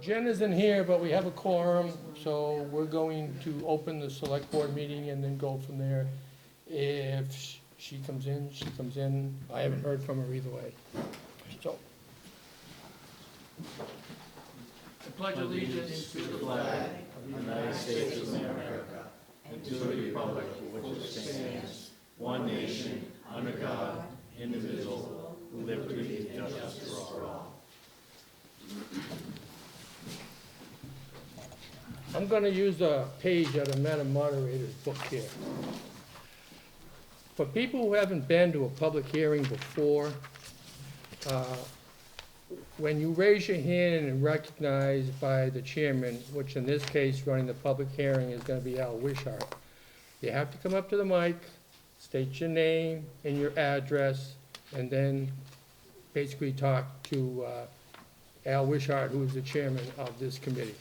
Jen isn't here, but we have a quorum, so we're going to open the select board meeting and then go from there. If she comes in, she comes in. I haven't heard from her either way. So. I pledge allegiance to the flag of the United States of America and to the republic for which it stands, one nation, under God, indivisible, with liberty and justice for all. I'm going to use a page out of Madam Moderator's book here. For people who haven't been to a public hearing before, when you raise your hand and recognized by the chairman, which in this case, running the public hearing, is going to be Al Wishart, you have to come up to the mic, state your name and your address, and then basically talk to Al Wishart, who is the chairman of this committee.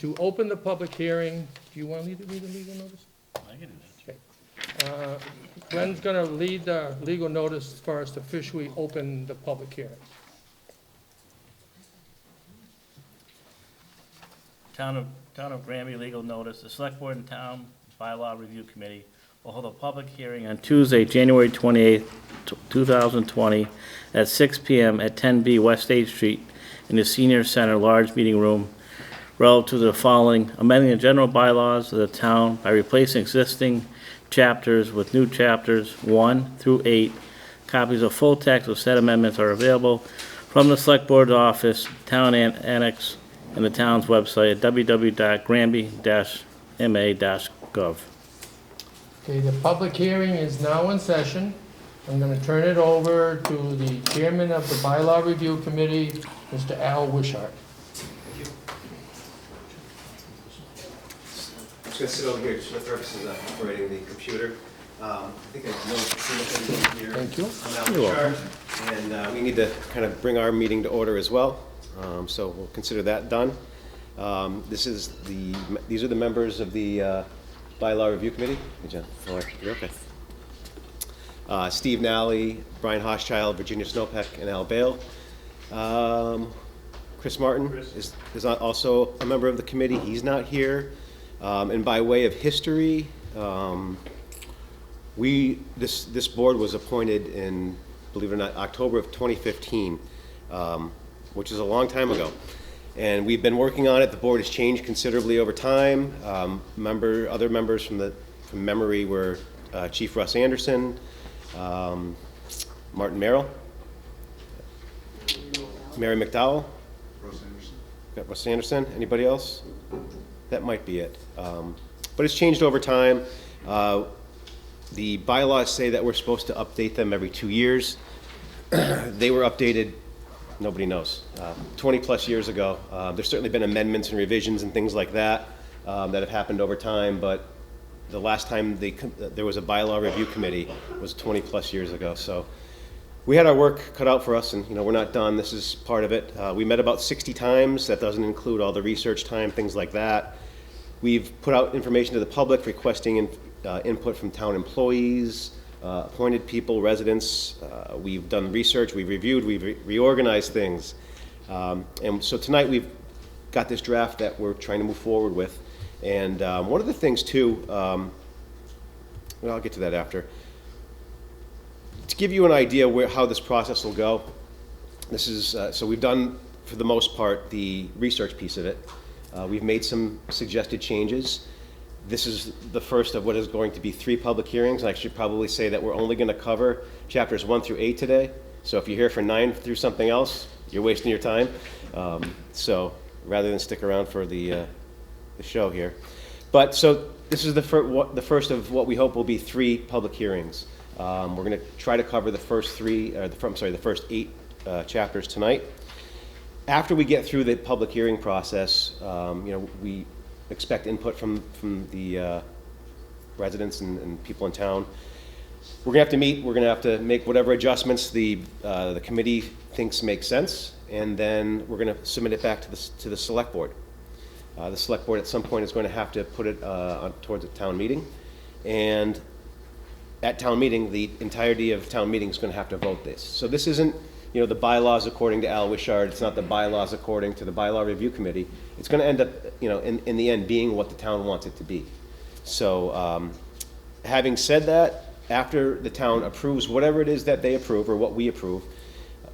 To open the public hearing, do you want me to read the legal notice? I can do that. Okay. Glenn's going to lead the legal notice for us to officially open the public hearing. Town of Granby legal notice. The Select Board and Town Bylaw Review Committee will hold a public hearing on Tuesday, January 28th, 2020, at 6 p.m. at 10B West 8th Street in the Senior Center Large Meeting Room, relative to the following: amending the general bylaws of the town by replacing existing chapters with new chapters 1 through 8. Copies of full text of said amendments are available from the Select Board office, Town Annex, and the town's website at www.granby-ma.gov. Okay, the public hearing is now in session. I'm going to turn it over to the chairman of the Bylaw Review Committee, Mr. Al Wishart. I'm just going to sit over here just for the purposes of operating the computer. I think I know pretty much everything here. Thank you. I'm Al Wishart, and we need to kind of bring our meeting to order as well. So we'll consider that done. These are the members of the Bylaw Review Committee. Hey, Jen. You're okay. Steve Nally, Brian Hochschild, Virginia Snowpeck, and Al Bale. Chris Martin is also a member of the committee. He's not here. And by way of history, this board was appointed in, believe it or not, October of 2015, which is a long time ago. And we've been working on it. The board has changed considerably over time. Other members from memory were Chief Russ Anderson, Martin Merrill, Mary McDowell, Russ Anderson. Anybody else? That might be it. But it's changed over time. The bylaws say that we're supposed to update them every 2 years. They were updated, nobody knows, 20 plus years ago. There's certainly been amendments and revisions and things like that that have happened over time, but the last time there was a bylaw review committee was 20 plus years ago. So we had our work cut out for us, and we're not done. This is part of it. We met about 60 times. That doesn't include all the research time, things like that. We've put out information to the public requesting input from town employees, appointed people, residents. We've done research, we've reviewed, we've reorganized things. And so tonight we've got this draft that we're trying to move forward with. And one of the things too, well, I'll get to that after. To give you an idea how this process will go, this is, so we've done, for the most part, the research piece of it. We've made some suggested changes. This is the first of what is going to be 3 public hearings. I should probably say that we're only going to cover chapters 1 through 8 today. So if you're here for 9 through something else, you're wasting your time. So rather than stick around for the show here. But so this is the first of what we hope will be 3 public hearings. We're going to try to cover the first 8 chapters tonight. After we get through the public hearing process, we expect input from the residents and people in town. We're gonna have to meet. We're gonna have to make whatever adjustments the committee thinks make sense, and then we're gonna submit it back to the select board. The select board at some point is going to have to put it towards a town meeting, and at town meeting, the entirety of town meeting is going to have to vote this. So this isn't you know, the bylaws according to Al Wishart, it's not the bylaws according to the bylaw review committee. It's gonna end up, you know, in the end, being what the town wants it to be. So, having said that, after the town approves whatever it is that they approve, or what we approve,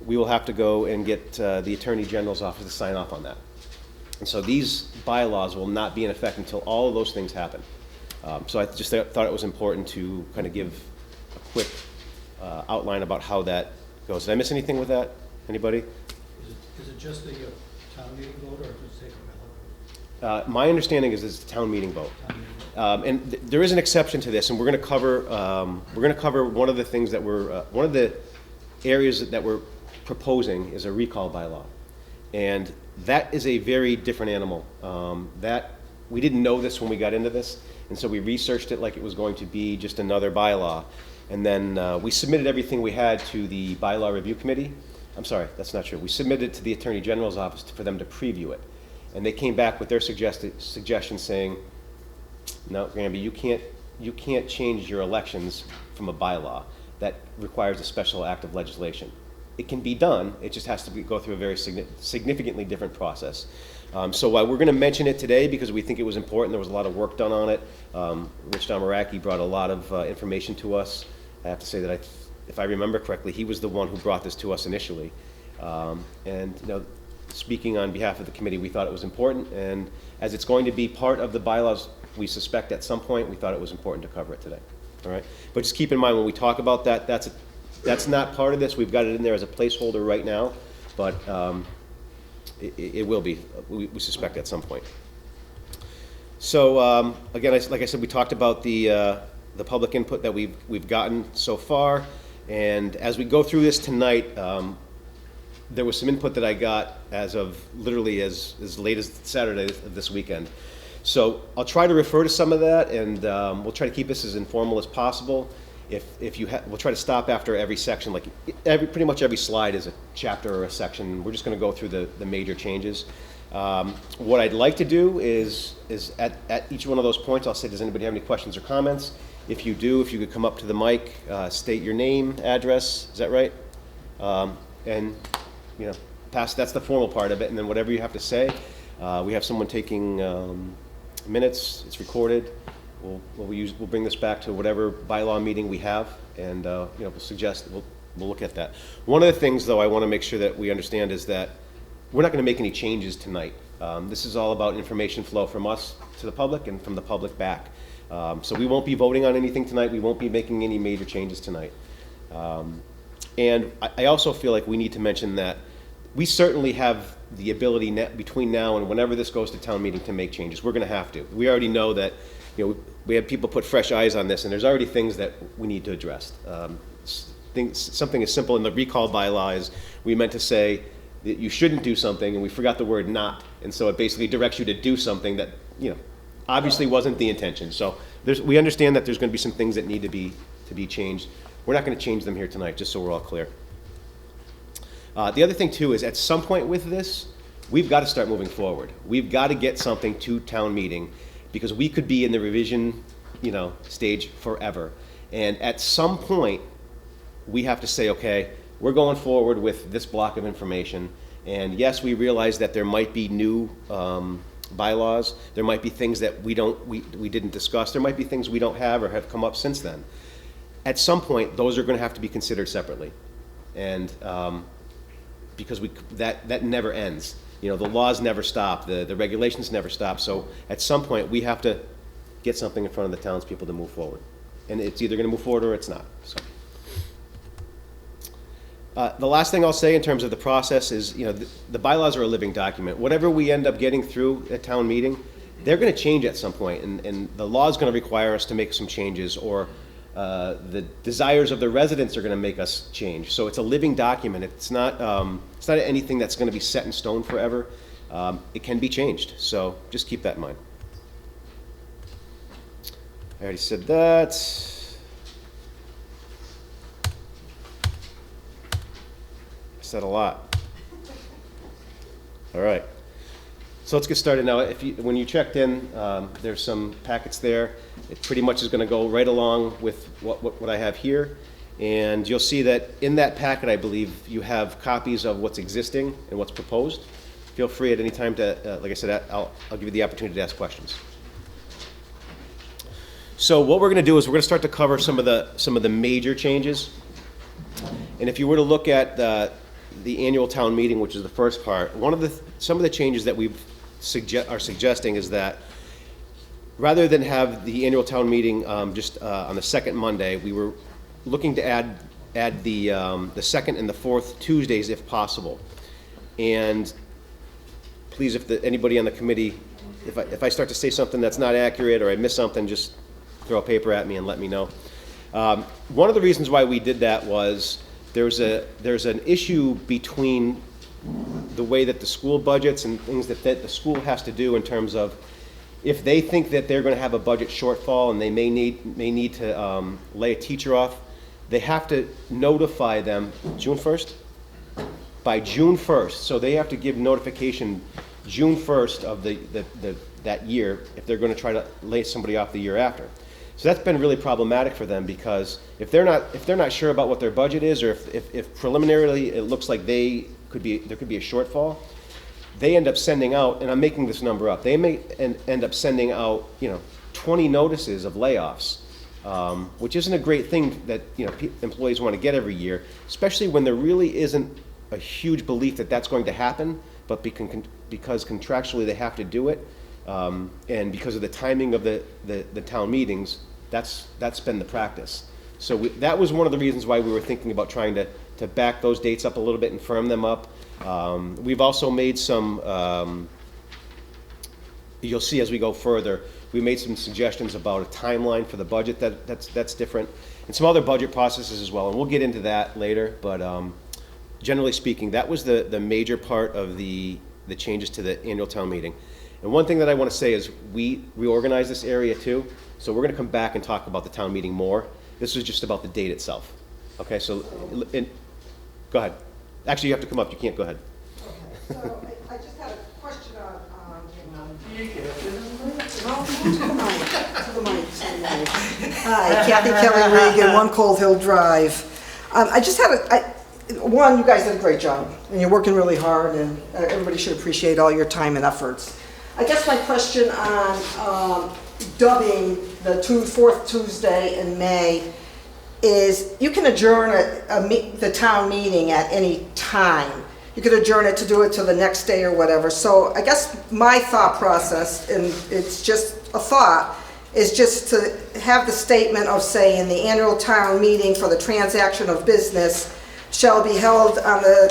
we will have to go and get the Attorney General's office to sign off on that. And so these bylaws will not be in effect until all of those things happen. So I just thought it was important to kind of give a quick outline about how that goes. Did I miss anything with that? Anybody? Is it just a town meeting vote, or does it take a ballot? My understanding is it's a town meeting vote. Town meeting vote. And there is an exception to this, and we're going to cover one of the things that one of the areas that we're proposing is a recall bylaw. And that is a very different animal. We didn't know this when we got into this, and so we researched it like it was going to be just another bylaw. And then we submitted everything we had to the bylaw review committee. I'm sorry, that's not true. We submitted it to the Attorney General's office for them to preview it. And they came back with their suggestion saying, no, Granby, you can't change your elections from a bylaw. That requires a special act of legislation. It can be done, it just has to go through a very significantly different process. So while we're going to mention it today because we think it was important, there was a lot of work done on it. Rich Domaraki brought a lot of information to us. I have to say that if I remember correctly, he was the one who brought this to us initially. And you know, speaking on behalf of the committee, we thought it was important, and as it's going to be part of the bylaws, we suspect at some point, we thought it was important to cover it today. All right? But just keep in mind when we talk about that, that's not part of this. We've got it in there as a placeholder right now, but it will be, we suspect, at some point. So again, like I said, we talked about the public input that we've gotten so far, and as we go through this tonight, there was some input that I got as of literally as late as Saturday of this weekend. So I'll try to refer to some of that, and we'll try to keep this as informal as possible. We'll try to stop after every section, like pretty much every slide is a chapter or a section. We're just going to go through the major changes. What I'd like to do is at each one of those points, I'll say, does anybody have any questions or comments? If you do, if you could come up to the mic, state your name, address, is that right? And you know, that's the formal part of it, and then whatever you have to say, we have someone taking minutes, it's recorded. We'll bring this back to whatever bylaw meeting we have, and you know, we'll look at that. One of the things, though, I want to make sure that we understand is that we're not going to make any changes tonight. This is all about information flow from us to the public and from the public back. So we won't be voting on anything tonight. We won't be making any major changes tonight. And I also feel like we need to mention that we certainly have the ability between now and whenever this goes to town meeting to make changes. We're going to have to. We already know that, you know, we have people put fresh eyes on this, and there's already things that we need to address. Something as simple in the recall bylaw is we meant to say that you shouldn't do something, and we forgot the word not, and so it basically directs you to do something that, you know, obviously wasn't the intention. So we understand that there's going to be some things that need to be changed. We're not going to change them here tonight, just so we're all clear. The other thing, too, is at some point with this, we've got to start moving forward. We've got to get something to town meeting, because we could be in the revision, you know, stage forever. And at some point, we have to say, okay, we're going forward with this block of information. And yes, we realize that there might be new bylaws. There might be things that we didn't discuss. There might be things we don't have or have come up since then. At some point, those are going to have to be considered separately. And because that never ends. You know, the laws never stop, the regulations never stop, so at some point, we have to get something in front of the townspeople to move forward. And it's either gonna move forward or it's not, so. The last thing I'll say in terms of the process is, you know, the bylaws are a living document. Whatever we end up getting through at town meeting, they're gonna change at some point, and the law is gonna require us to make some changes, or the desires of the residents are going to make us change. So it's a living document. It's not anything that's going to be set in stone forever. It can be changed. So just keep that in mind. I already said that. I said a lot. All right. So let's get started now. When you checked in, there's some packets there. It pretty much is going to go right along with what I have here. And you'll see that in that packet, I believe, you have copies of what's existing and what's proposed. Feel free at any time to, like I said, I'll give you the opportunity to ask questions. So what we're going to do is we're going to start to cover some of the major changes. And if you were to look at the annual town meeting, which is the first part, some of the changes that we are suggesting is that rather than have the annual town meeting just on the second Monday, we were looking to add the second and the fourth Tuesdays if possible. And please, if anybody on the committee, if I start to say something that's not accurate or I miss something, just throw a paper at me and let me know. One of the reasons why we did that was there's an issue between the way that the school budgets and things that the school has to do in terms of if they think that they're going to have a budget shortfall and they may need to lay a teacher off, they have to notify them June 1st? By June 1st. So they have to give notification June 1st of that year if they're going to try to lay somebody off the year after. So that's been really problematic for them because if they're not sure about what their budget is, or if preliminarily it looks like there could be a shortfall, they end up sending out, and I'm making this number up, they may end up sending out 20 notices of layoffs, which isn't a great thing that employees want to get every year, especially when there really isn't a huge belief that that's going to happen, but because contractually they have to do it, and because of the timing of the town meetings, that's been the practice. So that was one of the reasons why we were thinking about trying to back those dates up a little bit and firm them up. We've also made some, you'll see as we go further, we made some suggestions about a timeline for the budget that's different, and some other budget processes as well, and we'll get into that later, but generally speaking, that was the major part of the changes to the annual town meeting. And one thing that I want to say is we reorganized this area too, so we're going to come back and talk about the town meeting more. This was just about the date itself. Okay, so go ahead. Actually, you have to come up. You can't. Go ahead. Okay, so I just had a question on, Hi, Kathy Kelly Regan, 1 Cold Hill Drive. I just had one, you guys did a great job, and you're working really hard, and everybody should appreciate all your time and efforts. I guess my question on dubbing the fourth Tuesday in May is you can adjourn the town meeting at any time. You could adjourn it to do it till the next day or whatever. So I guess my thought process, and it's just a thought, is just to have the statement of saying the annual town meeting for the transaction of business shall be held on the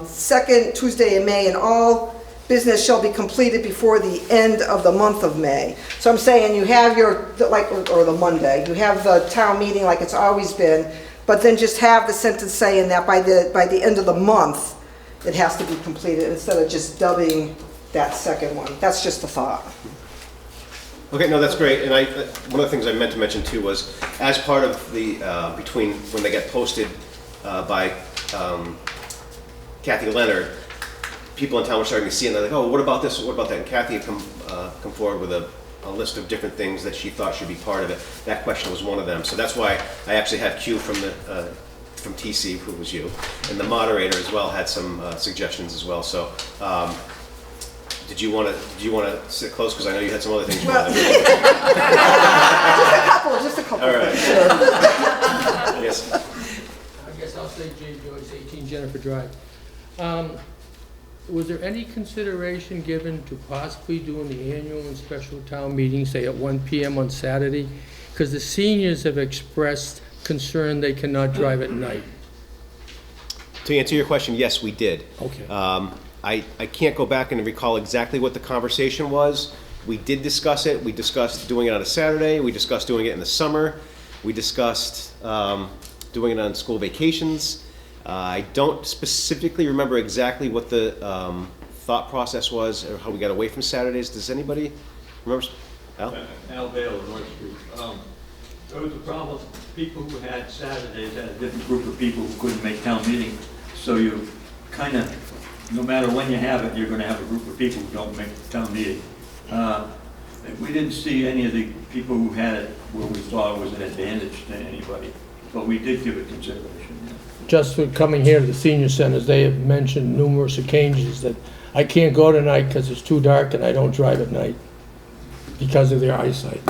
second Tuesday in May, and all business shall be completed before the end of the month of May. So I'm saying you have or the Monday, you have the town meeting like it's always been, but then just have the sentence saying that by the end of the month, it has to be completed instead of just dubbing that second one. That's just a thought. Okay, no, that's great. And one of the things I meant to mention too was as part of the between when they get posted by Kathy Leonard, people in town were starting to see, and they're like, oh, what about this, what about that? And Kathy had come forward with a list of different things that she thought should be part of it. That question was one of them. So that's why I actually have Q from TC, who was you, and the moderator as well had some suggestions as well. So did you want to sit close, because I know you had some other things you wanted to do. Just a couple. All right. Yes. I guess I'll say J. Joyce, 18 Jennifer Drive. Was there any consideration given to possibly doing the annual and special town meeting, say at 1 p.m. on Saturday? Because the seniors have expressed concern they cannot drive at night. To answer your question, yes, we did. Okay. I can't go back and recall exactly what the conversation was. We did discuss it. We discussed doing it on a Saturday. We discussed doing it in the summer. We discussed doing it on school vacations. I don't specifically remember exactly what the thought process was or how we got away from Saturdays. Does anybody remember? Al? Al Bale, North Street. There was a problem. People who had Saturdays had a different group of people who couldn't make town meeting. So you kind of, no matter when you have it, you're going to have a group of people who don't make the town meeting. We didn't see any of the people who had it where we thought it was an advantage to anybody. but we did give it consideration, yeah. Just for coming here to the senior centers, they have mentioned numerous occasions that I can't go tonight because it's too dark and I don't drive at night because of their eyesight.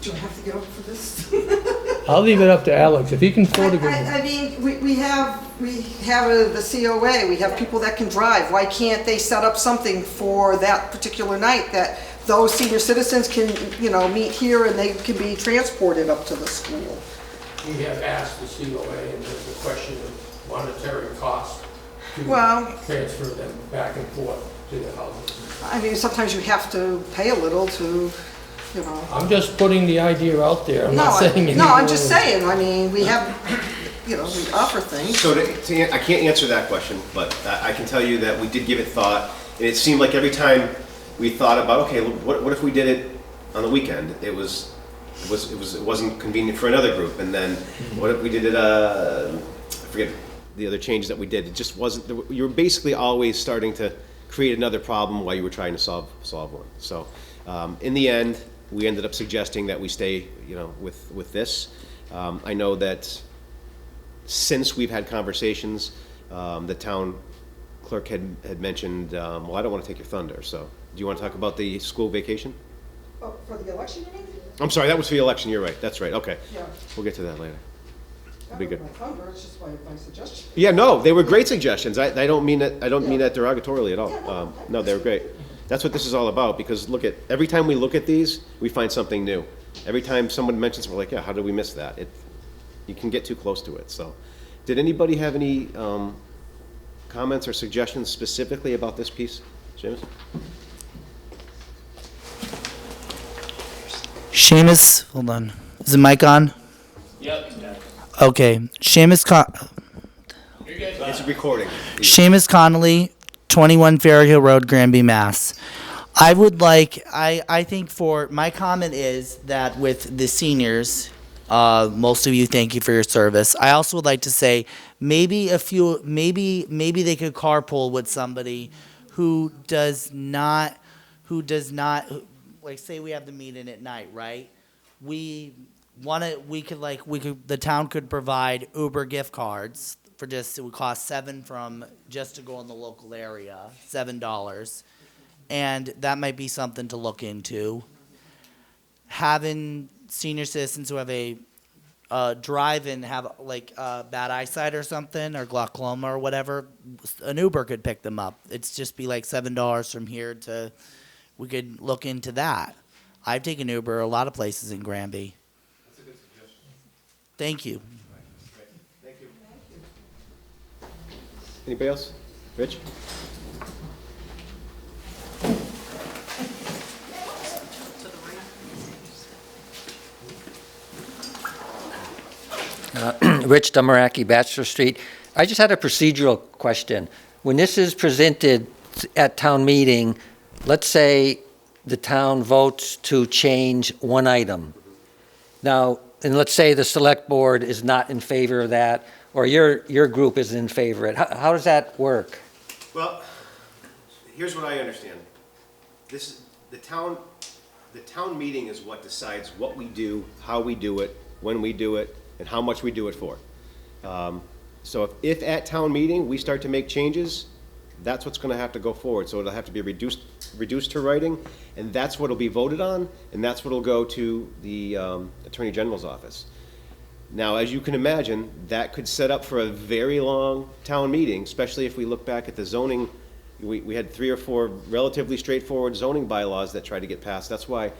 Do I have to get up for this? I'll leave it up to Alex. If he can photograph. I mean, we have the COA, we have people that can drive. Why can't they set up something for that particular night that those senior citizens can, you know, meet here and they can be transported up to the school? We have asked the COA, and there's a question of monetary cost to Well- transfer them back and forth to the houses. I mean, sometimes you have to pay a little to, you know. I'm just putting the idea out there. I'm No, not saying any no, I'm just more. saying, I mean, we have, you know, we offer things. So I can't answer that question, but I can tell you that we did give it thought, and it seemed like every time we thought about, okay, what if we did it on the weekend? It wasn't convenient for another group, and then what if we did it? I forget the other changes that we did. It just wasn't. You were basically always starting to create another problem while you were trying to solve one. So in the end, we ended up suggesting that we stay, you know, with this. I know that since we've had conversations, the town clerk had mentioned, well, I don't want to take your thunder, so do you want to talk about the school vacation? Oh, for the election, you mean? I'm sorry, that was for the election, you're right, that's right, okay. Yeah. We'll get to that later. That Be was good. my thunder, it's just my suggestion. Yeah, no, they were great suggestions. I don't mean that derogatorily at all. Yeah, No, they were great. That's what this is all about, because look at, every time we look at these, we find something new. Every time someone mentions, we're like, yeah, how did we miss that? You can get too close to it, so. Did anybody have any comments or suggestions specifically about this piece? Seamus? Seamus, hold on. Is the mic on? Yep. Okay. Seamus It's a recording. Seamus Connolly, 21 Ferry Hill Road, Granby, Mass. I think for, my comment is that with the seniors, most of you, thank you for your service. I also would like to say, maybe they could carpool with somebody who does not, like, say we have the meeting at night, right? The town could provide Uber gift cards for just, it would cost just to go in the local area, $7. And that might be something to look into. Having senior citizens who have a drive and have bad eyesight or something, or glaucoma or whatever, an Uber could pick them up. It's just be like $7 from here to, we could look into that. I've taken Uber a lot of places in Granby. That's a good suggestion. Thank you. Thank you. Anybody else? Rich? Rich Damaraki, Bachelor Street. I just had a procedural question. When this is presented at town meeting, let's say the town votes to change one item. Now, and let's say the select board is not in favor of that, or your group is in favor of it. How does that work? Well, here's what I understand. The town meeting is what decides what we do, how we do it, when we do it, and how much we do it for. So if at town meeting we start to make changes, that's what's gonna have to go forward. So it'll have to be reduced to writing, and that's what'll be voted on, and that's what'll go to the Attorney General's office. Now, as you can imagine, that could set up for a very long town meeting, especially if we look back at the zoning. We had 3 or 4 relatively straightforward zoning bylaws that tried to get passed. That's why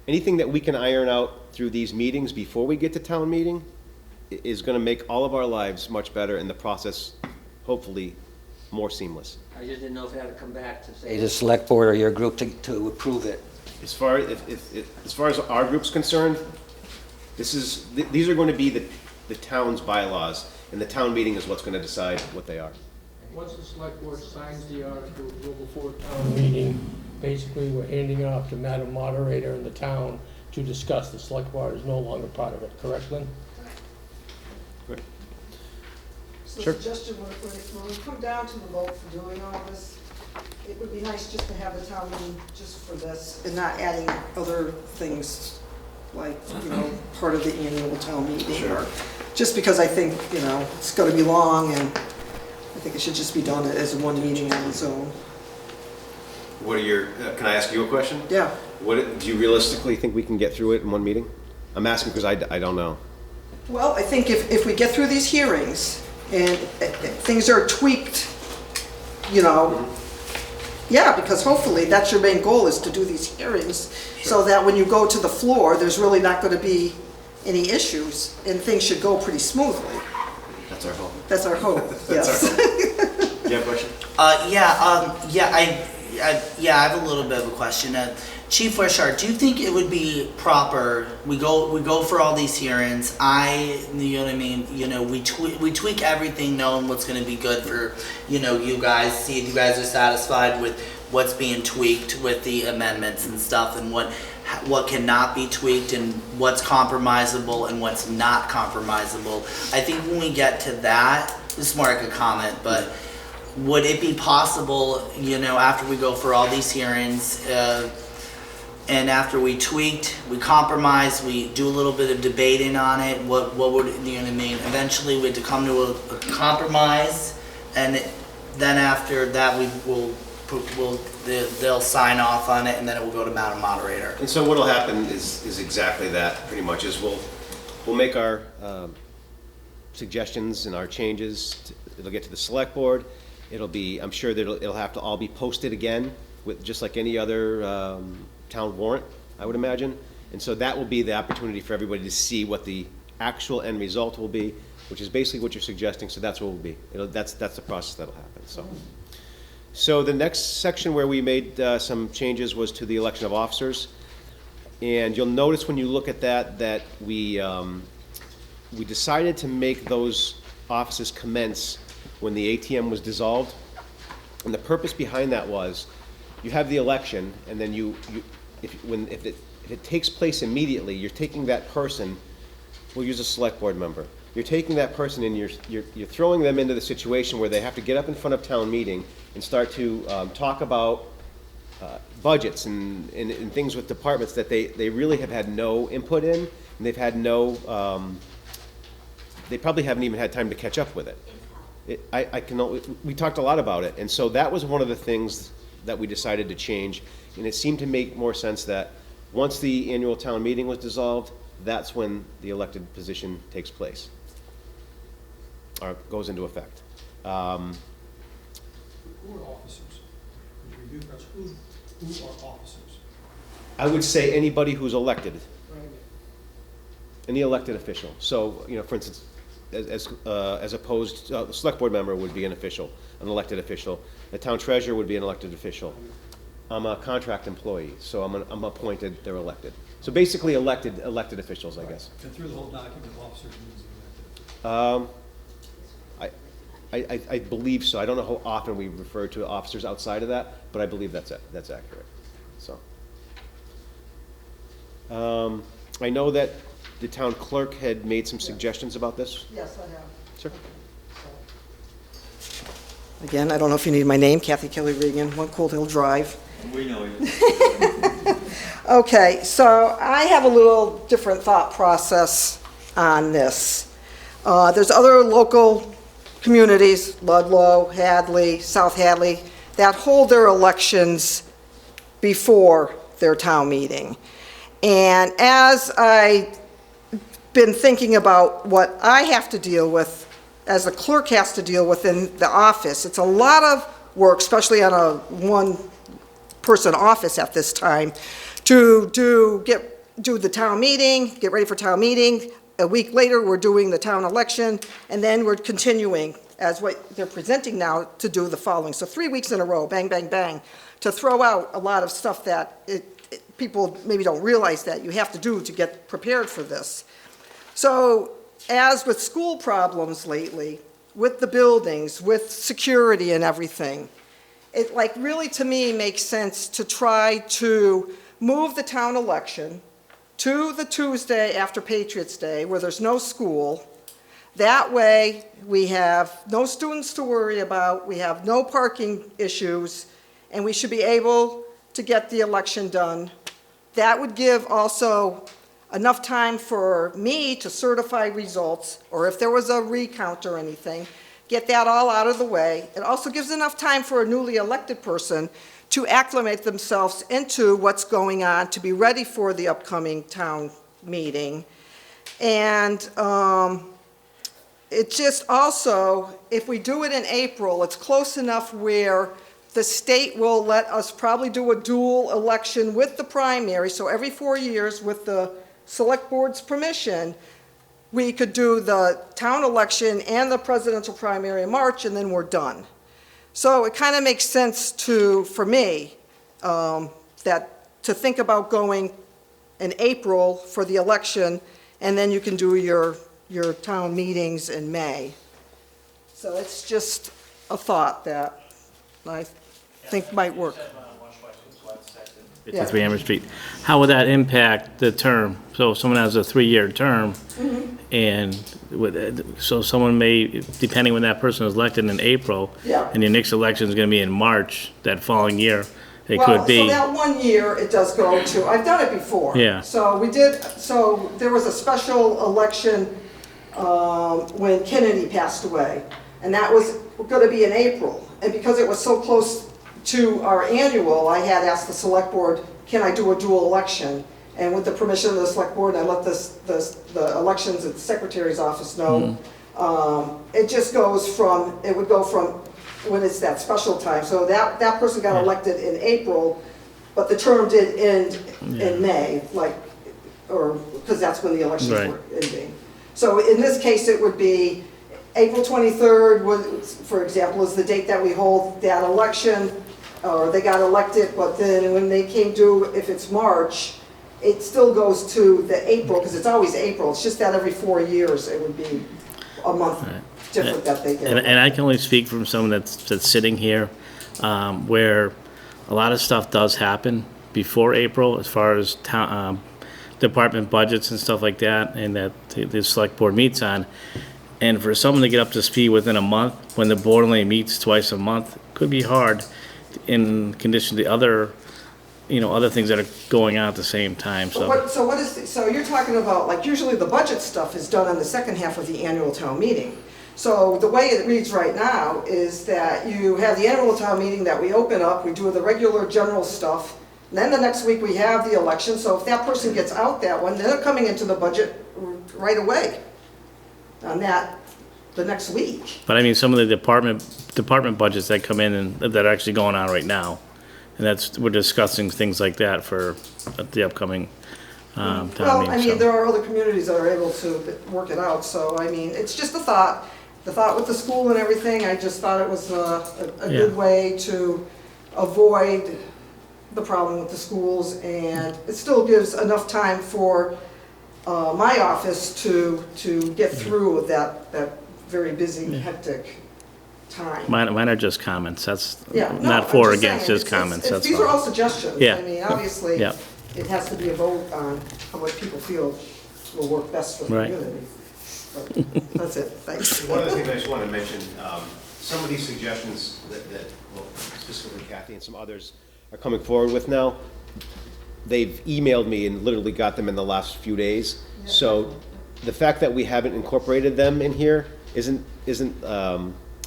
anything that we can iron out through these meetings before we get to town meeting is gonna make all of our lives much better, and the process, hopefully, more seamless. I just didn't know if it had to come back to say the select board or your group to approve it. As far as our group's concerned, these are going to be the town's bylaws, and the town meeting is what's going to decide what they are. Once the select board signs the article, go before town meeting, basically we're handing it off to Madam Moderator in the town to discuss. The select board is no longer part of it, correct, Lynn? So Sure. suggestion, when we come down to the vote for doing all this, it would be nice just to have the town meeting just for this and not adding other things like, part of the annual town meeting. Sure. Just because I think, it's gonna be long and I think it should just be done as one meeting on its own. What are your, can I ask you a question? Yeah. What, do you realistically think we can get through it in one meeting? I'm asking because I don't know. Well, I think if we get through these hearings and things are tweaked, yeah, because hopefully that's your main goal, is to do these hearings so that when you go to the floor, there's really not going to be any issues and things should go pretty smoothly. That's our hope. That's our hope, That's yes. our hope. You have a question? I have a little bit of a question. Chief Wishart, do you think it would be proper, we go for all these hearings, we tweak everything knowing what's gonna be good for, you guys, see if you guys are satisfied with what's being tweaked with the amendments and stuff, and what cannot be tweaked and what's compromisable and what's not compromisable. I think when we get to that, this is more like a comment, but would it be possible, after we go for all these hearings, and after we tweaked, we compromised, we do a little bit of debating on it, what would, eventually we had to come to a compromise, and then after that they'll sign off on it, and then it will go to Madam Moderator. And so what'll happen is exactly that, pretty much, is we'll make our suggestions and our changes. It'll get to the select board. It'll be, I'm sure that it'll have to all be posted again, with just like any other town warrant, I would imagine. And so that will be the opportunity for everybody to see what the actual end result will be, which is basically what you're suggesting, so that's what will be. That's the process that'll happen, So the next section where we made some changes was to the election of officers. And you'll notice when you look at that we decided to make those offices commence when the ATM was dissolved. And the purpose behind that was, you have the election, and then if it takes place immediately, you're taking that person, we'll use a select board member, you're taking that person and you're throwing them into the situation where they have to get up in front of town meeting and start to talk about budgets and things with departments that they really have had no input in, and they've had no, they probably haven't even had time to catch up with it. We talked a lot about it, and so that was one of the things that we decided to change, and it seemed to make more sense that once the annual town meeting was dissolved, that's when the elected position takes place, or goes into effect. Who are officers? Could you review for us who are officers? I would say anybody who's elected, any elected official. So, for instance, as opposed, the select board member would be an official, an elected official. The town treasurer would be an elected official. I'm a contract employee, so I'm appointed, they're elected. So basically elected officials, I guess. And through the whole document, officers means elected. I believe so. I don't know how often we refer to officers outside of that, but I believe that's accurate. So, I know that the town clerk had made some suggestions about this. Yes, I have. Sure. Again, I don't know if you need my name, Kathy Kelly Regan, 1 Cold Hill Drive. We know you. Okay, so I have a little different thought process on this. There's other local communities, Ludlow, Hadley, South Hadley, that hold their elections before their town meeting. And as I've been thinking about what I have to deal with, as the clerk has to deal with in the office, it's a lot of work, especially on a one-person office at this time, to do the town meeting, get ready for town meeting. A week later, we're doing the town election, and then we're continuing, as what they're presenting now, to do the following. So 3 weeks in a row, bang, bang, bang, to throw out a lot of stuff that people maybe don't realize that you have to do to get prepared for this. So, as with school problems lately, with the buildings, with security and everything, it really to me makes sense to try to move the town election to the Tuesday after Patriots Day, where there's no school. That way, we have no students to worry about, we have no parking issues, and we should be able to get the election done. That would give also enough time for me to certify results, or if there was a recount or anything, get that all out of the way. It also gives enough time for a newly elected person to acclimate themselves into what's going on, to be ready for the upcoming town meeting. And it just also, if we do it in April, it's close enough where the state will let us probably do a dual election with the primary, so every 4 years with the select board's permission, we could do the town election and the presidential primary in March, and then we're done. So it kind of makes sense for me, to think about going in April for the election, and then you can do your town meetings in May. So it's just a thought that I think might work. 53 Amherst Street. How would that impact the term? So if someone has a 3-year term, and so someone may, depending when that person is elected in April, Yeah. and your next election is going to be in March, that following year, it could be. Well, so that 1 year, it does go to, I've done it before. Yeah. So there was a special election when Kennedy passed away, and that was going to be in April. And because it was so close to our annual, I had asked the select board, can I do a dual election? And with the permission of the select board, I let the elections at the secretary's office know. It just goes from, it would go from when it's that special time. So that person got elected in April, but the term did end in May, because that's when the elections were ending. So in this case, it would be April 23rd, for example, is the date that we hold that election, or they got elected, but then when they came due, if it's March, it still goes to the April, because it's always April. It's just that every 4 years, it would be a month different that they get. And I can only speak from someone that's sitting here, where a lot of stuff does happen before April, as far as town, department budgets and stuff like that, and that the select board meets on. And for someone to get up to speed within a month, when the board only meets twice a month, could be hard in condition to other things that are going on at the same time, so. So you're talking about, like, usually the budget stuff is done on the second half of the annual town meeting. So the way it reads right now is that you have the annual town meeting that we open up, we do the regular general stuff, and then the next week we have the election, so if that person gets out that one, they're coming into the budget right away on that, the next week. But I mean, some of the department budgets that come in and that are actually going on right now, and we're discussing things like that for the upcoming town meeting. Well, I mean, so. there are other communities that are able to work it out, so, I mean, it's just a thought. The thought with the school and everything, I just thought it was a good way to avoid the problem with the schools, and it still gives enough time for my office to get through that very busy, hectic time. Mine are just comments, that's Yeah, no, not I'm for or just against, saying, just comments, that's these are all all. suggestions. Yeah. I mean, obviously, Yeah. it has to be a vote on what people feel will work best for the Right. community. But that's it, thanks. One other thing I just want to mention, some of these suggestions well, specifically Kathy and some others are coming forward with now, they've emailed me and literally got them in the last few days. So the fact that we haven't incorporated them in here isn't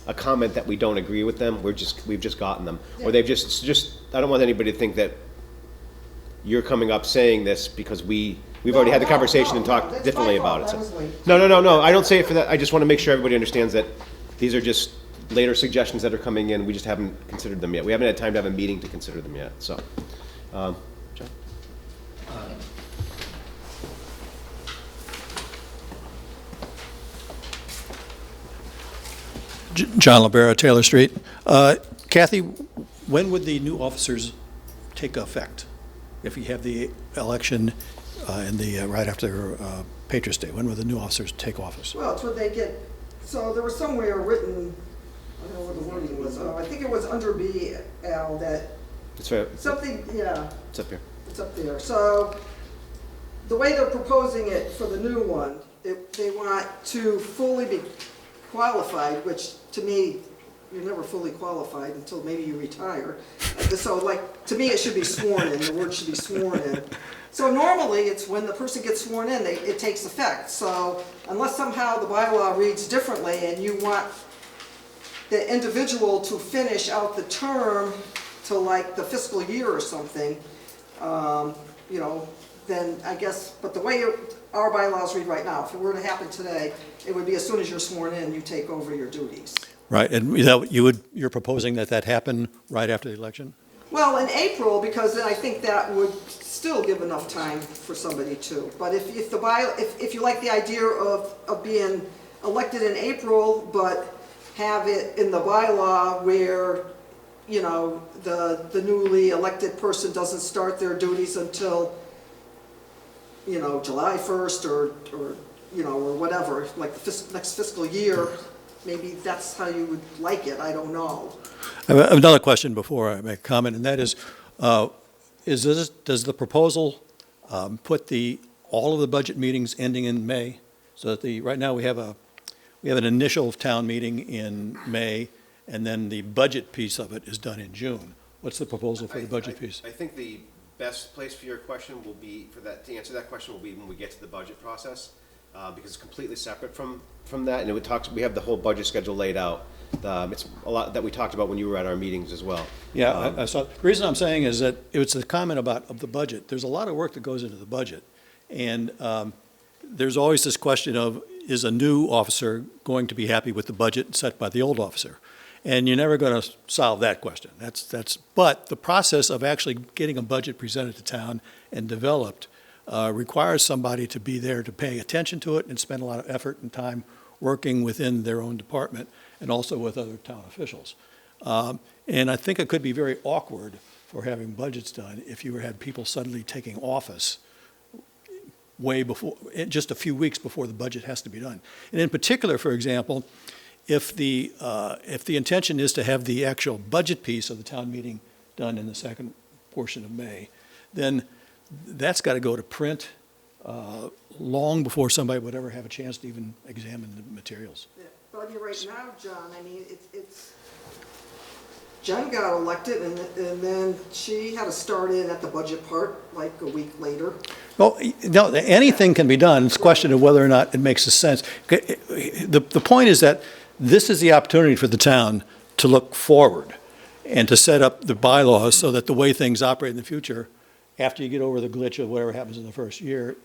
a comment that we don't agree with them. We've just gotten them, or they've just. I don't want anybody to think that you're coming up saying this because we've already had the conversation and talked that's differently my fault. about it. I was late. No. I don't say it for that. I just want to make sure everybody understands that these are just later suggestions that are coming in. We just haven't considered them yet. We haven't had time to have a meeting to consider them yet. So, John. John Libera, Taylor Street. Kathy, when would the new officers take effect? If you have the election right after Patriots Day, when would the new officers take office? Well, it's what they get, so there was somewhere written, I don't know what the wording was, I think it was under B, Al, that It's right. something, yeah. It's up here. It's up there. So the way they're proposing it for the new one, they want to fully be qualified, which to me you're never fully qualified until maybe you retire. So like, to me, it should be sworn in, the word should be sworn in. So normally, it's when the person gets sworn in, it takes effect. So unless somehow the bylaw reads differently and you want the individual to finish out the term to like the fiscal year or something, you know, then I guess, but the way our bylaws read right now, if it were to happen today, it would be as soon as you're sworn in, you take over your duties. Right, and you're proposing that happen right after the election? Well, in April, because then I think that would still give enough time for somebody to. But if you like the idea of being elected in April, but have it in the bylaw where, you know, the newly elected person doesn't start their duties until, you know, July 1st or you know, or whatever, like the next fiscal year, maybe that's how you would like it, I don't know. I have another question before I make a comment, and that is does the proposal put all of the budget meetings ending in May? So that right now we have an initial town meeting in May, and then the budget piece of it is done in June. What's the proposal for the budget piece? I think the best place for your question will be, to answer that question will be when we get to the budget process, because it's completely separate from that, and we have the whole budget schedule laid out. It's a lot that we talked about when you were at our meetings as well. Yeah, I saw. The reason I'm saying is that it's a comment of the budget. There's a lot of work that goes into the budget, and there's always this question of, is a new officer going to be happy with the budget set by the old officer? And you're never going to solve that question. But the process of actually getting a budget presented to town and developed requires somebody to be there to pay attention to it and spend a lot of effort and time working within their own department and also with other town officials. And I think it could be very awkward for having budgets done if you had people suddenly taking office way before, just a few weeks before the budget has to be done. And in particular, for example, if the intention is to have the actual budget piece of the town meeting done in the second portion of May, then that's got to go to print long before somebody would ever have a chance to even examine the materials. Yeah. But I mean, right now, John, I mean, it's Jen got elected, and then she had to start in at the budget part like a week later. Well, no, anything can be done. It's a question of whether or not it makes a sense. The point is that this is the opportunity for the town to look forward and to set up the bylaws so that the way things operate in the future, after you get over the glitch of whatever happens in the first year,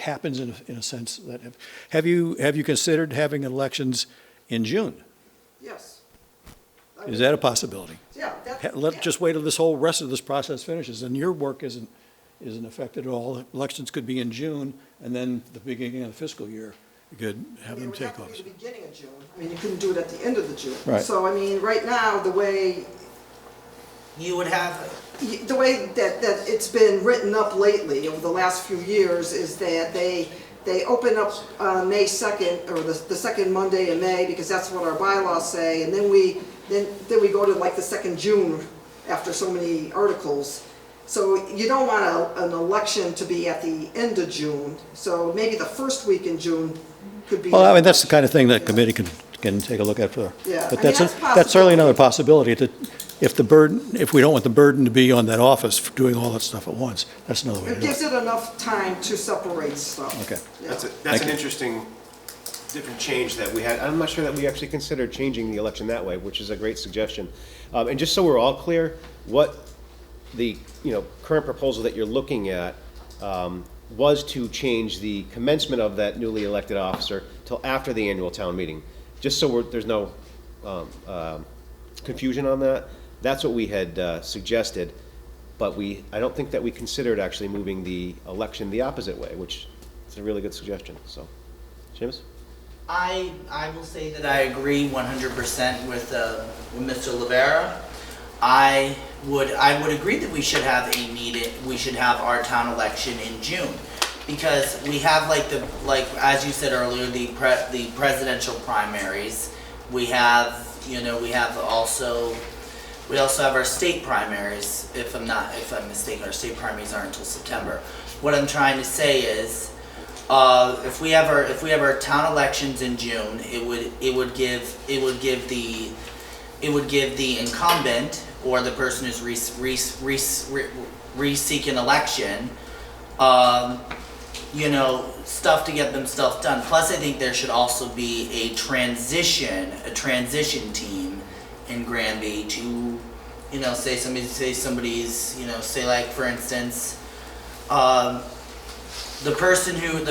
happens in a sense that. Have you considered having elections in June? Yes. Is that a possibility? Yeah. Just wait till this whole rest of this process finishes, and your work isn't affected at all. Elections could be in June, and then the beginning of the fiscal year, you could have them take office. It would have to be the beginning of June. I mean, you couldn't do it at the end of the June. Right. So, I mean, right now, the way You would have, that it's been written up lately over the last few years is that they open up May 2nd, or the second Monday in May, because that's what our bylaws say, and then we go to like the second June after so many articles. So you don't want an election to be at the end of June, so maybe the first week in June could be. Well, I mean, that's the kind of thing that committee can take a look at for. Yeah, But I mean, that's certainly another possibility, if we don't want the burden to be on that office for doing all that stuff at once, that's another way to It do gives it. it enough time to separate stuff. Okay. Yeah. That's an interesting, different change that we had. I'm not sure that we actually considered changing the election that way, which is a great suggestion. And just so we're all clear, what the, current proposal that you're looking at was to change the commencement of that newly elected officer till after the annual town meeting. Just so there's no confusion on that. That's what we had suggested, but I don't think that we considered actually moving the election the opposite way, which is a really good suggestion, so. Seamus? I will say that I agree 100% with Mr. Rivera. I would agree that we should have our town election in June, because we have like as you said earlier, the presidential primaries. We also have our state primaries. If I'm mistaken, our state primaries aren't until September. What I'm trying to say is, if we have our town elections in June, it would give it would give the incumbent or the person who's re-seeking election, you know, stuff to get themselves done. Plus, I think there should also be a transition team in Granby to, you know, say somebody's, you know, say like for instance, the person who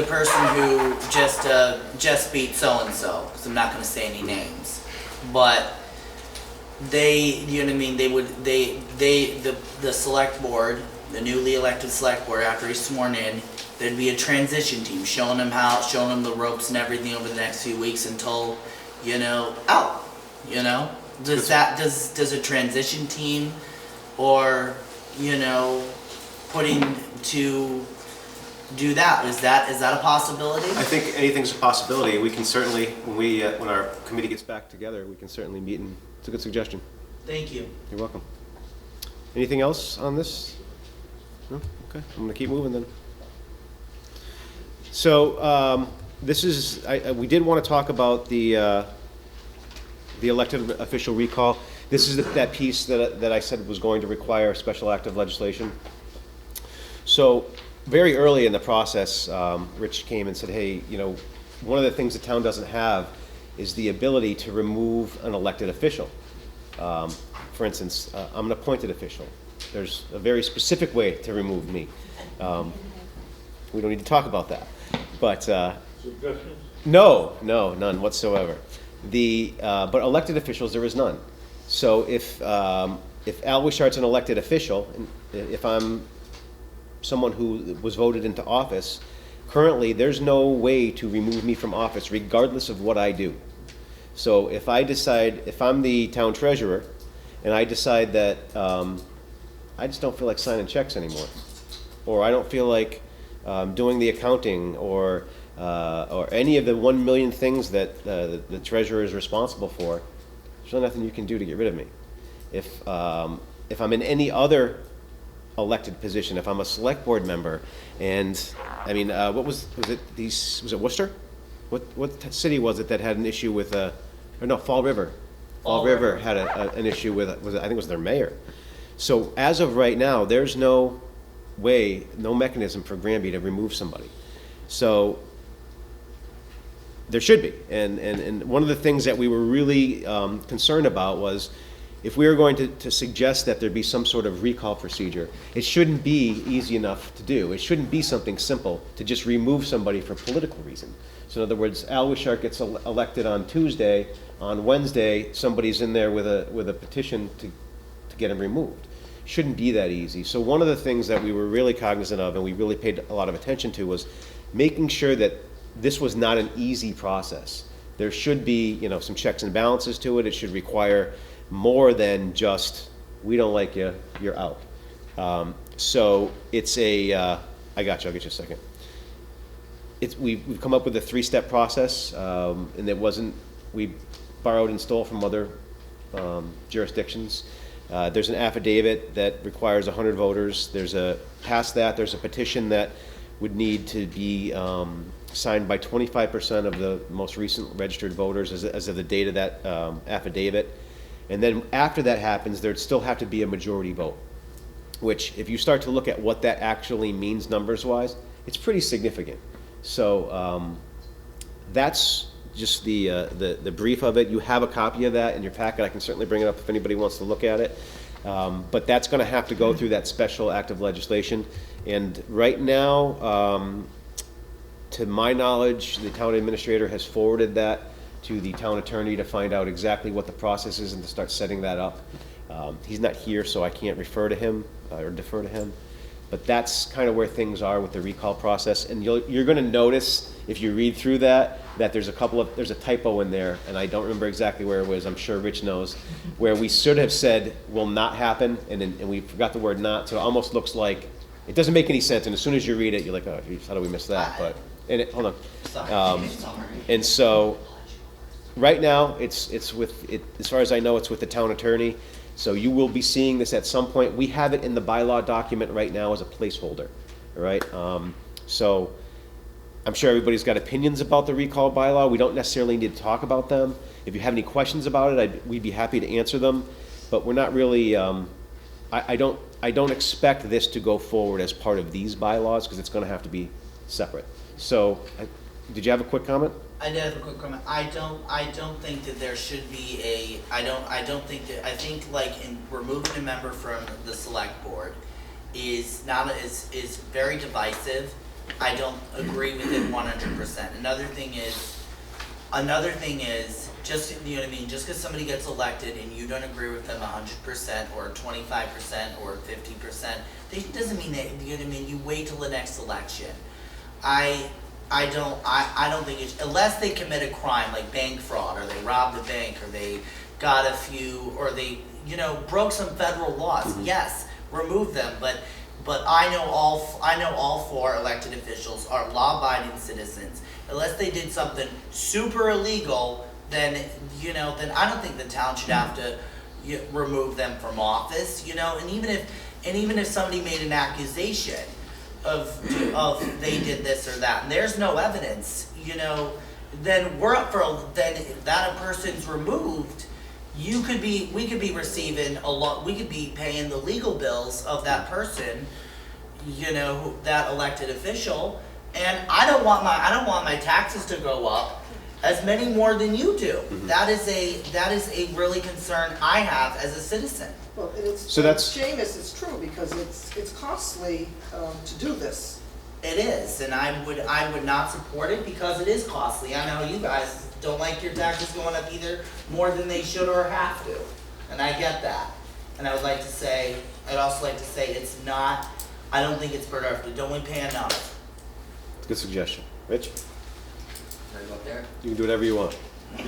just beat so and so. Because I'm not going to say any names, but they, you know what I mean. The select board, the newly elected select board, after he's sworn in, there'd be a transition team showing him the ropes and everything over the next few weeks until, you know, out. You know, does a transition team, or, you know, putting to do that, is that a possibility? I think anything's a possibility. We can certainly, when our committee gets back together, we can certainly meet, and it's a good suggestion. Thank you. You're welcome. Anything else on this? No? Okay, I'm gonna keep moving then. So, this is, we did want to talk about the elected official recall. This is that piece that I said was going to require a special act of legislation. So, very early in the process, Rich came and said, hey, you know, one of the things the town doesn't have is the ability to remove an elected official. For instance, I'm an appointed official. There's a very specific way to remove me. We don't need to talk about that. But no, none whatsoever. But elected officials, there is none. So if Al Wishart's an elected official, and if I'm someone who was voted into office, currently there's no way to remove me from office regardless of what I do. So if I decide, if I'm the town treasurer and I decide that I just don't feel like signing checks anymore, or I don't feel like doing the accounting, or any of the 1 million things that the treasurer is responsible for, there's nothing you can do to get rid of me. If I'm in any other elected position, if I'm a select board member, and I mean, was it Worcester? What city was it that had an issue with or no, Fall River? Fall River had an issue with, I think it was their mayor. So as of right now, there's no way, no mechanism for Granby to remove somebody. So there should be, and one of the things that we were really concerned about was, if we were going to suggest that there be some sort of recall procedure, it shouldn't be easy enough to do. It shouldn't be something simple to just remove somebody for political reason. So in other words, Al Wishart gets elected on Tuesday, on Wednesday, somebody's in there with a petition to get him removed. Shouldn't be that easy. So one of the things that we were really cognizant of, and we really paid a lot of attention to, was making sure that this was not an easy process. There should be, you know, some checks and balances to it. It should require more than just, we don't like you, you're out. So it's I got you, I'll get you a second. We've come up with a 3-step process, and it wasn't, we borrowed and stole from other jurisdictions. There's an affidavit that requires 100 voters. Past that, there's a petition that would need to be signed by 25% of the most recent registered voters as of the date of that affidavit. And then after that happens, there'd still have to be a majority vote, which, if you start to look at what that actually means numbers-wise, it's pretty significant. So that's just the brief of it. You have a copy of that in your packet. I can certainly bring it up if anybody wants to look at it. But that's going to have to go through that special act of legislation. And right now, to my knowledge, the town administrator has forwarded that to the town attorney to find out exactly what the process is and to start setting that up. He's not here, so I can't refer to him or defer to him. But that's kind of where things are with the recall process. And you're going to notice, if you read through that there's a typo in there, and I don't remember exactly where it was. I'm sure Rich knows, where we should have said will not happen, and we forgot the word not. So it almost looks like it doesn't make any sense. And as soon as you read it, you're like, oh, geez, how do we miss that? But hold on. Sorry. And so right now, it's with it. As far as I know, it's with the town attorney. So you will be seeing this at some point. We have it in the bylaw document right now as a placeholder, all right? So I'm sure everybody's got opinions about the recall bylaw. We don't necessarily need to talk about them. If you have any questions about it, we'd be happy to answer them. But we're not really, I don't expect this to go forward as part of these bylaws, because it's gonna have to be separate. So, did you have a quick comment? I did have a quick comment. I don't think that there should be I think like in removing a member from the select board is very divisive. I don't agree with it 100%. Another thing is, just, you know what I mean, just because somebody gets elected and you don't agree with them 100% or 25% or 50%, it doesn't mean that, you know what I mean, you wait till the next election. I don't think it's, unless they commit a crime like bank fraud, or they robbed a bank, or they got a few, or they, you know, broke some federal laws, yes, remove them, but I know all 4 elected officials are law-abiding citizens. Unless they did something super illegal, then I don't think the town should have to remove them from office, you know. And even if somebody made an accusation of they did this or that, and there's no evidence, you know, then if that person's removed, we could be receiving we could be paying the legal bills of that person, you know, that elected official, and I don't want my taxes to go up as many more than you do. That is a really concern I have as a citizen. Well, and it's, So that's- Seamus, it's true, because it's costly to do this. It is, and I would not support it because it is costly. I know you guys don't like your taxes going up either more than they should or have to, and I get that. And I'd also like to say it's not, I don't think it's productive. Don't we pay enough? Good suggestion. Rich? Can I go up there? You can do whatever you want. We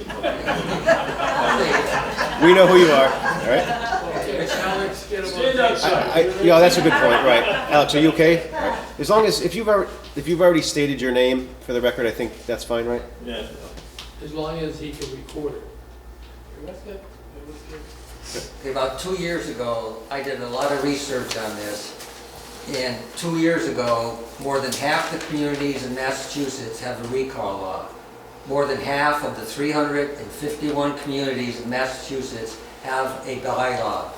know who you are, all right? Alex, get him on. Stand outside. Yeah, that's a good point, right. Alex, are you okay? All right. As long as, if you've already stated your name for the record, I think that's fine, right? Yeah. As long as he can record it. That's good. Okay, about 2 years ago, I did a lot of research on this, and 2 years ago, more than half the communities in Massachusetts have a recall law. More than half of the 351 communities in Massachusetts have a bylaw.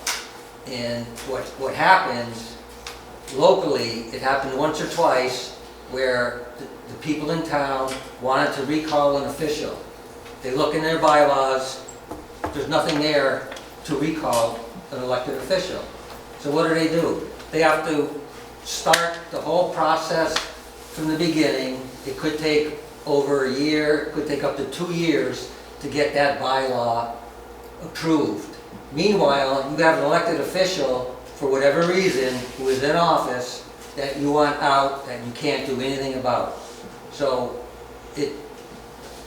And what happens locally, it happened once or twice, where the people in town wanted to recall an official. They look in their bylaws, there's nothing there to recall an elected official. So what do? They have to start the whole process from the beginning. It could take over a year, it could take up to 2 years to get that bylaw approved. Meanwhile, you have an elected official, for whatever reason, who is in office, that you want out, that you can't do anything about. So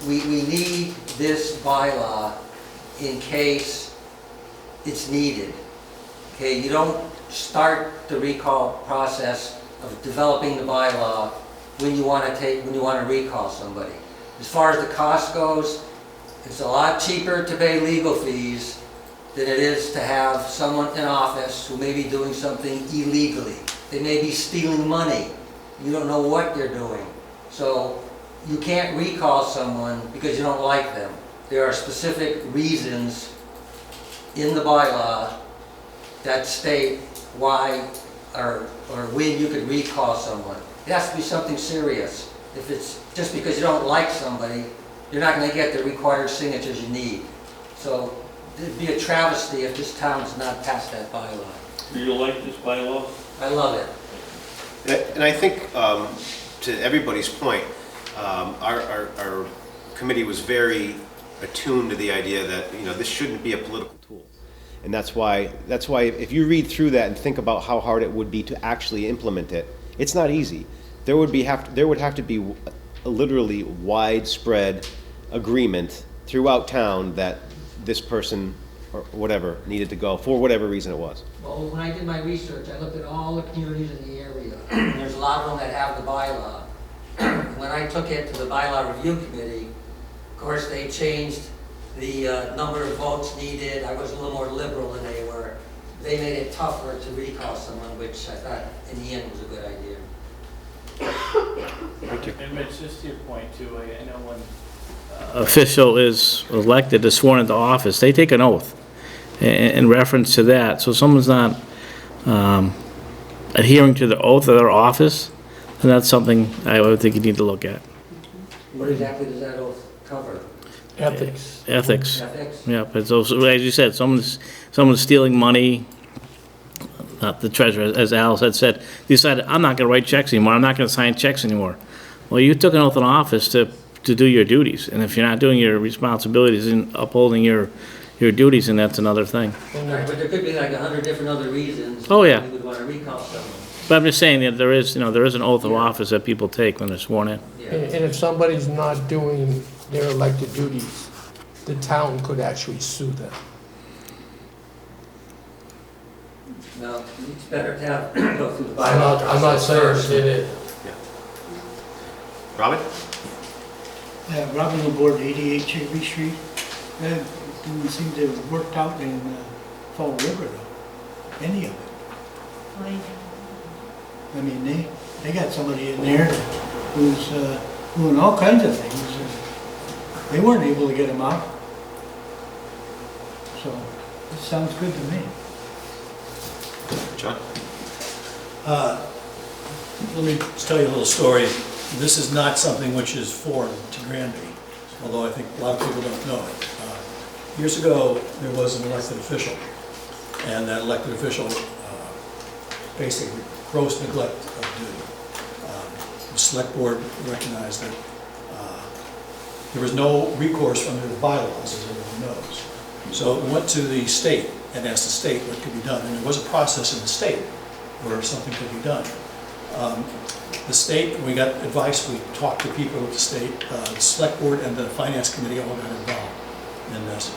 we need this bylaw in case it's needed. Okay, you don't start the recall process of developing the bylaw when you want to recall somebody. As far as the cost goes, it's a lot cheaper to pay legal fees than it is to have someone in office who may be doing something illegally. They may be stealing money. You don't know what they're doing. So you can't recall someone because you don't like them. There are specific reasons in the bylaw that state why or when you could recall someone. It has to be something serious. If it's just because you don't like somebody, you're not going to get the required signatures you need. So it'd be a travesty if this town does not pass that bylaw. Do you like this bylaw? I love it. And I think, to everybody's point, our committee was very attuned to the idea that, you know, this shouldn't be a political tool. And that's why if you read through that and think about how hard it would be to actually implement it, it's not easy. There would have to be a literally widespread agreement throughout town that this person or whatever needed to go for whatever reason it was. Well, when I did my research, I looked at all the communities in the area. There's a lot of them that have the bylaw. When I took it to the bylaw review committee, of course, they changed the number of votes needed. I was a little more liberal than they were. They made it tougher to recall someone, which I thought in the end was a good idea. Thank you. And Rich, just to your point too, I know when official is elected, is sworn into office, they take an oath in reference to that. So someone's not adhering to the oath of their office, and that's something I would think you need to look at. What exactly does that oath cover? Ethics. Ethics. Ethics? Yeah, but so, as you said, someone's stealing money, not the treasurer, as Alice had said, decided, I'm not gonna write checks anymore, I'm not gonna sign checks anymore. Well, you took an oath of office to do your duties, and if you're not doing your responsibilities and upholding your duties, then that's another thing. Right, but there could be like 100 different other reasons. Oh, yeah. We would want to recall someone. But I'm just saying that there is an oath of office that people take when they're sworn in. Yeah. And if somebody's not doing their elected duties, the town could actually sue them. No, it's better to have, go through the I'm bylaw not process saying first. it is. Robin? Robin Laborde, 88 Cherry Street. That didn't seem to have worked out in Fall River, though, any of it. I mean, they got somebody in there who's doing all kinds of things. And they weren't able to get him out. So, it sounds good to me. John? Let me just tell you a little story. This is not something which is foreign to Granby, although I think a lot of people don't know it. Years ago, there was an elected official, and that elected official basically gross neglect of duty. The select board recognized that there was no recourse under the bylaws, as everyone knows. So it went to the state and asked the state what could be done, and there was a process in the state where something could be done. The state, we got advice, we talked to people at the state, the select board and the finance committee all got involved in this.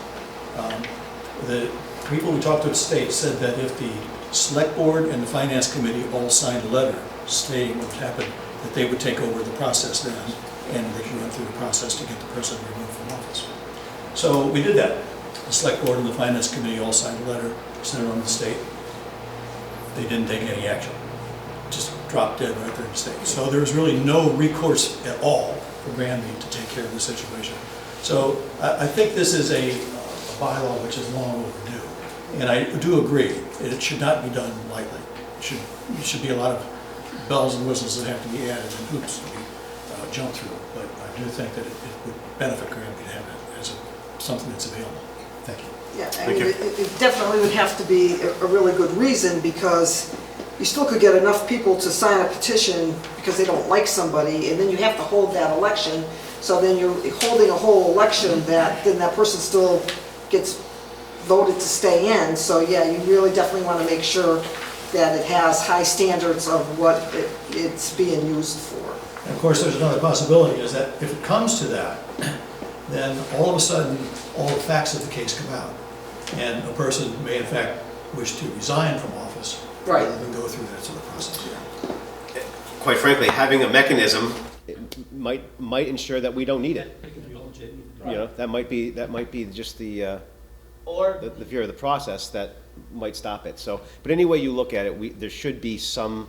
The people we talked to at the state said that if the select board and the finance committee all signed a letter stating what happened, that they would take over the process then, and they could run through the process to get the person removed from office. So we did that. The select board and the finance committee all signed a letter, sent it on to the state. They didn't take any action. Just dropped dead right there in the state. So there was really no recourse at all for Granby to take care of the situation. So I think this is a bylaw which is long overdue. And I do agree, it should not be done lightly. It should be a lot of bells and whistles that have to be added and hoops to be jumped through. But I do think that it would benefit Granby to have it as something that's available. Thank you. Yeah, I mean, it definitely would have to be a really good reason, because you still could get enough people to sign a petition because they don't like somebody, and then you have to hold that election. So then you're holding a whole election that, then that person still gets voted to stay in. So yeah, you really definitely want to make sure that it has high standards of what it's being used for. And of course, there's another possibility, is that if it comes to that, then all of a sudden, all the facts of the case come out. And a person may in fact wish to resign from office, Right. rather than go through that sort of process. Quite frankly, having a mechanism might ensure that we don't need it. You know, that might be just the fear of the process that might stop it. So, but any way you look at it, there should be some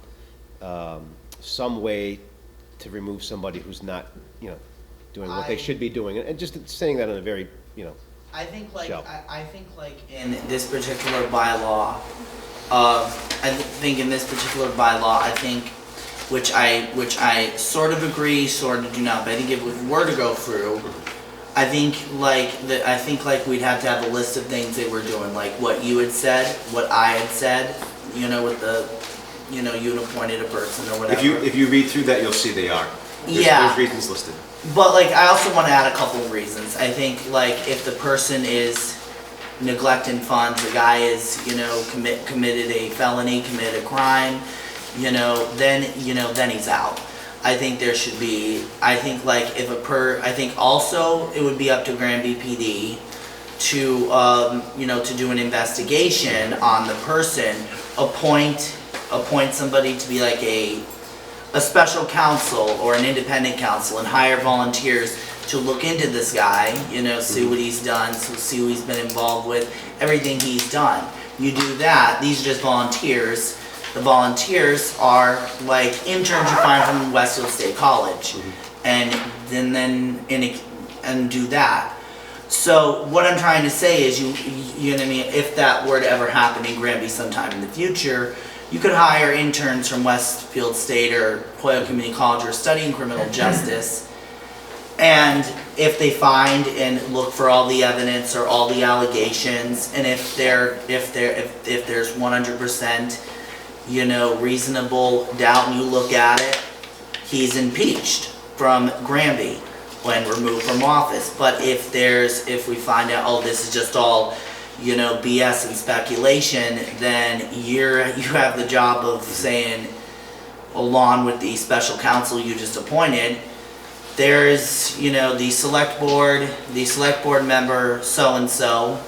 way to remove somebody who's not, doing what they should be doing. And just saying that in a very, I think like Shall. I think like in this particular bylaw, I think which I sort of agree, sort of do not. But I think if we were to go through, I think like we'd have to have a list of things they were doing, like what you had said, what I had said, with the, you had appointed a person or whatever. if you read through that, you'll see they are. There's reasons listed. But like, I also want to add a couple of reasons. I think like if the person is neglecting funds, the guy is, committed a felony, committed a crime, then he's out. I think there should be, I think also it would be up to Granby PD to do an investigation on the person, appoint somebody to be like a special counsel or an independent counsel and hire volunteers to look into this guy, see what he's done, see who he's been involved with, everything he's done. You do that, these are just volunteers, The volunteers are like interns you find from Westfield State College, and and do that. So what I'm trying to say is, you know what I mean, if that were to ever happen in Granby sometime in the future, you could hire interns from Westfield State or Hoyle Community College who are studying criminal justice, and if they find and look for all the evidence or all the allegations, and if there's 100%, you know, reasonable doubt, and you look at it, he's impeached from Granby when removed from office. But if we find out, oh, this is just all, you know, BS and speculation, then you have the job of saying, along with the special counsel you just appointed, there's, you know, the select board member so-and-so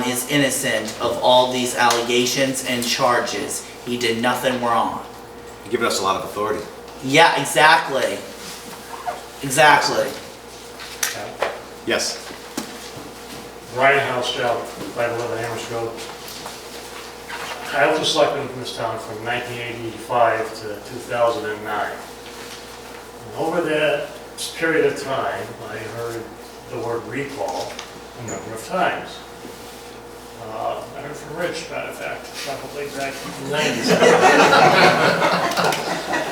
is innocent of all these allegations and charges. He did nothing wrong. You're giving us a lot of authority. Yeah, exactly. Exactly. Yes. Ryan Housecheld, 511 Amherst Road. I was a selectman from this town from 1985 to 2009. And over that period of time, I heard the word recall a number of times. I heard from Rich, matter of fact, probably back in the 90s.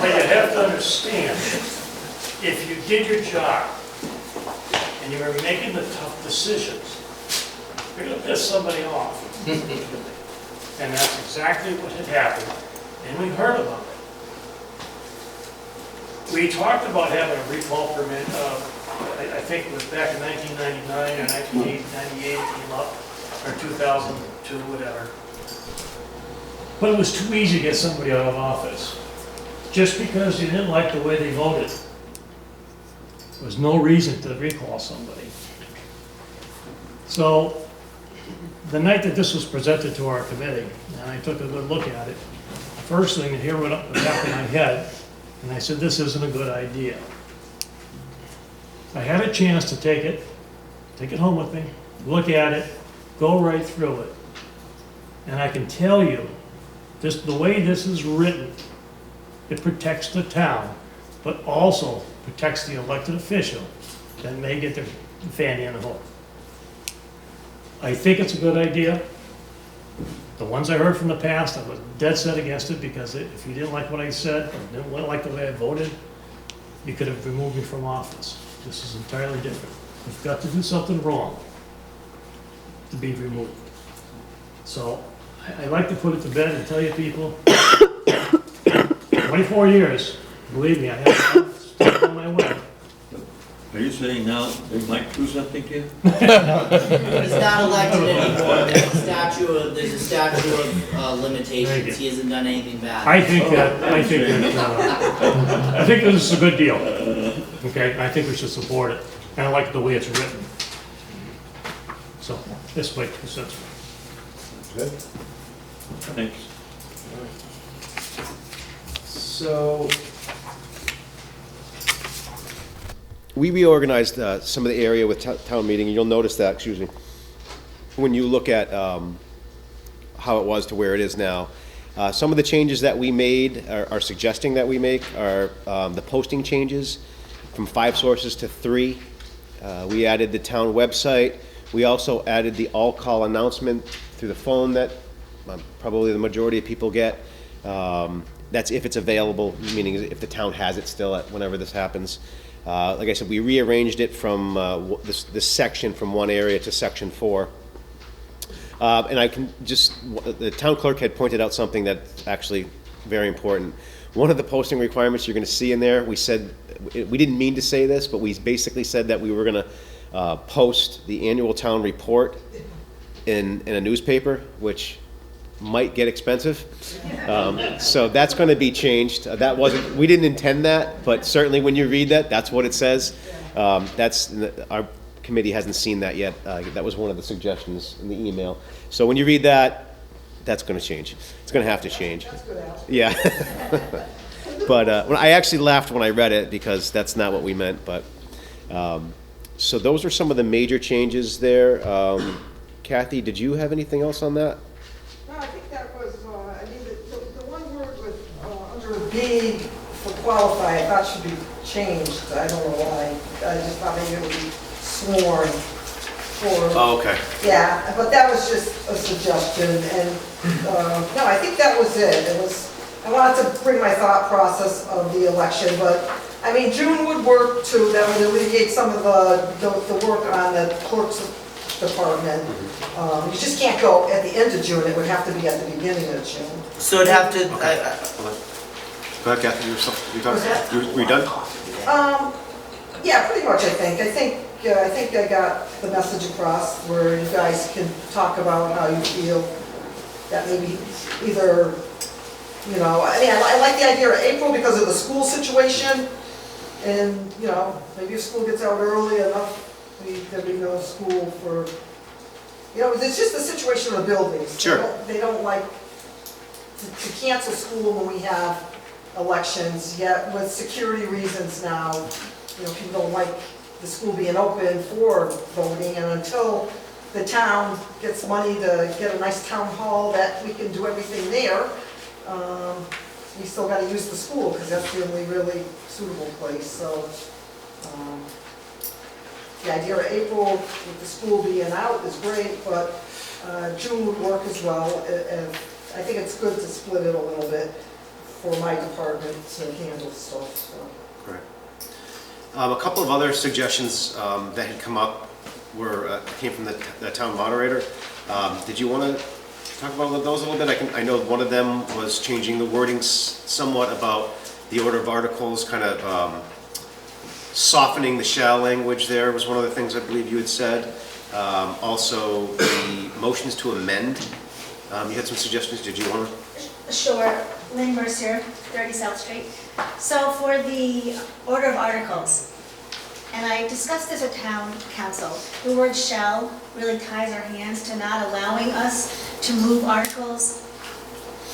But you have to understand, if you did your job and you were making the tough decisions, you're going to piss somebody off. And that's exactly what had happened, and we heard about it. We talked about having a recall permit, I think it was back in 1999 or 1998 it came up, or 2002, whatever. But it was too easy to get somebody out of office. Just because you didn't like the way they voted, there was no reason to recall somebody. So, the night that this was presented to our committee, and I took a good look at it, the first thing, and here went up the back of my head, and I said, this isn't a good idea. I had a chance to take it home with me, look at it, go right through it. And I can tell you, the way this is written, it protects the town, but also protects the elected official that may get their fanny in the hole. I think it's a good idea. The ones I heard from the past, I was dead set against it, because if you didn't like what I said, or didn't like the way I voted, you could have removed me from office. This is entirely different. You've got to do something wrong to be removed. So I like to put it to bed and tell you people, 24 years, believe me, I have stuff on my way. Are you saying now they might do something to you? He's not elected anymore. There's a statute of limitations. He hasn't done anything bad. I think this is a good deal. Okay, I think we should support it, and I like the way it's written. So, this way, consensus. Good. Thanks. So, we reorganized some of the area with town meeting, and you'll notice that, excuse me, when you look at how it was to where it is now. Some of the changes that we made, are suggesting that we make, are the posting changes from 5 sources to 3. We added the town website. We also added the all-call announcement through the phone that probably the majority of people get. That's if it's available, meaning if the town has it still at whenever this happens. Like I said, we rearranged it from this section from one area to section 4. And I can just, the town clerk had pointed out something that's actually very important. One of the posting requirements you're going to see in there, we said, we didn't mean to say this, but we basically said that we were going to post the annual town report in a newspaper, which might get expensive. So that's going to be changed. That wasn't, we didn't intend that, but certainly when you read that, that's what it says. Our committee hasn't seen that yet. That was one of the suggestions in the email. So when you read that, that's going to change. It's going to have to change. That's good, Al. Yeah. But when I actually laughed when I read it, because that's not what we meant. But so those are some of the major changes there. Kathy, did you have anything else on that? No, I think that was, I mean, the one B for qualify, I thought should be changed. I don't know why. I just thought maybe it would be sworn for. Oh, okay. Yeah, but that was just a suggestion, and, no, I think that was it. It was, I wanted to bring my thought process of the election, but, I mean, June would work too. That would alleviate some of the work on the clerk's department. You just can't go at the end of June, it would have to be at the beginning of June. So it'd have to, Go ahead, Kathy, you're done? Was that- Were you done? Yeah, pretty much, I think. I think I got the message across where you guys can talk about how you feel. That maybe either, you know, I mean, I like the idea of April because of the school situation. And, you know, maybe if school gets out early enough, there'll be no school for, you know, it's just the situation of the buildings. Sure. They don't like to cancel school when we have elections, yet with security reasons now, you know, people don't like the school being open for voting, and until the town gets money to get a nice town hall that we can do everything there, we still gotta use the school, because that's the only really suitable place, so, the idea of April with the school being out is great, but, June would work as well, and I think it's good to split it a little bit for my department to handle stuff, so. Correct. A couple of other suggestions that had come up came from the town moderator. Did you want to talk about those a little bit? I know one of them was changing the wording somewhat about the order of articles, kind of softening the shall language there was one of the things I believe you had said. Also, the motions to amend. You had some suggestions. Did you want to? Sure. Lynn Mercier, 30 South Street. So for the order of articles, and I discussed this at town council, the word shall really ties our hands to not allowing us to move articles.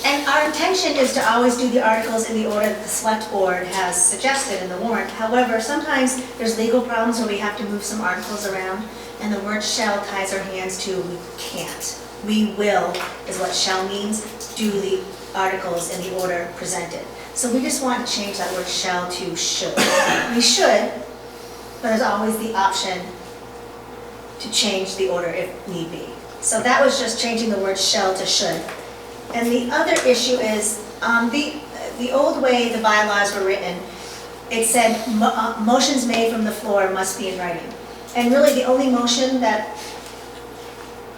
And our intention is to always do the articles in the order that the select board has suggested in the warrant. However, sometimes there's legal problems where we have to move some articles around, and the word shall ties our hands to we can't. We will, is what shall means, do the articles in the order presented. So we just want to change that word shall to should. We should, but there's always the option to change the order if need be. So that was just changing the word shall to should. And the other issue is, the old way the bylaws were written, it said motions made from the floor must be in writing. And really the only motion that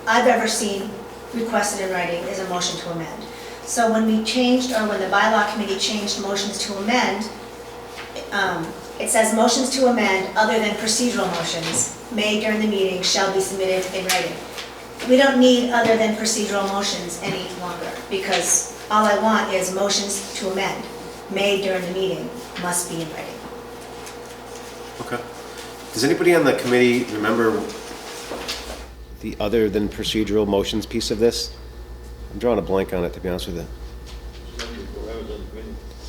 I've ever seen requested in writing is a motion to amend. So when we changed, or when the bylaw committee changed motions to amend, it says motions to amend other than procedural motions made during the meeting shall be submitted in writing. We don't need other than procedural motions any longer, because all I want is motions to amend made during the meeting must be in writing. Okay. Does anybody on the committee remember the other than procedural motions piece of this? I'm drawing a blank on it, to be honest with you.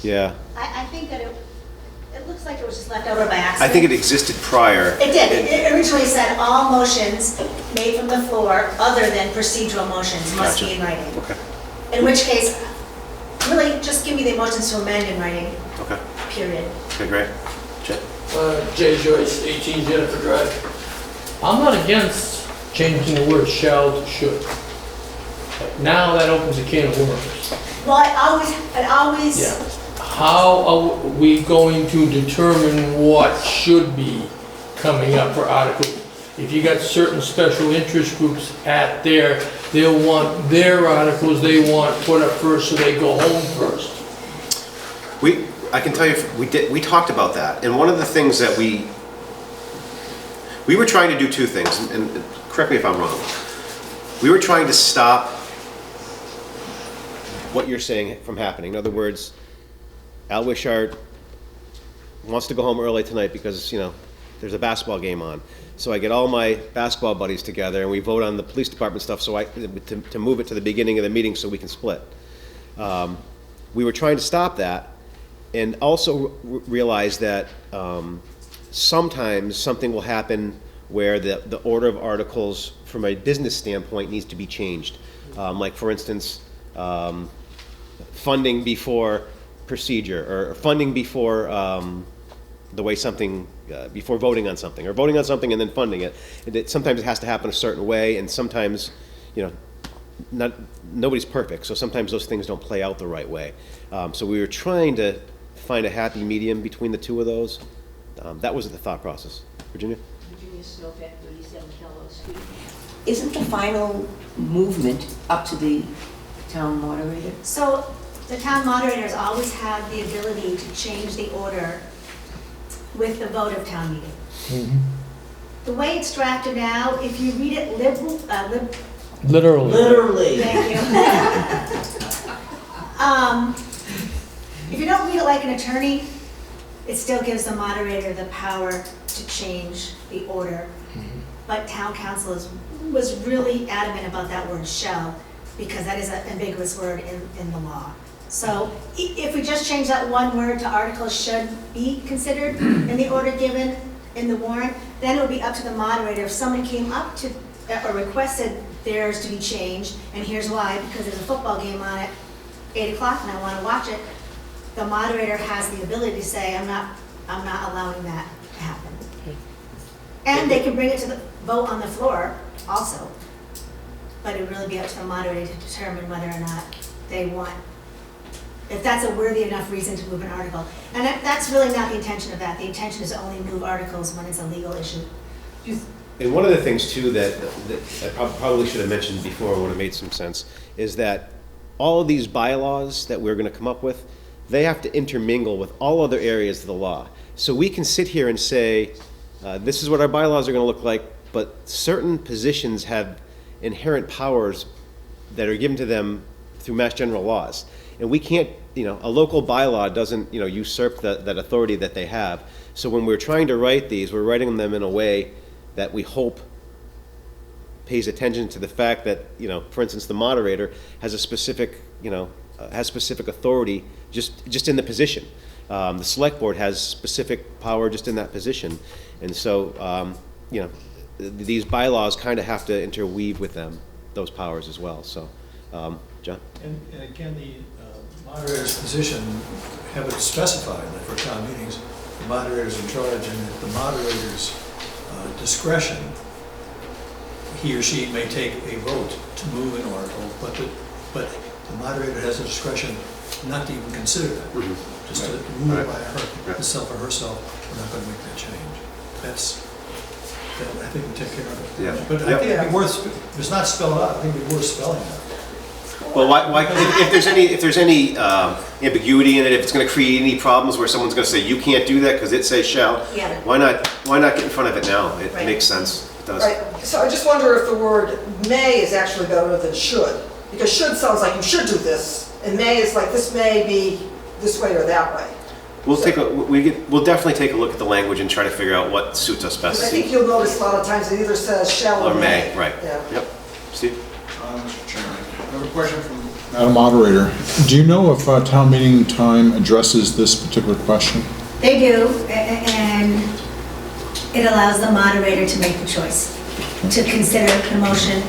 Yeah. I think that it looks like it was just left over by accident. I think it existed prior. It did. It originally said all motions made from the floor other than procedural motions must be in writing. Okay. In which case, really, just give me the motions to amend in writing, Okay. period. Okay, great. Chet? Jay Joyce, 18 Jennifer Drive. I'm not against changing the word shall to should. But now that opens a can of worms. Well, I always, Yeah. How are we going to determine what should be coming up for articles? If you got certain special interest groups at there, they'll want their articles they want put up first, so they go home first. I can tell you, we talked about that, and one of the things that we were trying to do two things, and correct me if I'm wrong. We were trying to stop what you're saying from happening. In other words, Al Wishart wants to go home early tonight because, you know, there's a basketball game on. So I get all my basketball buddies together and we vote on the police department stuff to move it to the beginning of the meeting so we can split. We were trying to stop that, and also realize that sometimes something will happen where the order of articles from a business standpoint needs to be changed. Like for instance, funding before procedure, or funding before, the way something, before voting on something, or voting on something and then funding it. Sometimes it has to happen a certain way, and sometimes, nobody's perfect, so sometimes those things don't play out the right way. So we were trying to find a happy medium between the two of those. That was the thought process. Virginia? Virginia Snowbeck, 37 Kellow Street. Isn't the final movement up to the town moderator? So the town moderators always have the ability to change the order with the vote of town meeting. The way it's drafted now, if you read it Literally. Literally. thank you. If you don't read it like an attorney, it still gives the moderator the power to change the order. But town council was really adamant about that word shall, because that is an ambiguous word in the law. So if we just change that one word to articles should be considered in the order given in the warrant, then it would be up to the moderator. If someone came up to, or requested theirs to be changed, and here's why, because there's a football game on at 8 o'clock and I want to watch it, the moderator has the ability to say, I'm not allowing that to happen. And they can bring it to the vote on the floor also, but it would really be up to the moderator to determine whether or not they want, if that's a worthy enough reason to move an article. And that's really not the intention of that. The intention is to only move articles when it's a legal issue. And one of the things too that I probably should have mentioned before, would have made some sense, is that all of these bylaws that we're gonna come up with, they have to intermingle with all other areas of the law. So we can sit here and say, this is what our bylaws are gonna look like, but certain positions have inherent powers that are given to them through Mass General laws. And we can't, a local bylaw doesn't, usurp that authority that they have. So when we're trying to write these, we're writing them in a way that we hope pays attention to the fact that, for instance, the moderator has a specific, has specific authority just in the position. The select board has specific power just in that position. And so, these bylaws kind of have to interweave with them, those powers as well. So, John? And again, the moderator's position, have it specified that for town meetings, the moderator's in charge, and at the moderator's discretion, he or she may take a vote to move an article, but the moderator has the discretion not to even consider that. Just to rule by herself or herself, we're not going to make that change. I think we take care of it. Yeah. But I think it'd be worth, if it's not spelled out, I think it'd be worth spelling out. Well, if there's any ambiguity in it, if it's going to create any problems where someone's going to say you can't do that because it says shall, Yeah. why not get in front of it now? It makes sense. It does. Right, so I just wonder if the word may is actually better than should, because should sounds like you should do this, and may is like this may be this way or that way. We'll definitely take a look at the language and try to figure out what suits us best. Because I think you'll notice a lot of times it either says shall Or may, right. Yeah. Yep. Steve? Mr. Chairman, I have a question from Madam Moderator. Do you know if town meeting time addresses this particular question? They do, and it allows the moderator to make the choice, to consider the motion.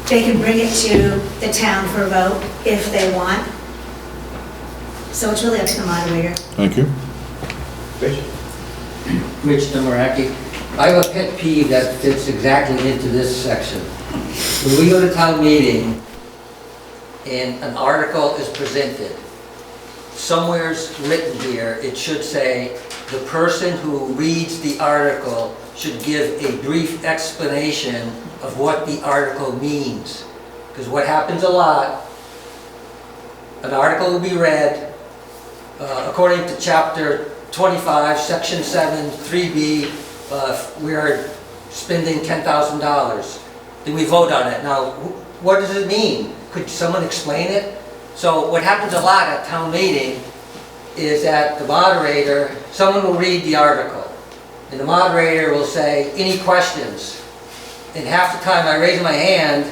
They can bring it to the town for a vote if they want. So it's really up to the moderator. Thank you. Rich Demaraki. I have a pet peeve that fits exactly into this section. When we go to town meeting and an article is presented, somewhere's written here, it should say, the person who reads the article should give a brief explanation of what the article means. Because what happens a lot, an article will be read, according to chapter 25, section 7, 3B, we are spending $10,000. Then we vote on it. Now, what does it mean? Could someone explain it? So what happens a lot at town meeting is that the moderator, someone will read the article, and the moderator will say, any questions? And half the time I raise my hand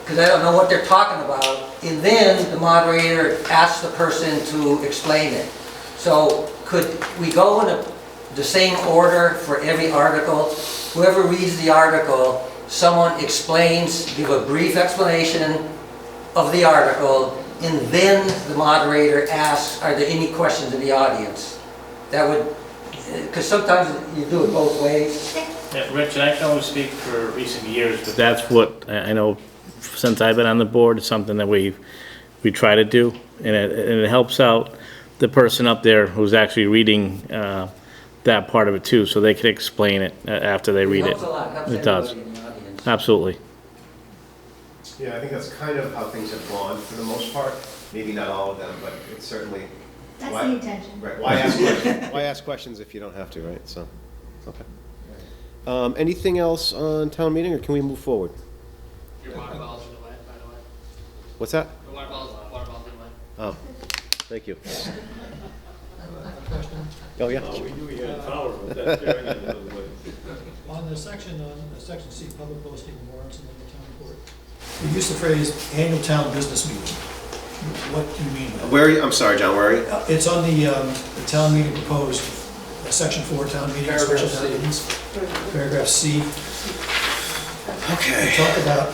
because I don't know what they're talking about, and then the moderator asks the person to explain it. So could we go in the same order for every article? Whoever reads the article, someone explains, give a brief explanation of the article, and then the moderator asks, are there any questions in the audience? That would, because sometimes you do it both ways. Yeah, Rich, I can only speak for recent years, but that's what, I know, since I've been on the board, it's something that we try to do, and it helps out the person up there who's actually reading that part of it too, so they can explain it after they read it. Helps a lot, helps It does. everybody in the audience. Absolutely. Yeah, I think that's kind of how things have gone for the most part. Maybe not all of them, but it's certainly. That's why- the intention. Right, why ask questions? Why ask questions if you don't have to, right? So, okay. Anything else on town meeting, or can we move forward? Your water bottles in the way, by the way. What's that? Your water bottles in the way. Oh, thank you. Oh, yeah. On the section C, public posting warrants in the town report, you used the phrase annual town business meeting. What do you mean by that? Where are you? I'm sorry, John, where are you? It's on the town meeting proposed, section 4, town meeting, special town meetings, paragraph C. Okay. Talk about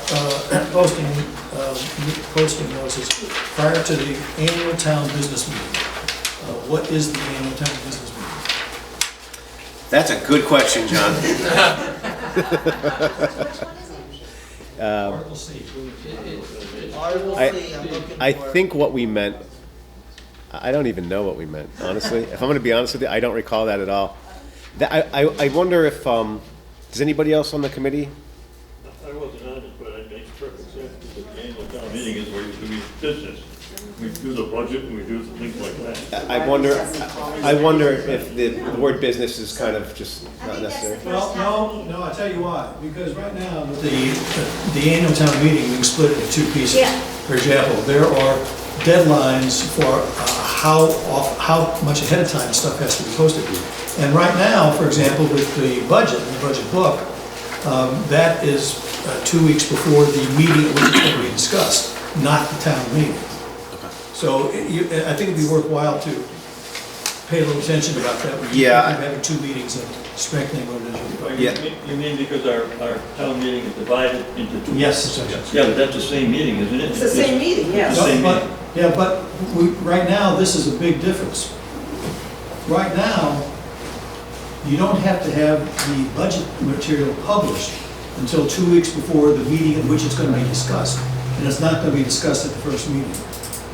posting notices prior to the annual town business meeting. What is the annual town business meeting? That's a good question, John. Article C. Article I- C, I'm looking I for. think what we meant, I don't even know what we meant, honestly. If I'm gonna be honest with you, I don't recall that at all. I wonder if, does anybody else on the committee? I wasn't on it, but it makes perfect sense, because the annual town meeting is where you do business. We do the budget and we do things like that. I wonder if the word business is kind of just not necessary. Well, no, I'll tell you why. Because right now, the annual town meeting, we can split it into two pieces. Yeah. For example, there are deadlines for how much ahead of time stuff has to be posted. And right now, for example, with the budget, the budget book, that is 2 weeks before the meeting at which it's going to be discussed, not the town meeting. So I think it'd be worthwhile to pay a little attention about that. Yeah. We're having 2 meetings and strengthening what it is. Yeah. You mean because our town meeting is divided into two? Yes. Yeah, but that's the same meeting, isn't it? It's the same meeting, yes. The same But, meeting. yeah, but right now, this is a big difference. Right now, you don't have to have the budget material published until 2 weeks before the meeting at which it's going to be discussed. And it's not going to be discussed at the first meeting.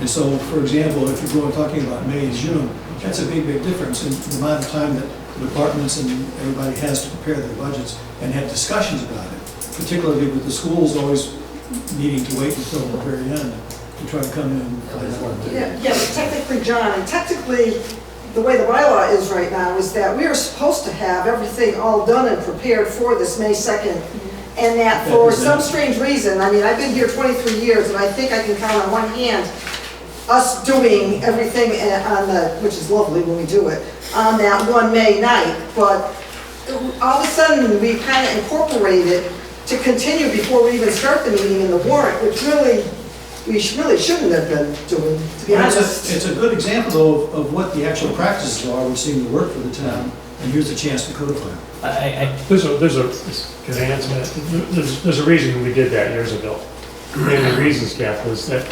And so, for example, if you're talking about May and June, that's a big, big difference in the amount of time that the departments and everybody has to prepare their budgets and have discussions about it, particularly with the schools always needing to wait until the very end to try to come in and find out. Yeah, but technically, John, and technically, the way the bylaw is right now is that we are supposed to have everything all done and prepared for this May 2nd. And that for some strange reason, I mean, I've been here 23 years, and I think I can count on one hand us doing everything on the, which is lovely when we do it, on that one May night. But all of a sudden, we kind of incorporated to continue before we even start the meeting in the warrant, which really, we really shouldn't have been doing, to be honest. It's a good example, though, of what the actual practices are, which seem to work for the town, and here's a chance to codify them. There's a, can I answer that? There's a reason we did that years ago. One of the reasons, Kath, was that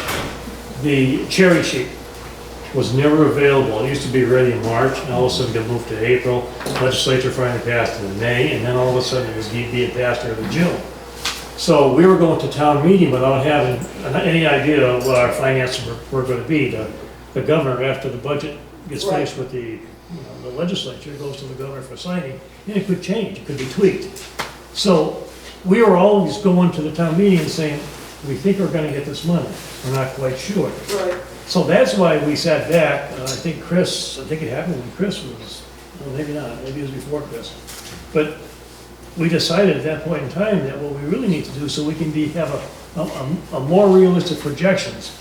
the cherry sheet was never available. It used to be ready in March, and all of a sudden got moved to April. Legislature finally passed it in May, and then all of a sudden it was being passed early June. So we were going to town meeting without having any idea of what our finances were going to be. The governor, after the budget gets finished with the legislature, goes to the governor for signing, and it could change, it could be tweaked. So we were always going to the town meeting and saying, we think we're gonna get this money, we're not quite sure. Right. So that's why we sat back, I think it happened when Chris was, well, maybe not, maybe it was before Chris. But we decided at that point in time that what we really need to do, so we can have a more realistic projections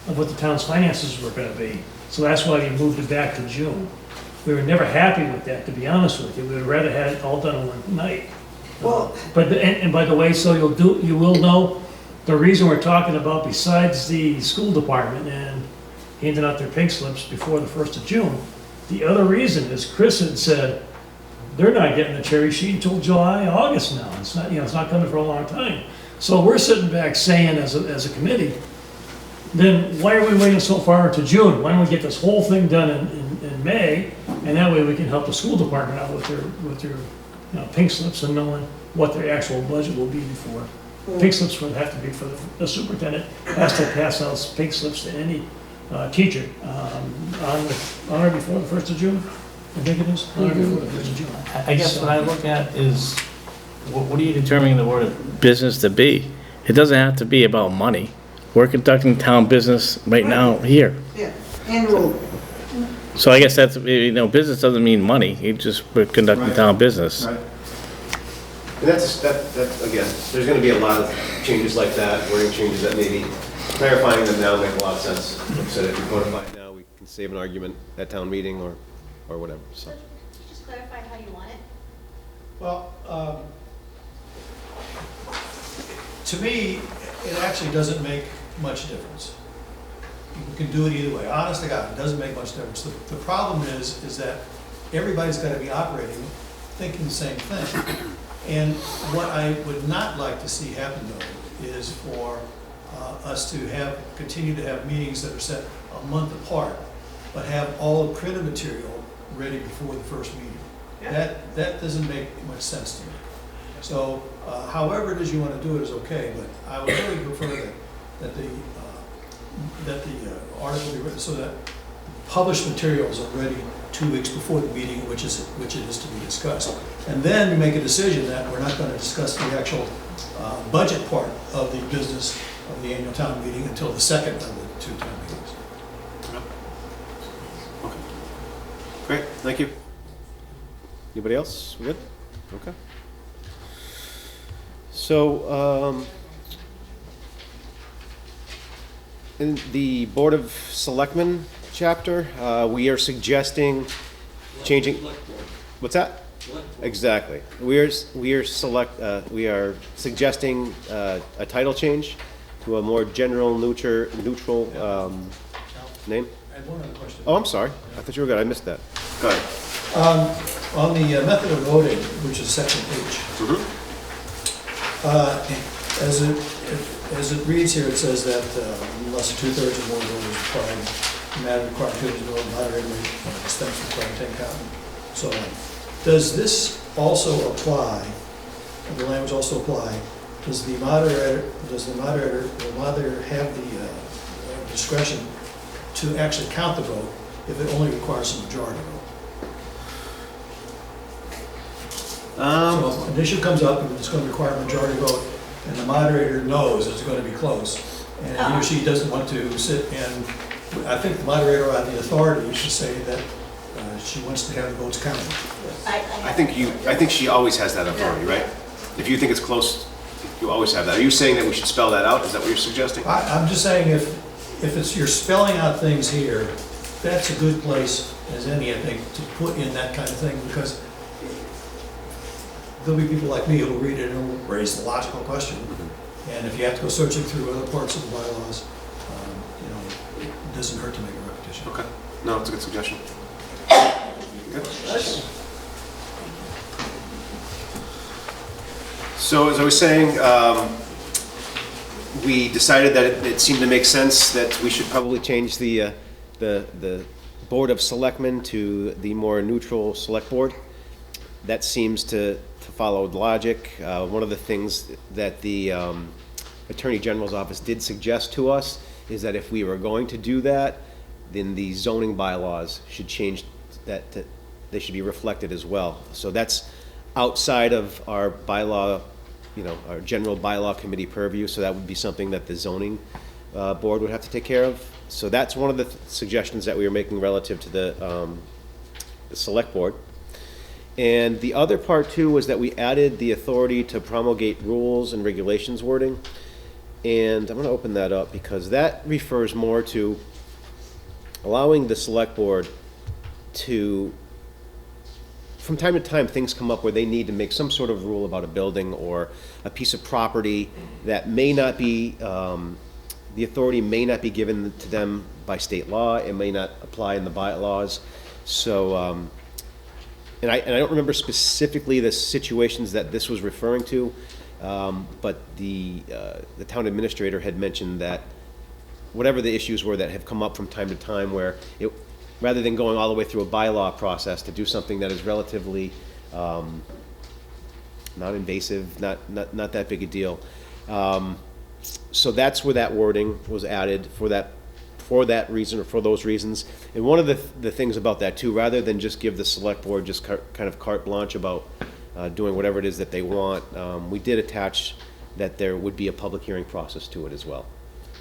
of what the town's finances were gonna be. So that's why we moved it back to June. We were never happy with that, to be honest with you. We would rather had it all done in one night. Well, But, and by the way, so you will know, the reason we're talking about, besides the school department and handing out their pink slips before the 1st of June, the other reason is Chris had said, they're not getting the cherry sheet until July, August now. It's not, it's not coming for a long time. So we're sitting back saying as a committee, then why are we waiting so far into June? Why don't we get this whole thing done in May? And that way we can help the school department out with their pink slips and knowing what their actual budget will be before. Pink slips would have to be for the superintendent, has to pass out pink slips to any teacher on or before the 1st of June, I think it is, on or before the 1st of June. I guess what I look at is, what are you determining the word of business to be? It doesn't have to be about money. We're conducting town business right now here. Yeah, annual. So I guess that's, business doesn't mean money. We're conducting Right. town business. Right. And that's, again, there's gonna be a lot of changes like that, wording changes that maybe clarifying them now make a lot of sense. Like I said, if we codify it now, we can save an argument at town meeting or whatever, so. Just clarify how you want it. Well, to me, it actually doesn't make much difference. You can do it either way. Honest to God, it doesn't make much difference. The problem is that everybody's got to be operating, thinking the same thing. And what I would not like to see happen, though, is for us to continue to have meetings that are set a month apart, but have all the printed material ready before the first meeting. That doesn't make much sense to me. So, however it is you want to do it is okay, but I would really prefer that the article be written so that published materials are ready 2 weeks before the meeting, which it is to be discussed. And then we make a decision that we're not going to discuss the actual budget part of the business of the annual town meeting until the second of the 2 town meetings. Okay. Great, thank you. Anybody else? We good? Okay. So, in the Board of Selectmen chapter, we are suggesting changing. What's that? Exactly. We are suggesting a title change to a more general, neutral name. I have one other question. Oh, I'm sorry. I thought you were good. I missed that. Go ahead. On the method of voting, which is section H, as it reads here, it says that unless 2/3 or more votes is required, the matter required to vote moderator may dispense with quarantine counting. So, does this also apply? The language also apply? Does the moderator have the discretion to actually count the vote if it only requires a majority vote? So if an issue comes up and it's going to require a majority vote, and the moderator knows it's going to be close, and he or she doesn't want to sit and, I think the moderator had the authority to say that she wants to have the votes counted. I think she always has that authority, right? If you think it's close, you always have that. Are you saying that we should spell that out? Is that what you're suggesting? I'm just saying if you're spelling out things here, that's a good place as any, I think, to put in that kind of thing, because there'll be people like me who'll read it and will raise the logical question. And if you have to go searching through other parts of the bylaws, it doesn't hurt to make a repetition. Okay. No, it's a good suggestion. Good. So as I was saying, we decided that it seemed to make sense that we should probably change the Board of Selectmen to the more neutral Select Board. That seems to follow logic. One of the things that the Attorney General's office did suggest to us is that if we were going to do that, then the zoning bylaws should change, that they should be reflected as well. So that's outside of our bylaw, our general bylaw committee purview, so that would be something that the zoning board would have to take care of. So that's one of the suggestions that we were making relative to the Select Board. And the other part too was that we added the authority to promulgate rules and regulations wording. And I'm going to open that up because that refers more to allowing the Select Board to, from time to time, things come up where they need to make some sort of rule about a building or a piece of property that may not be, the authority may not be given to them by state law. It may not apply in the bylaws. So, and I don't remember specifically the situations that this was referring to, but the town administrator had mentioned that whatever the issues were that have come up from time to time, where it, rather than going all the way through a bylaw process, to do something that is relatively non-invasive, not that big a deal. So that's where that wording was added for that reason, or for those reasons. And one of the things about that too, rather than just give the select board just kind of carte blanche about doing whatever it is that they want, we did attach that there would be a public hearing process to it as well.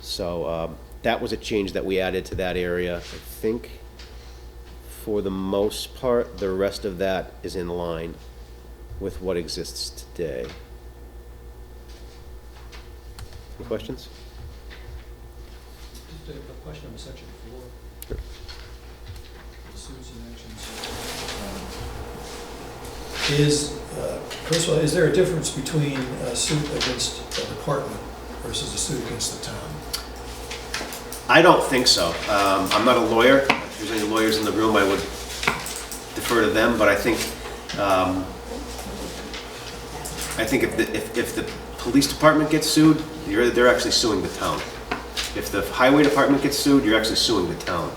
So that was a change that we added to that area. I think for the most part, the rest of that is in line with what exists today. Any questions? Just a question on section 4. Sure. The suits and actions. First of all, is there a difference between a suit against a department versus a suit against the town? I don't think so. I'm not a lawyer. If there's any lawyers in the room, I would defer to them, but I think if the police department gets sued, they're actually suing the town. If the highway department gets sued, you're actually suing the town.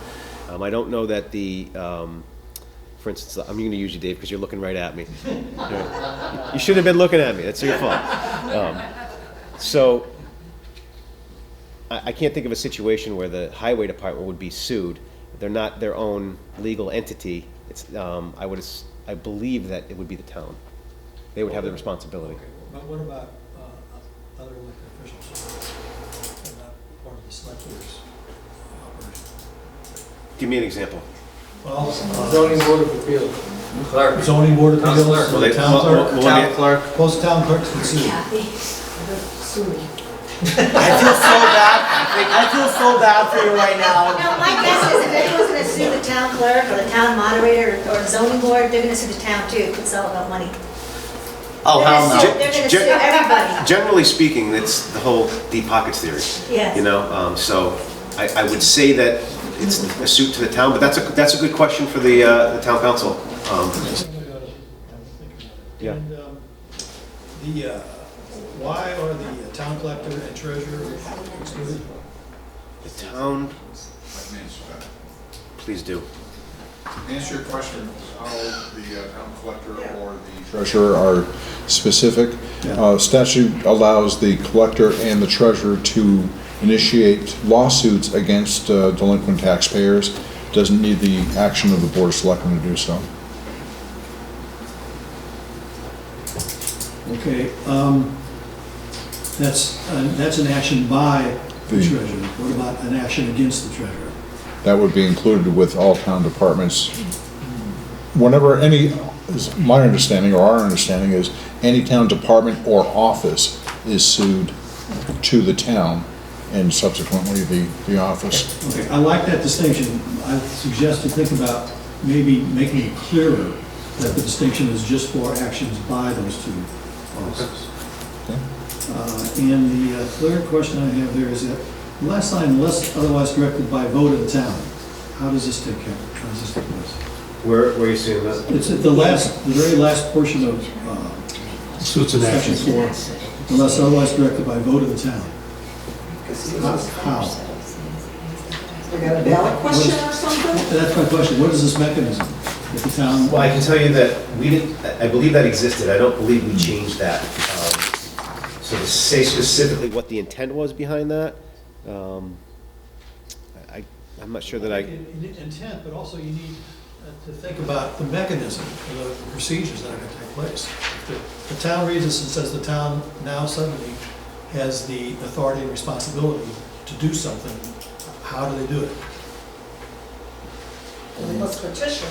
I don't know that the, for instance, I'm going to use you, Dave, because you're looking right at me. You shouldn't have been looking at me. That's your fault. So I can't think of a situation where the highway department would be sued. They're not their own legal entity. It's, I believe that it would be the town. They would have the responsibility. Okay, but what about other elected officials that are not part of the select board's operation? Give me an example. Well, Zoning Board of Appeals. Clerk. zoning board of Town appeals, clerk. Well, they- town well, clerk, well, let me- Town clerk. most town clerks can sue. Kathy, sue me. I feel so bad. I feel so bad for you right now. No, my guess is if anyone's gonna sue the town clerk or the town moderator or the zoning board, they're gonna sue the town too, 'cause it's all about money. Oh, hell no. They're gonna sue everybody. Generally speaking, it's the whole deep pockets theory. Yes. You know, so I would say that it's a suit to the town, but that's a good question for the town council. Yeah. And why are the town collector and treasurer excluded? The town, please do. Answer your question, how the town collector or the treasurer are specific. Statute allows the collector and the treasurer to initiate lawsuits against delinquent taxpayers. Doesn't need the action of the board of selectmen to do so. Okay, that's an action by the treasurer. What about an action against the treasurer? That would be included with all town departments. Whenever any, is my understanding or our understanding is, any town department or office is sued to the town and subsequently the office. Okay, I like that distinction. I suggest you think about maybe making it clearer that the distinction is just for actions by those two offices. And the third question I have there is that the last line, unless otherwise directed by vote of the town, how does this take care? How does this take place? Where are you seeing that? It's at the very last portion of suits and section 4, unless otherwise directed by vote of the town. How? We got a ballot question or something? That's my question. What is this mechanism? If the town, Well, I can tell you that we didn't, I believe that existed. I don't believe we changed that. So to say specifically what the intent was behind that, I'm not sure that I. Intent, but also you need to think about the mechanism, the procedures that are going to take place. If the town reads this and says the town now suddenly has the authority and responsibility to do something, how do they do it? And they must petition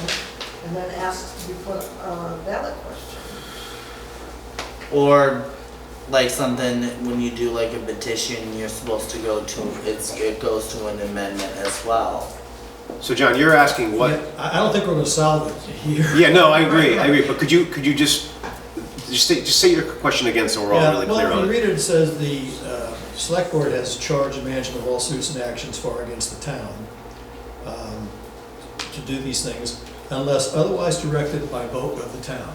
and then ask to be put on a ballot question. Or like something, when you do like a petition, you're supposed to go to, it goes to an amendment as well. So John, you're asking what? Yeah, I don't think we're going to solve it here. Yeah, no, I agree, but could you just say your question again so we're all really clear Well, when on you it? read it, it says the select board has charge and management of all suits and actions for or against the town to do these things unless otherwise directed by vote of the town.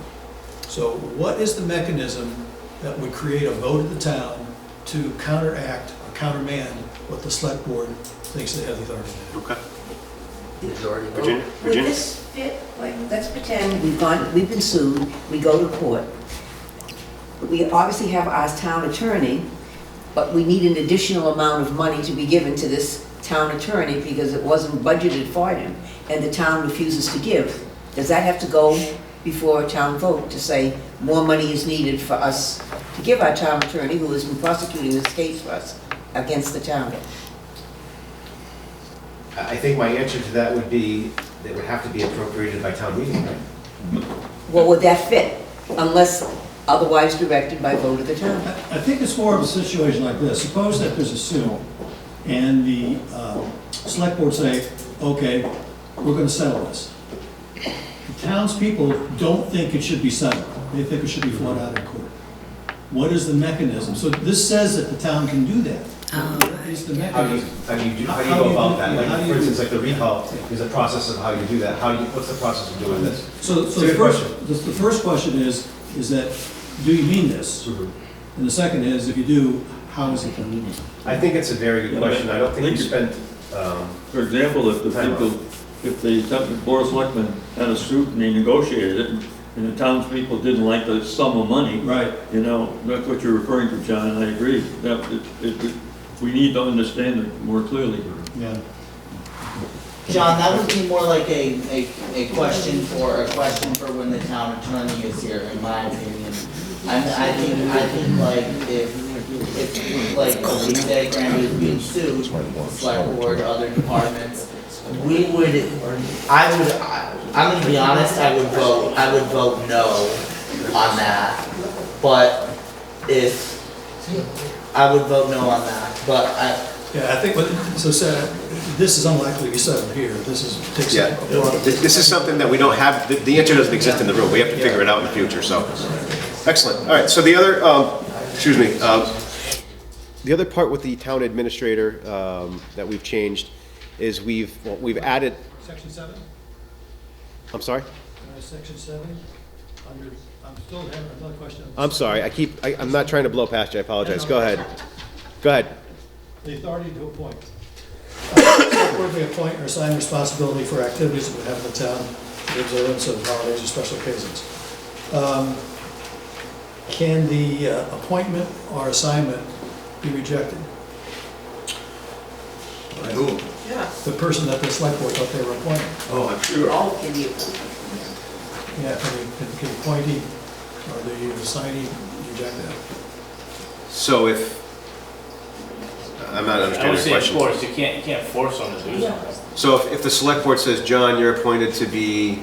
So what is the mechanism that would create a vote of the town to counteract or countermand what the select board thinks they have the authority to do. Okay. Virginia? Would this fit, like, let's pretend we've been sued, we go to court. We obviously have our town attorney, but we need an additional amount of money to be given to this town attorney because it wasn't budgeted for him, and the town refuses to give. Does that have to go before a town vote to say more money is needed for us to give our town attorney, who has been prosecuting this case for us, against the town? I think my answer to that would be, it would have to be appropriated by town meeting, right? Well, would that fit, unless otherwise directed by vote of the town? I think it's more of a situation like this. Suppose that there's a suit, and the select board say, okay, we're gonna settle this. The townspeople don't think it should be settled. They think it should be fought out in court. What is the mechanism? So this says that the town can do that. What is the mechanism? How do you go about that? Like, for instance, like the recall, there's a process of how you do that. What's the process of doing this? So the first question is that, do you mean this? And the second is, if you do, how is it done? I think it's a very good question. I don't think you spent, For example, if the people, if the Board of Selectmen had a suit and they negotiated it, and the townspeople didn't like the sum of money. Right. You know, that's what you're referring to, John, and I agree. That, we need to understand it more clearly. Yeah. John, that would be more like a question for when the town attorney is here, in my opinion. I think like if like we say Granby is being sued, select board, other departments, I'm gonna be honest, I would vote no on that. But if, I would vote no on that, but Yeah, I think, this is unlikely to be settled here. This is, takes yeah, a broader. this is something that we don't have, the answer doesn't exist in the room. We have to figure it out in the future, so. Excellent. All right, so the other, the other part with the town administrator that we've changed is we've added. Section 7? I'm sorry? Section 7, I'm still having another question. I'm sorry, I'm not trying to blow past you, I apologize. Go ahead. Go ahead. The authority to appoint. Select board may appoint or assign responsibility for activities that would happen in the town, the observance of holidays or special occasions. Can the appointment or assignment be rejected? By whom? Yeah. The person that the select board thought they were appointing. Oh, I'm sure. All can be. Yeah, can the appointee or the assignee reject that? So if, I'm not I understanding would the say question. force, you can't force someone to do something. So if the select board says, John, you're appointed to be,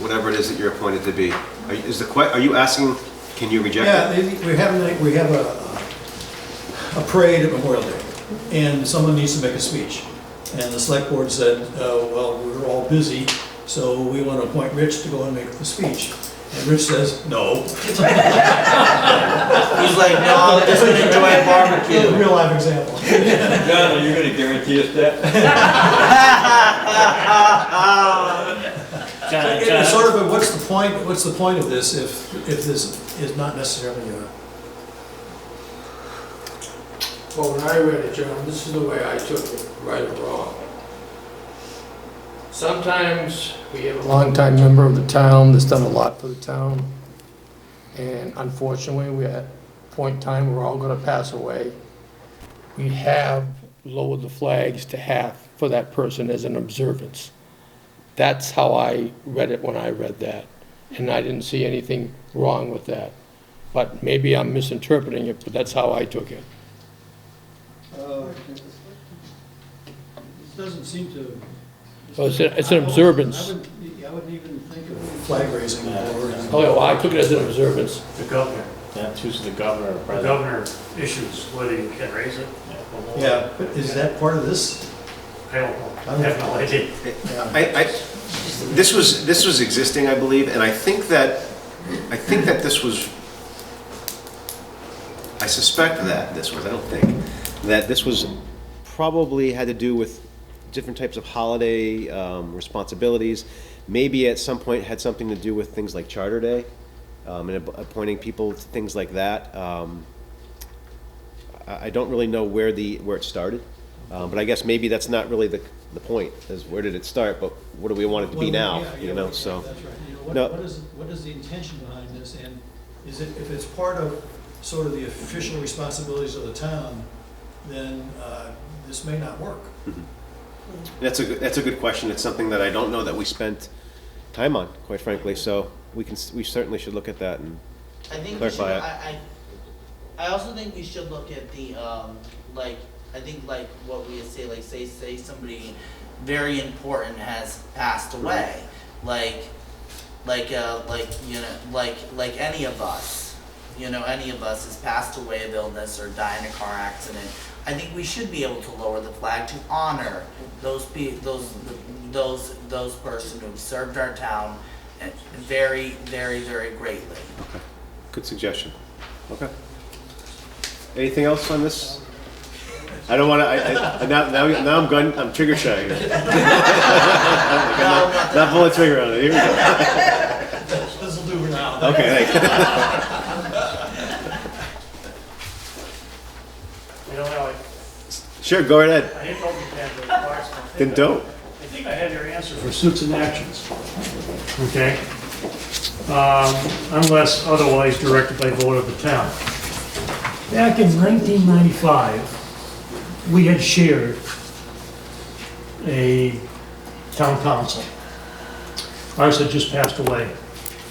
whatever it is that you're appointed to be, are you asking, can you reject it? Yeah, we have a parade at Memorial Day, and someone needs to make a speech. And the select board said, well, we're all busy, so we want to appoint Rich to go and make the speech. And Rich says, no. he's like, no, I'm just gonna enjoy a barbecue. Real life example. John, are you gonna guarantee us that? It's sort of, what's the point of this if this is not necessarily Well, when I read it, John, this is the way I took it, right or wrong. Sometimes we have a longtime member of the town that's done a lot for the town, and unfortunately, we're at a point in time we're all gonna pass away. We have lowered the flags to half for that person as an observance. That's how I read it when I read that, and I didn't see anything wrong with that. But maybe I'm misinterpreting it, but that's how I took it. It doesn't seem to. Well, it's an observance. I wouldn't even think of flag raising. Oh, yeah, well, I took it as an observance. The governor, Yeah, choose the governor or the president. governor issues whether you can raise it. Yeah, but is that part of this? I don't know, I have no idea. This was existing, I believe, and I think that this was, I suspect that this was, I don't think, that this was probably had to do with different types of holiday responsibilities. Maybe at some point had something to do with things like Charter Day, and appointing people to things like that. I don't really know where it started. But I guess maybe that's not really the point, is where did it start, but what do we want it to be now, you know, so. That's right. You know, No. what is the intention behind this, and is it, if it's part of sort of the official responsibilities of the town, then this may not work. That's a good question. It's something that I don't know that we spent time on, quite frankly, so we certainly should look at that and I think we should, clarify it. I also think we should look at the, like, I think like what we say, like say somebody very important has passed away, like you know, like any of us, you know, any of us has passed away of illness or died in a car accident. I think we should be able to lower the flag to honor those persons who served our town very, very, very greatly. Okay. Good suggestion. Okay. Anything else on this? I don't want to. Now I'm trigger shy. Not pulling the trigger on it. Here we go. This will do for now. Okay, thanks. You know, Ally, Sure, go right ahead. I hate to open Pandora's box, but I Then think don't. I think I have your answer for suits and actions, okay? Unless otherwise directed by vote of the town. Back in 1995, we had shared a town council. Ours had just passed away.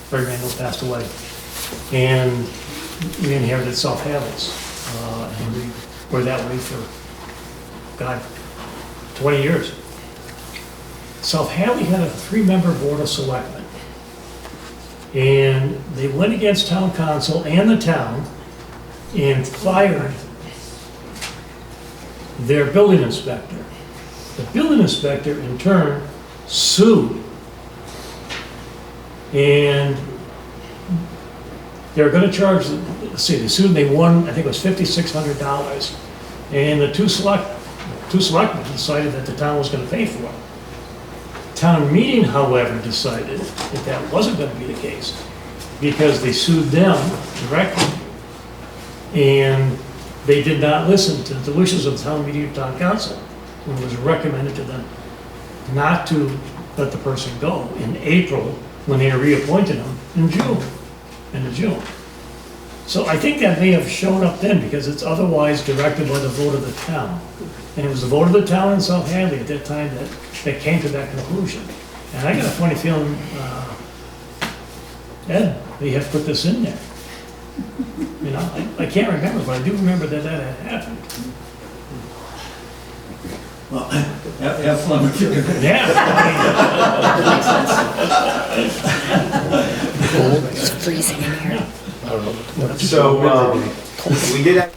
Barry Randall passed away. And we inherited South Hadley's. And we were that way for, God, 20 years. South Hadley had a 3-member board of selectmen. And they went against town council and the town and fired their building inspector. The building inspector, in turn, sued. And they were gonna charge, let's see, they sued and they won, I think it was $5,600. And the two selectmen decided that the town was gonna pay for it. Town meeting, however, decided that that wasn't gonna be the case because they sued them directly. And they did not listen to the wishes of the town meeting or town council, when it was recommended to them not to let the person go in April, when they reappointed him in June, end of June. So I think that may have shown up then, because it's otherwise directed by the vote of the town. And it was the vote of the town in South Hadley at that time that came to that conclusion. And I got a funny feeling, Ed, they have put this in there. You know, I can't remember, but I do remember that had happened. Well, have fun with it. Yeah. It's freezing in here. So, we did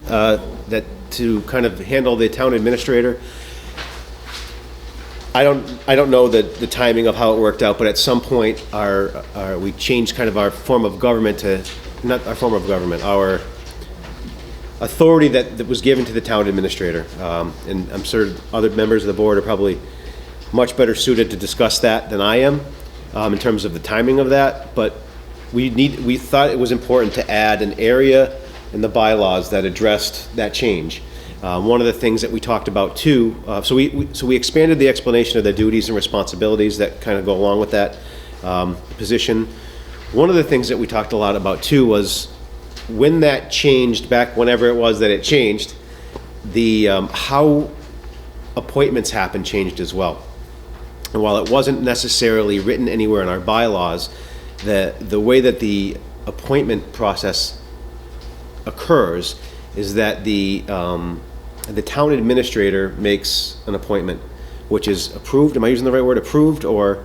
that to kind of handle the town administrator. I don't know the timing of how it worked out, but at some point we changed kind of our form of government to, not our form of government, our authority that was given to the town administrator. And I'm sure other members of the board are probably much better suited to discuss that than I am, in terms of the timing of that. But we thought it was important to add an area in the bylaws that addressed that change. One of the things that we talked about too, so we expanded the explanation of the duties and responsibilities that kind of go along with that position. One of the things that we talked a lot about too was when that changed, back whenever it was that it changed, the how appointments happen changed as well. And while it wasn't necessarily written anywhere in our bylaws, the way that the appointment process occurs is that the town administrator makes an appointment, which is approved. Am I using the right word? Approved or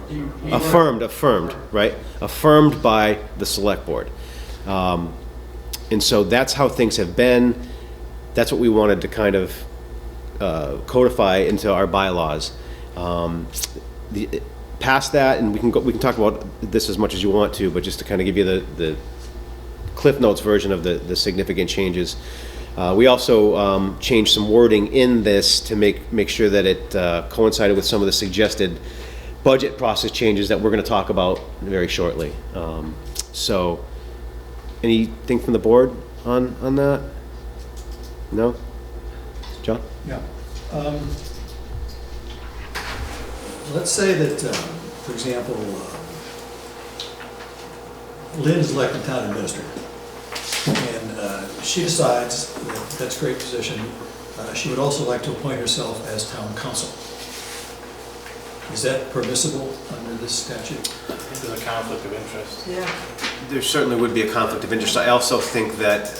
affirmed, right? Affirmed by the select board. And so that's how things have been. That's what we wanted to kind of codify into our bylaws. Past that, and we can talk about this as much as you want to, but just to kind of give you the Cliff Notes version of the significant changes. We also changed some wording in this to make sure that it coincided with some of the suggested budget process changes that we're going to talk about very shortly. So, anything from the board on that? No? John? Yeah. Let's say that, for example, Lynn is elected town administrator, and she decides that that's a great position. She would also like to appoint herself as town council. Is that permissible under this statute? There's a conflict of interest. Yeah. There certainly would be a conflict of interest. I also think that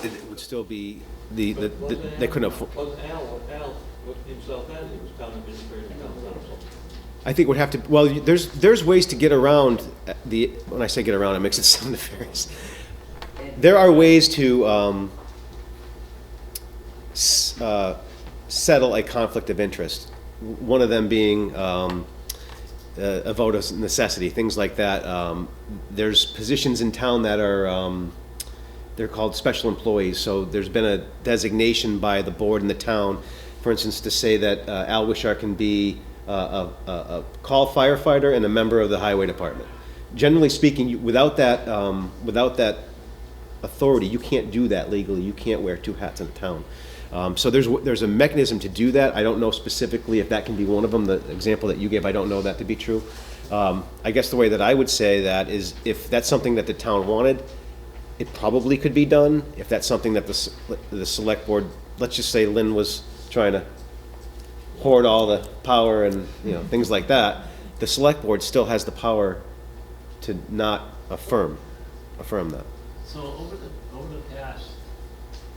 it would still be, they couldn't have, Was Al himself as he was town administrator, town council? I think would have to, well, there's ways to get around when I say get around, it makes it sound nefarious. There are ways to settle a conflict of interest. One of them being a vote of necessity, things like that. There's positions in town that are, they're called special employees, so there's been a designation by the board in the town, for instance, to say that Al Wishart can be a call firefighter and a member of the highway department. Generally speaking, without that authority, you can't do that legally. You can't wear two hats in the town. So there's a mechanism to do that. I don't know specifically if that can be one of them. The example that you gave, I don't know that to be true. I guess the way that I would say that is if that's something that the town wanted, it probably could be done. If that's something that the select board, let's just say Lynn was trying to hoard all the power and things like that, the select board still has the power to not affirm that. So over the past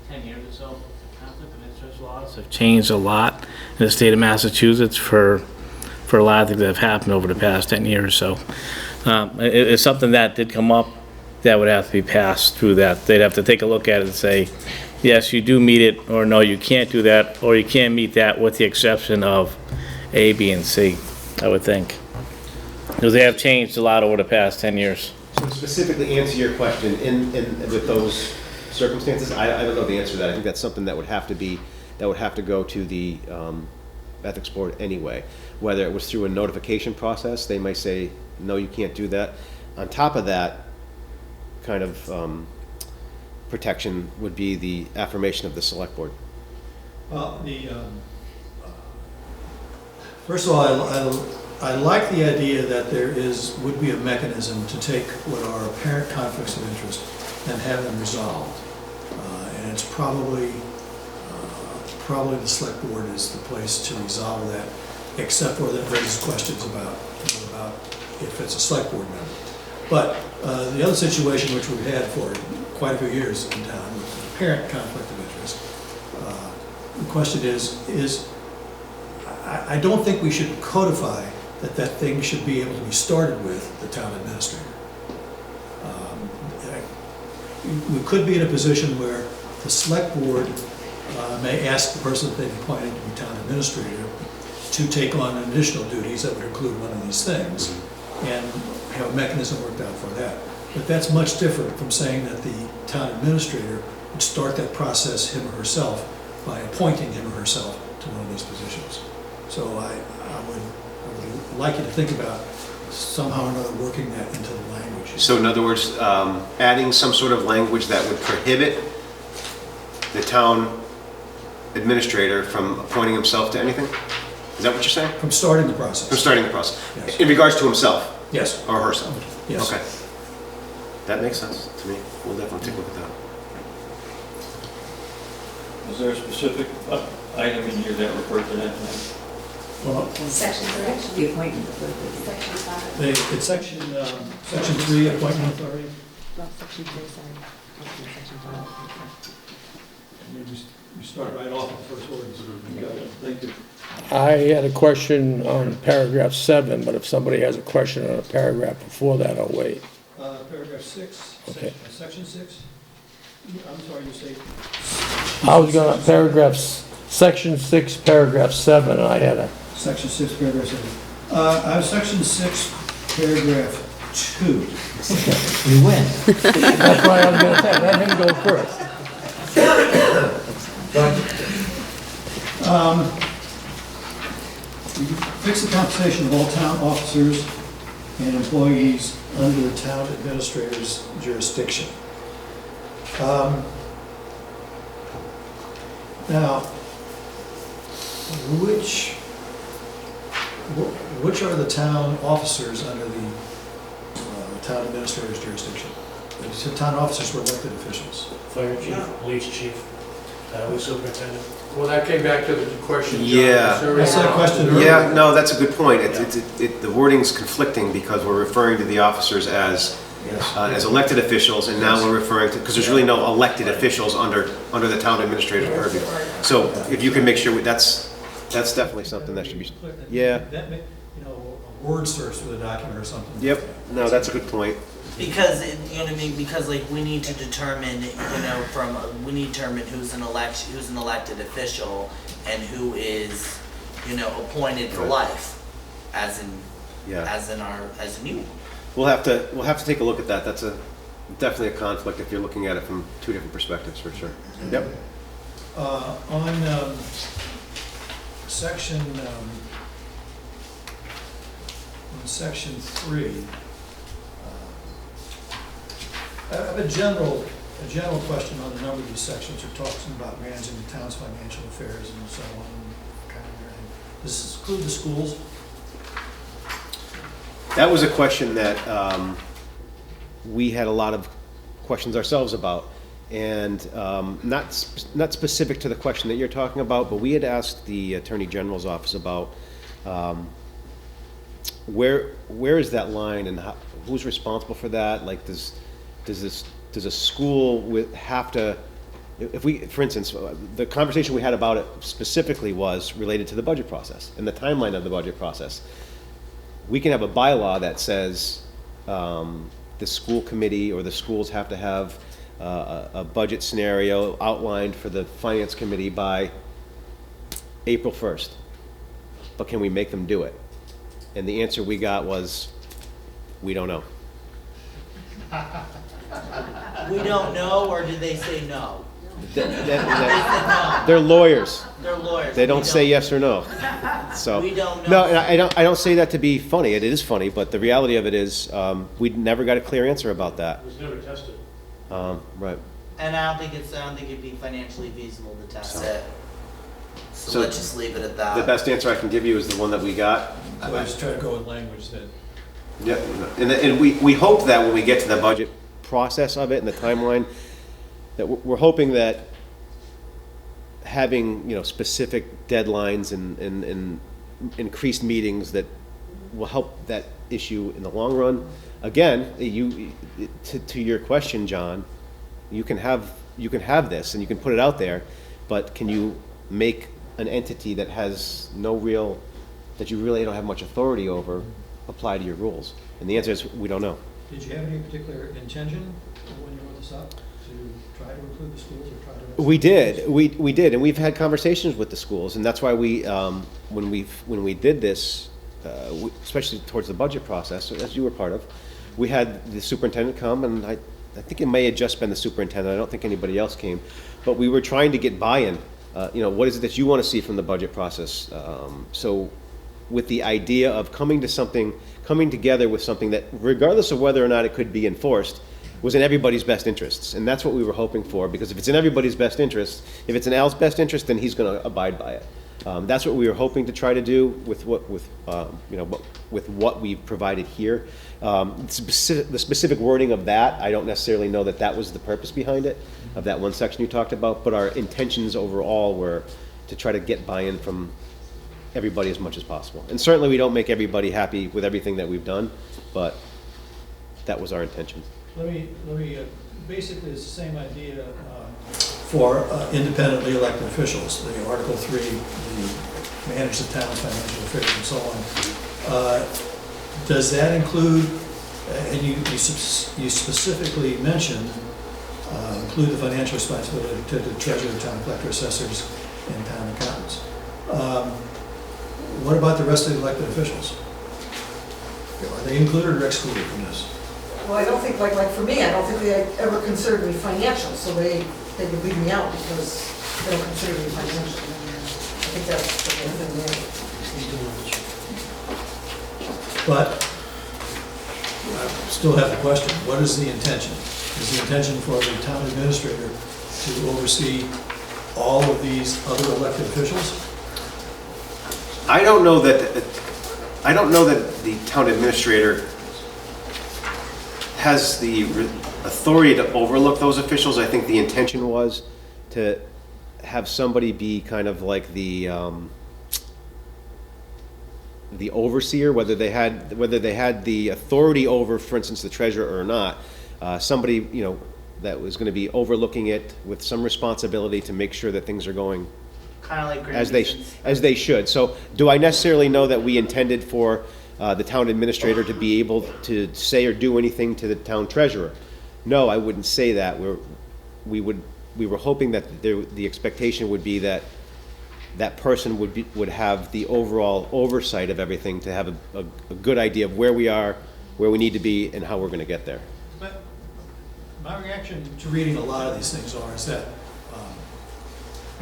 10 years or so, conflict of interest laws have changed a lot in the state of Massachusetts for a lot of things that have happened over the past 10 years. So it's something that did come up that would have to be passed through that. They'd have to take a look at it and say, yes, you do meet it, or no, you can't do that, or you can't meet that with the exception of A, B, and C, I would think. Because they have changed a lot over the past 10 years. So to specifically answer your question, with those circumstances, I don't know the answer to that. I think that's something that would have to go to the ethics board anyway. Whether it was through a notification process, they might say, no, you can't do that. On top of that kind of protection would be the affirmation of the select board. Well, first of all, I like the idea that there would be a mechanism to take what are apparent conflicts of interest and have them resolved. And it's probably the select board is the place to resolve that, except for that raises questions about if it's a select board member. But the other situation which we've had for quite a few years in town, with apparent conflict of interest, the question is I don't think we should codify that thing should be able to be started with the town administrator. We could be in a position where the select board may ask the person that they've appointed to be town administrator to take on additional duties that would include one of these things, and have a mechanism worked out for that. But that's much different from saying that the town administrator would start that process him or herself by appointing him or herself to one of these positions. So I would like you to think about somehow or another working that into the language. So in other words, adding some sort of language that would prohibit the town administrator from appointing himself to anything? Is that what you're saying? From starting the process. From starting the process. Yes. In regards to himself? Yes. Or herself? Yes. Okay. That makes sense to me. We'll definitely take a look at that. Is there a specific item in here that referred to that? Well, Section 3. The appointment. Section 5. it's section 3, appointment authority. Well, section 3, sorry. Section 5. You start right off with the first ordinance. Thank you. I had a question on paragraph 7, but if somebody has a question on a paragraph before that, I'll wait. Paragraph 6, Okay. section 6. I'm sorry, you say. I was gonna, section 6, paragraph 7, and I had a, Section 6, paragraph 7. I have section 6, paragraph 2. You win. that's why I was gonna say, let him go first. Fix the compensation of all town officers and employees under the town administrator's jurisdiction. Now, which are the town officers under the town administrator's jurisdiction? The town officers were elected officials. Fire chief, police chief, highway superintendent. Well, that came back to the question. John Yeah. was already I said a on. question earlier. Yeah, no, that's a good point. The wording's conflicting because we're referring to the officers as elected officials, and now we're referring to, because there's really no elected officials under the town administrator's purview. So if you can make sure, that's definitely something that should be, yeah, That may, a word search for the document or something. yep, no, that's a good point. Because, you know what I mean, because like we need to determine, we need to determine who's an elected official and who is, appointed for Right. life, as in you. We'll have to take a look at that. That's definitely a conflict if you're looking at it from two different perspectives, for sure. Yep. On section 3, I have a general question on a number of these sections. It talks about managing the town's financial affairs and so on. Does this include the schools? That was a question that we had a lot of questions ourselves about, and not specific to the question that you're talking about, but we had asked the Attorney General's office about where is that line and who's responsible for that? Like, does a school have to? If we, for instance, the conversation we had about it specifically was related to the budget process and the timeline of the budget process. We can have a bylaw that says the school committee or the schools have to have a budget scenario outlined for the finance committee by April 1st. But can we make them do it? And the answer we got was, we don't know. We don't know, or did they say no? They're lawyers. They're lawyers. They don't say yes or no. So We don't no, know. and I don't say that to be funny. It is funny, but the reality of it is we never got a clear answer about that. It was never tested. Right. And I don't think it'd be financially feasible to test it. So So let's just leave it at that. The best answer I can give you is the one that we got. So I just try to go with language that. Yeah, and we hope that when we get to the budget process of it and the timeline, that we're hoping that having, specific deadlines and increased meetings that will help that issue in the long run. Again, to your question, John, you can have this and you can put it out there, but can you make an entity that has that you really don't have much authority over apply to your rules? And the answer is, we don't know. Did you have any particular intention when you wrote this up to try to include the schools or try to? We did, we did, and we've had conversations with the schools, and that's why we, when we did this, especially towards the budget process, as you were part of, we had the superintendent come, and I think it may have just been the superintendent, I don't think anybody else came, but we were trying to get buy-in, what is it that you want to see from the budget process? So with the idea of coming together with something that, regardless of whether or not it could be enforced, was in everybody's best interests. And that's what we were hoping for, because if it's in everybody's best interest, if it's in Al's best interest, then he's going to abide by it. That's what we were hoping to try to do with what we've provided here. The specific wording of that, I don't necessarily know that was the purpose behind it, of that one section you talked about, but our intentions overall were to try to get buy-in from everybody as much as possible. And certainly we don't make everybody happy with everything that we've done, but that was our intention. Let me basically, it's the same idea for independently elected officials, the Article 3, the manage the town's financial affairs and so on. Does that include, and you specifically mentioned, include the financial responsibility to the treasurer, town collector, assessors, and town accountants. What about the rest of the elected officials? Are they included or excluded from this? Well, I don't think, like for me, I don't think they ever considered me financial, so they would leave me out because they don't consider me financial. I think that's the thing there. But I still have the question, what is the intention? Is the intention for the town administrator to oversee all of these other elected officials? I don't know that the town administrator has the authority to overlook those officials. I think the intention was to have somebody be kind of like the overseer, whether they had the authority over, for instance, the treasurer or not. Somebody, you know, that was going to be overlooking it with some responsibility to make sure that things are going Kind of like as they should. So do I necessarily know that we intended for the town administrator to be able to say or do anything to the town treasurer? No, I wouldn't say that. We were hoping that the expectation would be that that person would have the overall oversight of everything, to have a good idea of where we are, where we need to be, and how we're going to get there. But my reaction to reading a lot of these things is that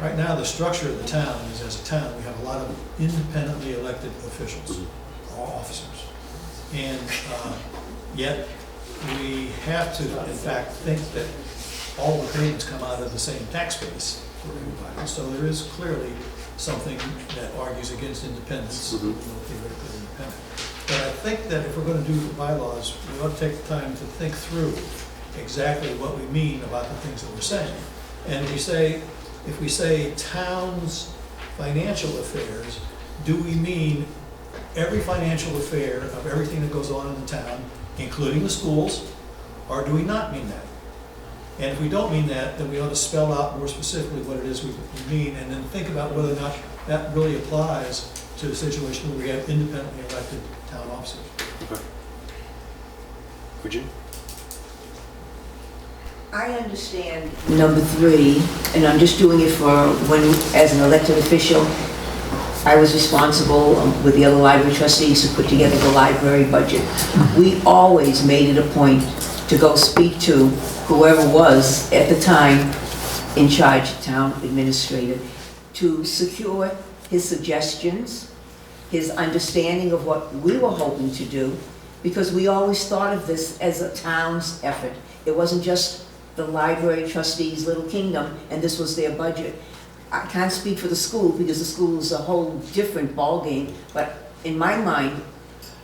right now the structure of the town is, as a town, we have a lot of independently elected officials, or officers. And yet we have to, in fact, think that all the payments come out of the same tax base for everybody. So there is clearly something that argues against independence, theoretically independent. But I think that if we're going to do the bylaws, we ought to take the time to think through exactly what we mean about the things that we're saying. And if we say town's financial affairs, do we mean every financial affair of everything that goes on in the town, including the schools, or do we not mean that? And if we don't mean that, then we ought to spell out more specifically what it is we mean, and then think about whether or not that really applies to a situation where we have independently elected town officers. Okay. Virginia? I understand number 3, and I'm just doing it for when, as an elected official, I was responsible with the other library trustees to put together the library budget. We always made it a point to go speak to whoever was at the time in charge, town administrator, to secure his suggestions, his understanding of what we were hoping to do, because we always thought of this as a town's effort. It wasn't just the library trustees' little kingdom, and this was their budget. I can't speak for the school, because the school is a whole different ballgame, but in my mind,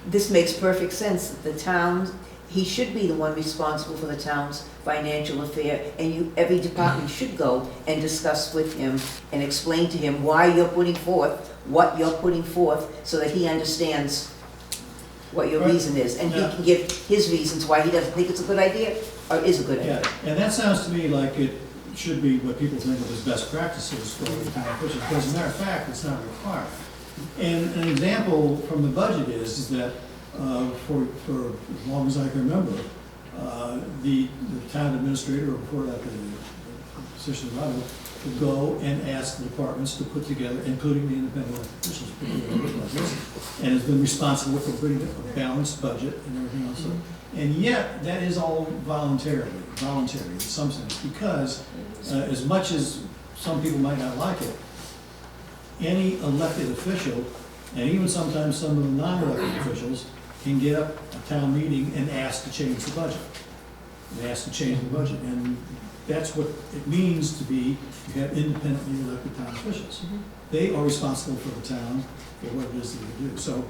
this makes perfect sense. The town, he should be the one responsible for the town's financial affair, and every department should go and discuss with him and explain to him why you're putting forth what you're putting forth, so that he understands what your reason is, and he can give his reasons why he doesn't think it's a good idea, or is a good idea. Yeah, and that sounds to me like it should be what people think of as best practices for the town officials, because as a matter of fact, it's not required. And an example from the budget is that for as long as I can remember, the town administrator, or before that, the position of auditor, would go and ask the departments to put together, including the independent officials, put together budgets, and has been responsible for putting a balanced budget and everything else. And yet, that is all voluntary in some sense, because as much as some people might not like it, any elected official, and even sometimes some of the non-elected officials, can get up a town meeting and ask to change the budget. And ask to change the budget, and that's what it means to be, you have independently elected town officials. They are responsible for the town, for what it is that they do. So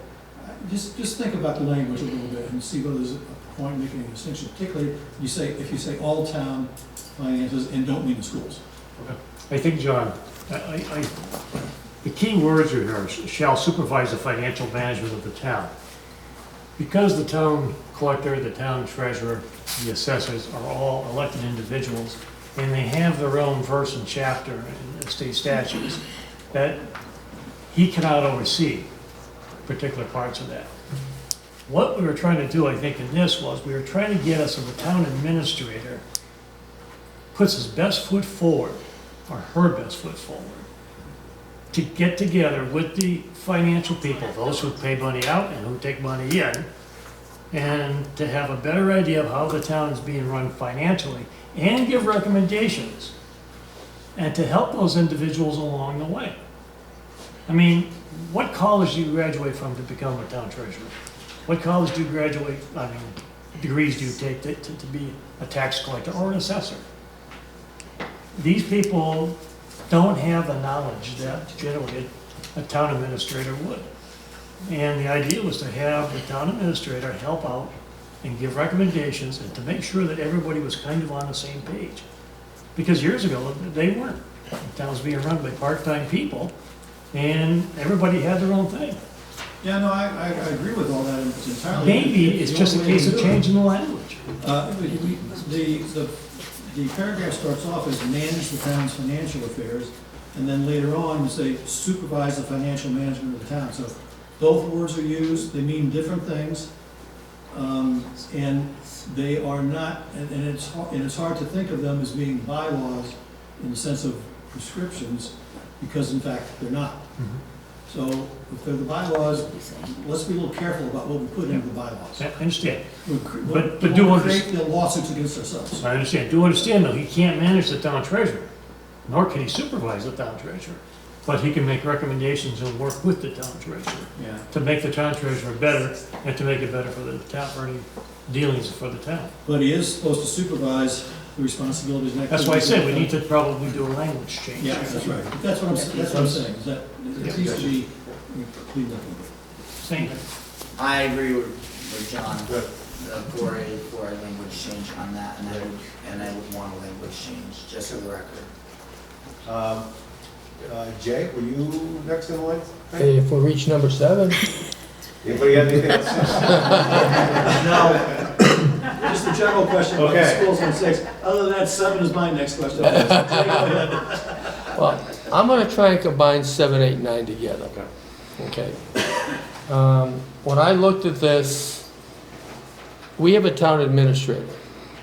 just think about the language a little bit and see whether there's a point making a distinction, particularly if you say all town finances and don't mean the schools. Okay. I think, John, the key words are here, shall supervise the financial management of the town. Because the town collector, the town treasurer, the assessors are all elected individuals, and they have their own verse and chapter in the state statutes, that he cannot oversee particular parts of that. What we were trying to do, I think, in this was, we were trying to get us, so the town administrator puts his best foot forward, or her best foot forward, to get together with the financial people, those who pay money out and who take money in, and to have a better idea of how the town is being run financially, and give recommendations, and to help those individuals along the way. I mean, what college do you graduate from to become a town treasurer? What college do you graduate, degrees do you take to be a tax collector or an assessor? These people don't have the knowledge that generally a town administrator would. And the idea was to have the town administrator help out and give recommendations and to make sure that everybody was kind of on the same page. Because years ago, they weren't. The town was being run by part-time people, and everybody had their own thing. Yeah, no, I agree with all that entirely. Maybe it's just a case of changing the language. The paragraph starts off as manage the town's financial affairs, and then later on, you say supervise the financial management of the town. So both words are used, they mean different things, and they are not, and it's hard to think of them as being bylaws in the sense of prescriptions, because in fact, they're not. So if they're the bylaws, let's be a little careful about what we put into the bylaws. I understand. But do create the lawsuits against ourselves. I understand. Do understand, though, he can't manage the town treasurer, nor can he supervise the town treasurer. But he can make recommendations and work with the town treasurer Yeah. to make the town treasurer better and to make it better for the town, for any dealings for the town. But he is supposed to supervise the responsibilities and That's why I activities said of we the need to probably do a language change. Yeah, that's right. That's what I'm saying, is that it needs to be cleaned up. Same. I agree with John. For a language change on that, and I would want a language change, just for the record. Jay, were you next in line? Hey, if we reach number 7, Anybody got anything else? Now, just a general question about the Okay. schools on 6. Other than that, 7 is my next question. well, I'm gonna try and combine 7, 8, 9 together. Okay. When I looked at this, we have a town administrator.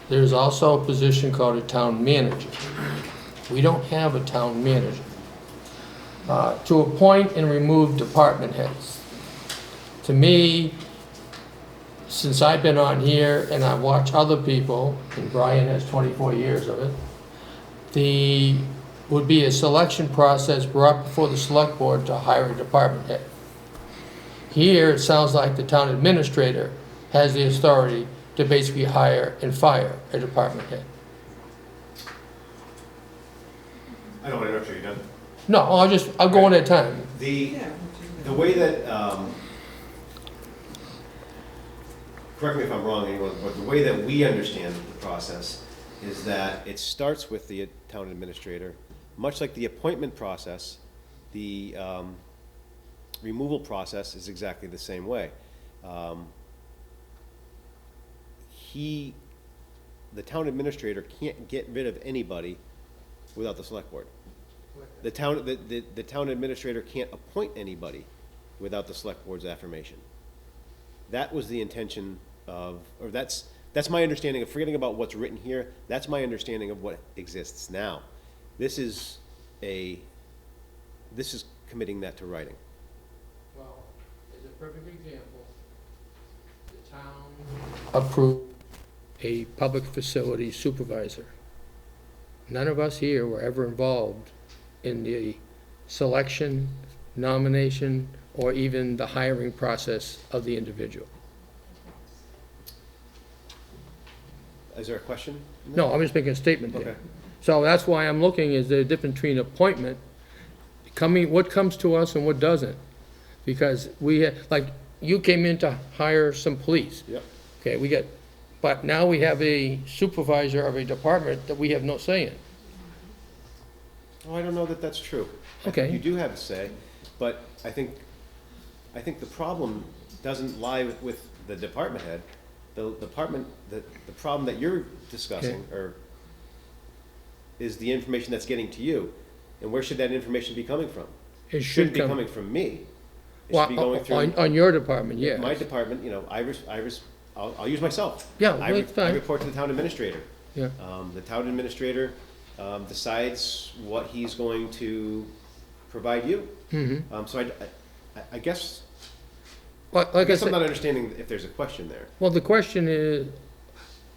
There's also a position called a town manager. We don't have a town manager. To appoint and remove department heads. To me, since I've been on here and I've watched other people, and Brian has 24 years of it, would be a selection process brought before the select board to hire a department head. Here, it sounds like the town administrator has the authority to basically hire and fire a department head. I don't want to interrupt you, you're done. No, I'll go one at a time. The way that, correct me if I'm wrong, anyone, but the way that we understand the process is that it starts with the town administrator, much like the appointment process, the removal process is exactly the same way. The town administrator can't get rid of anybody without the select board. The town administrator can't appoint anybody without the select board's affirmation. That was the intention of, or that's my understanding of, forgetting about what's written here, that's my understanding of what exists now. This is committing that to writing. Well, as a perfect example, the town approved a public facility supervisor. None of us here were ever involved in the selection, nomination, or even the hiring process of the individual. Is there a question? No, I'm just making a statement there. Okay. So that's why I'm looking, is there a difference between appointment, what comes to us and what doesn't? Because like, you came in to hire some police. Yep. Okay, but now we have a supervisor of a department that we have no say in. Oh, I don't know that that's true. Okay. You do have a say, but I think the problem doesn't lie with the department head. The problem that you're discussing is the information that's getting to you. And where should that information be coming from? It shouldn't should be come. coming from me. It Well, should be going through on your department, yes. my department. I'll use myself. Yeah, I that's fine. report to the town administrator. Yeah. The town administrator decides what he's going to provide you. Mm-hmm. So I guess, Well, I like I guess I'm said, not understanding if there's a question there. well, the question is,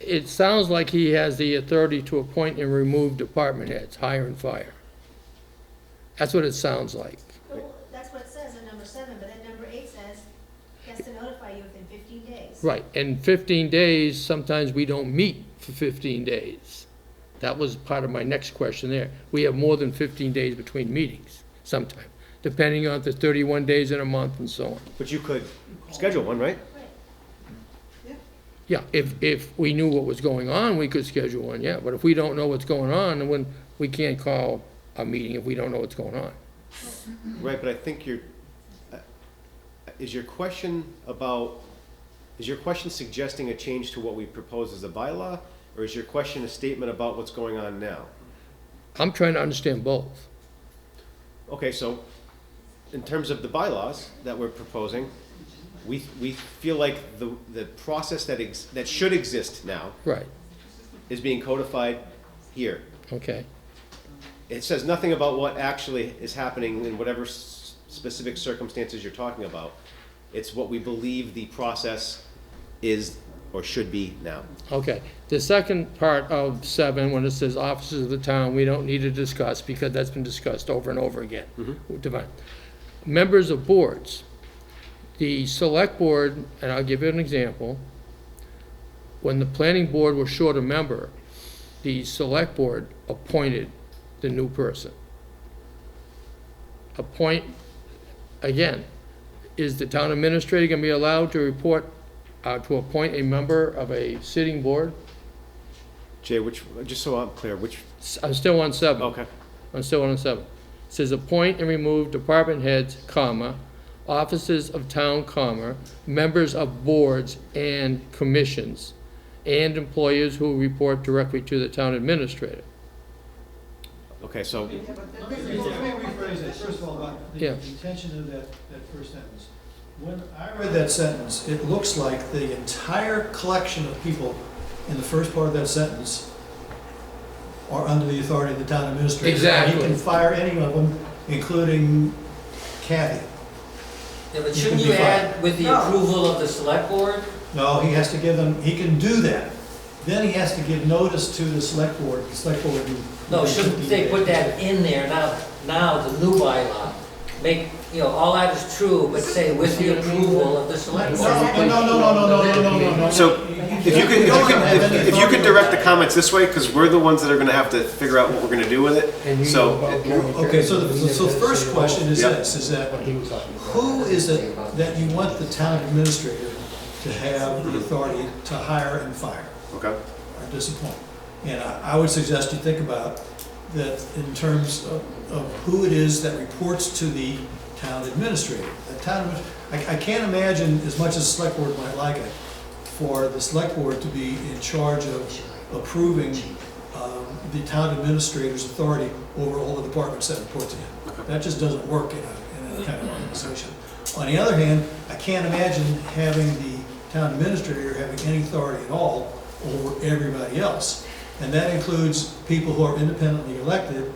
it sounds like he has the authority to appoint and remove department heads, hire and fire. That's what it sounds like. Well, that's what it says in number 7, but then number 8 says he has to notify you within 15 days. Right, and 15 days, sometimes we don't meet for 15 days. That was part of my next question there. We have more than 15 days between meetings sometime, depending on if there's 31 days in a month and so on. But you could schedule one, right? Yeah, if we knew what was going on, we could schedule one, yeah. But if we don't know what's going on, then when, we can't call a meeting if we don't know what's going on. Right, but I think is your question suggesting a change to what we propose as a bylaw? Or is your question a statement about what's going on now? I'm trying to understand both. Okay, so in terms of the bylaws that we're proposing, we feel like the process that should exist now Right, is being codified here. okay. It says nothing about what actually is happening in whatever specific circumstances you're talking about. It's what we believe the process is or should be now. Okay, the second part of 7, when it says officers of the town, we don't need to discuss because that's been discussed over and over again. Divine. Members of boards, the select board, and I'll give you an example, when the planning board was short a member, the select board appointed the new person. Again, is the town administrator gonna be allowed to report to appoint a member of a sitting board? Jay, just so I'm clear, I'm still on 7. Okay. I'm still on 7. It says appoint and remove department heads, comma, officers of town, comma, members of boards and commissions, and employers who report directly to the town administrator. Okay, so, Let me rephrase it, first of all, about the Yeah. intention of that first sentence. When I read that sentence, it looks like the entire collection of people in the first part of that sentence are under the authority of the town administrator. Exactly. He can fire any of them, including Kathy. Yeah, but You shouldn't can you be fired. add with the No. approval of the select board? No, he has to give them, he can do that. Then he has to give notice to the select board who. No, shouldn't they put that in there now, the new bylaw? Make, all that is true, but say with the approval of the select board. No. so if you could direct the comments this way, because we're the ones that are gonna have to figure out what we're gonna do with it. And you know So, about Granby. Okay, so the first question is Yep. this, is that who is it that you want the town administrator to have the authority to hire and fire okay, or disappoint? And I would suggest you think about that in terms of who it is that reports to the town administrator. I can't imagine, as much as the select board might like it, for the select board to be in charge of approving the town administrator's authority over all the departments that report to him. That just doesn't work in a kind of organization. On the other hand, I can't imagine having the town administrator having any authority at all over everybody else. And that includes people who are independently elected.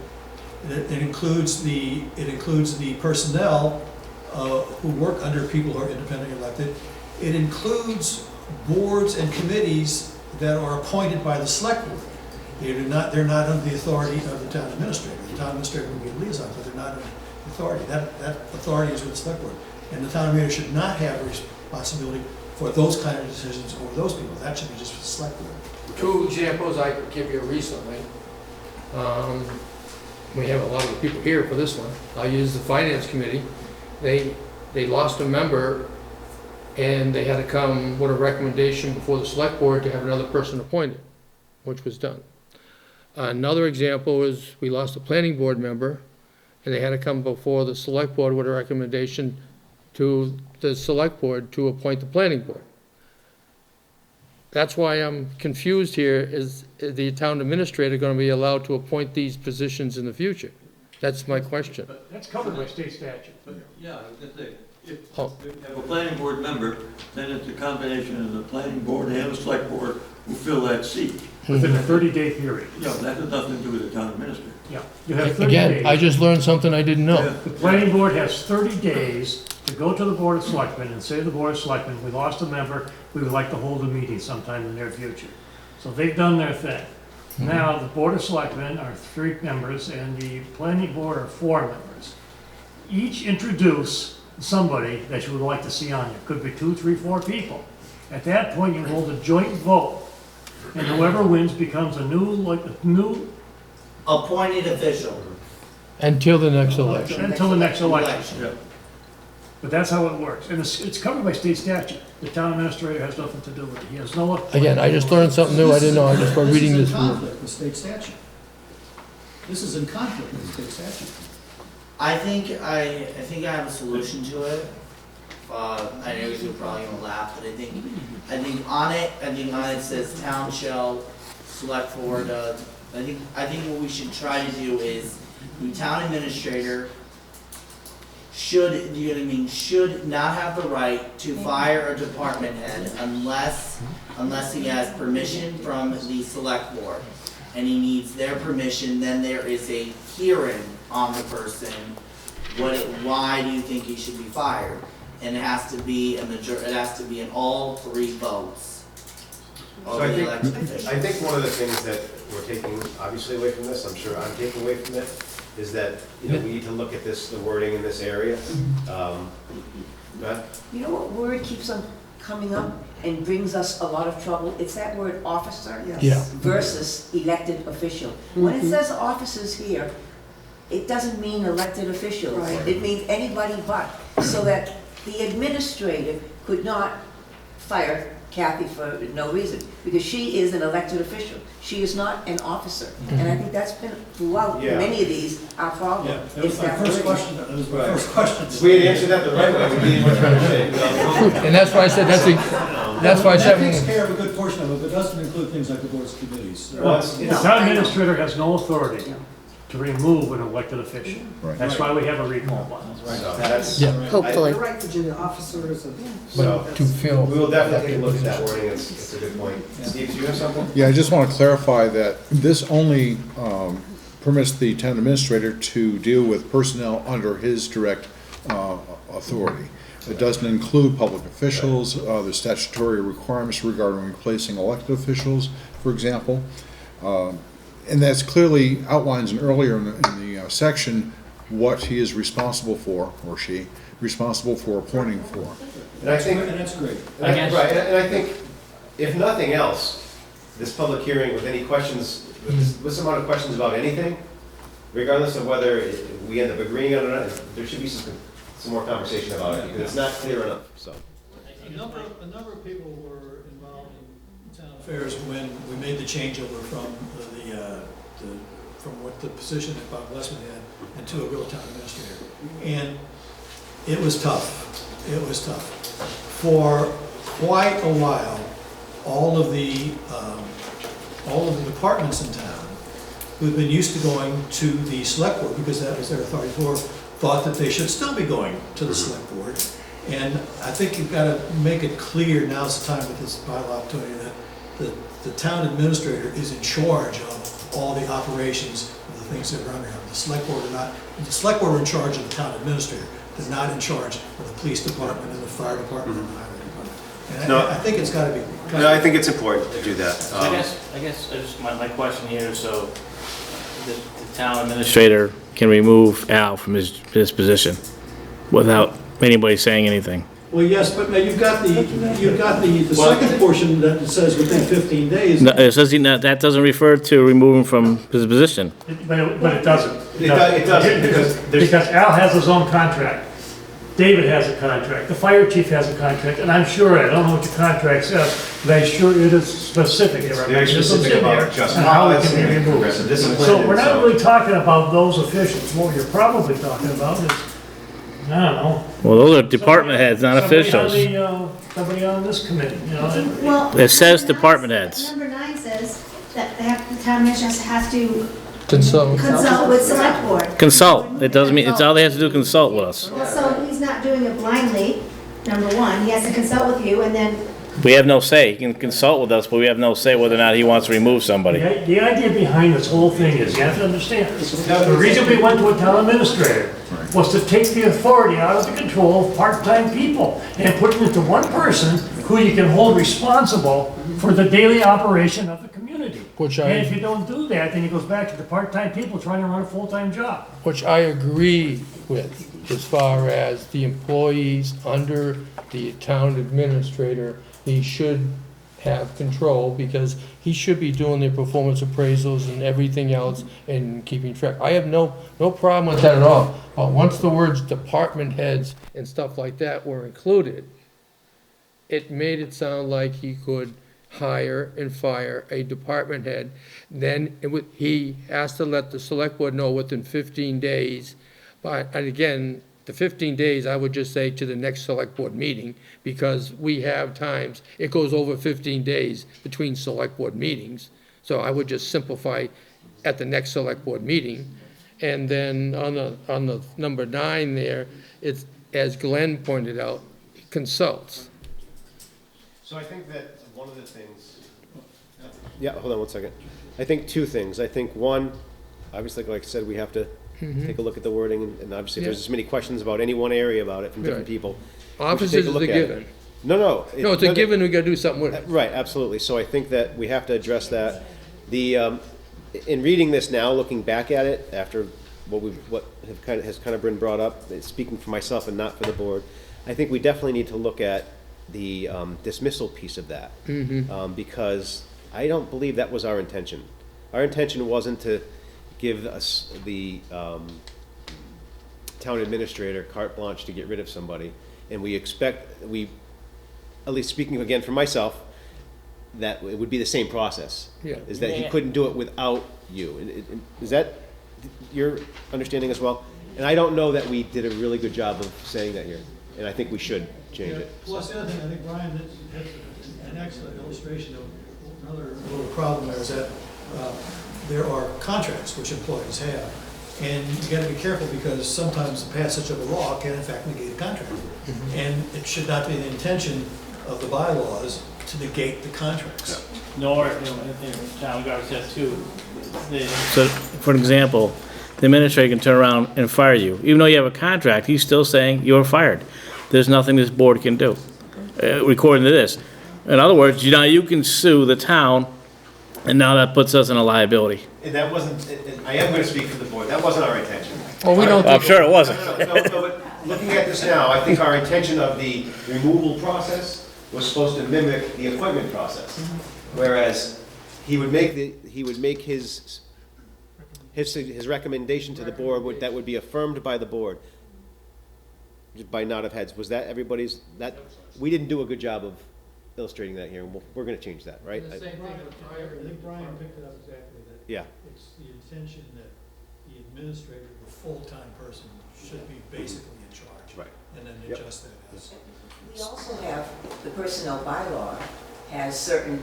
It includes the personnel who work under people who are independently elected. It includes boards and committees that are appointed by the select board. They're not under the authority of the town administrator. The town administrator will be a liaison, but they're not under authority. That authority is with the select board. And the town administrator should not have responsibility for those kind of decisions over those people. That should be just for the select board. 2 examples I could give you recently. We have a lot of people here for this one. I'll use the finance committee. They lost a member and they had to come with a recommendation before the select board to have another person appointed, which was done. Another example is we lost a planning board member and they had to come before the select board with a recommendation to the select board to appoint the planning board. That's why I'm confused here, is the town administrator going to be allowed to appoint these positions in the future? That's my question. That's covered by state statute. Yeah, I was gonna say, if Oh. you have a planning board member, then it's a combination of the planning board and the select board who fill that seat. Within a 30-day period. Yeah, that has nothing to do with the town administrator. Yeah. You have 30 Again, I days. just learned something I didn't know. The planning board has 30 days to go to the Board of Selectmen and say to the Board of Selectmen, we lost a member, we would like to hold a meeting sometime in the near future. So they've done their thing. Now, the Board of Selectmen are 3 members and the planning board are 4 members. Each introduce somebody that you would like to see on it. Could be 2, 3, 4 people. At that point, you hold a joint vote And whoever wins becomes a new Appointed official. Until the next election. until the next election. But that's how it works, and it's covered by state statute. The town administrator has nothing to do with it. He has no. Again, I just learned something new, I didn't know, I just started reading this This is in rule. conflict with state statute. This is in conflict with state statute. I think I have a solution to it. I know you're probably gonna laugh, but I think on it says town shall select board. I think what we should try to do is the town administrator should, you know what I mean, should not have the right to fire a department head unless he has permission from the select board. And he needs their permission, then there is a hearing on the person. Why do you think he should be fired? And it has to be it has to be in all 3 votes of So I the think, elected officials. I think one of the things that we're taking obviously away from this, I'm sure I'm taking away from it, is that, we need to look at the wording in this area. Matt? You know what word keeps on coming up and brings us a lot of trouble? It's that word officer Yeah. versus elected official. When it says officers here, it doesn't mean elected officials. Right. It means anybody but. So that the administrator could not fire Kathy for no reason, because she is an elected official. She is not an officer. And I think that's been throughout Yeah. many of these, our problem. Yeah, that was It's my that first wording. question, that was my first question. If we had answered that the right way, we'd be in much better shape. And that's why I said, that's why I That takes said, care of a good portion of it, but doesn't include things like the board's committees. The town administrator has no authority to remove an elected official. Right. That's why we have a recall bylaw. So that's, yeah, You're right, Virginia, officers and. so, but to fill. we will definitely take a look at that wording, it's a good point. Steve, do you have something? Yeah, I just want to clarify that this only permits the town administrator to deal with personnel under his direct authority. It doesn't include public officials, the statutory requirements regarding replacing elected officials, for example. And that's clearly outlines earlier in the section what he is responsible for, or she, responsible for appointing for. And I think, And that's great. right, and I think, if nothing else, this public hearing with any questions, with this amount of questions about anything, regardless of whether we end up agreeing on it or not, there should be some more conversation about it, because it's not clear enough, so. A number of people were involved in town affairs when we made the changeover from from what the position that Bob Lessman had and to a real town administrator. And it was tough. It was tough. For quite a while, all of the departments in town who've been used to going to the select board because that was their authority for, thought that they should still be going to the select board. And I think you've got to make it clear, now's the time with this bylaw, Tony, that the town administrator is in charge of all the operations of the things that run around. The select board are in charge of the town administrator. They're not in charge of the police department and the fire department and the highway department. And No. I think it's got to be. And I think it's important to do that. I guess my question here is, so the town administrator can remove Al from his position without anybody saying anything. Well, yes, but now you've got the second portion that says within 15 days. No, it says that doesn't refer to removing from his position. But it doesn't. It doesn't, because there's. Because Al has his own contract. David has a contract, the fire chief has a contract, and I'm sure, I don't know what your contract says, but I'm sure it is specific. There are very mechanisms specific in about there just on how it policy can be and removed. progressive discipline, So we're and not so- really talking about those officials. What you're probably talking about is, I don't know. Well, those are department heads, not officials. Somebody on this committee, you know. Well. It says department heads. Number 9 says that the town administrator has to Consult. consult with select board. Consult. It doesn't mean, it's all they have to do, consult with us. Well, so he's not doing it blindly, number 1, he has to consult with you, and then, We have no say. He can consult with us, but we have no say whether or not he wants to remove somebody. The idea behind this whole thing is, you have to understand, the reason we went to a town administrator was to take the authority out of the control of part-time people and put it into one person who you can hold responsible for the daily operation of the community. And if you don't do that, then it goes back to the part-time people trying to run a full-time job. Which I agree with, as far as the employees under the town administrator, he should have control, because he should be doing their performance appraisals and everything else and keeping track. I have no problem with that at all. But once the words department heads and stuff like that were included, it made it sound like he could hire and fire a department head. Then he has to let the select board know within 15 days. But, and again, the 15 days, I would just say to the next select board meeting, because we have times, it goes over 15 days between select board meetings. So I would just simplify at the next select board meeting. And then on the number 9 there, it's, as Glenn pointed out, consults. So I think that one of the things, yeah, hold on one second. I think 2 things. I think one, obviously, like I said, we have to take a look at the wording, and obviously if there's as many questions about any one area about it from different Right. people. Offices is a given. No. No, it's a given, we gotta do something with it. Right, absolutely. So I think that we have to address that. In reading this now, looking back at it, after what has kind of been brought up, speaking for myself and not for the board, I think we definitely need to look at the dismissal piece of that. Because I don't believe that was our intention. Our intention wasn't to give us the town administrator carte blanche to get rid of somebody. And at least speaking again for myself, that it would be the same process. Yeah. Is that he couldn't do it without you. Is that your understanding as well? And I don't know that we did a really good job of saying that here. And I think we should change it. Plus, the other thing, I think, Brian, that's an excellent illustration of another little problem there, is that there are contracts which employees have. And you gotta be careful, because sometimes the passage of a law can in fact negate a contract. And it should not be the intention of the bylaws to negate the contracts. Nor, in town guard said too, so, for example, the administrator can turn around and fire you. Even though you have a contract, he's still saying you're fired. There's nothing this board can do, according to this. In other words, now you can sue the town, and now that puts us in a liability. And that wasn't, I am going to speak for the board, that wasn't our intention. Well, we don't I'm sure it wasn't. No, but looking at this now, I think our intention of the removal process was supposed to mimic the appointment process. Whereas he would make his recommendation to the board, that would be affirmed by the board, by nod of heads. Was that everybody's, we didn't do a good job of illustrating that here, and we're going to change that, right? I think Brian picked it up exactly, that Yeah. it's the intention that the administrator, the full-time person, should be basically in charge. Right. And then Yep. adjust that as. We also have, the personnel bylaw has certain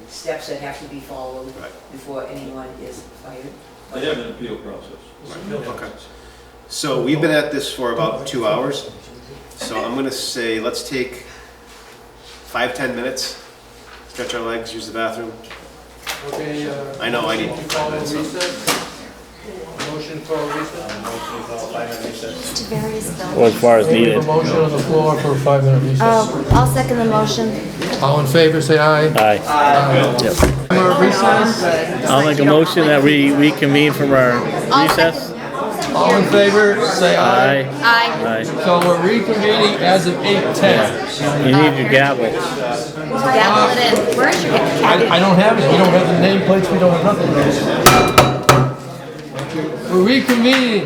steps that have to be followed before anyone is fired. They have an appeal process. Okay. So we've been at this for about 2 hours, so I'm going to say, let's take 5-10 minutes, stretch our legs, use the bathroom. Okay, I know, I need motion 5 minutes. so- Motion for recess? Or as far as We have needed. a motion on the floor for a 5-minute recess. I'll second the motion. All in favor, say aye. Aye. Recess? I'll make a motion that we reconvene from our recess. All in favor, say aye. Aye. Aye. So we're reconvening as of 8:10. You need your gavel. Gavel it in. Where's your I don't have it, we don't have the nameplates, we don't have nothing. We're reconvening.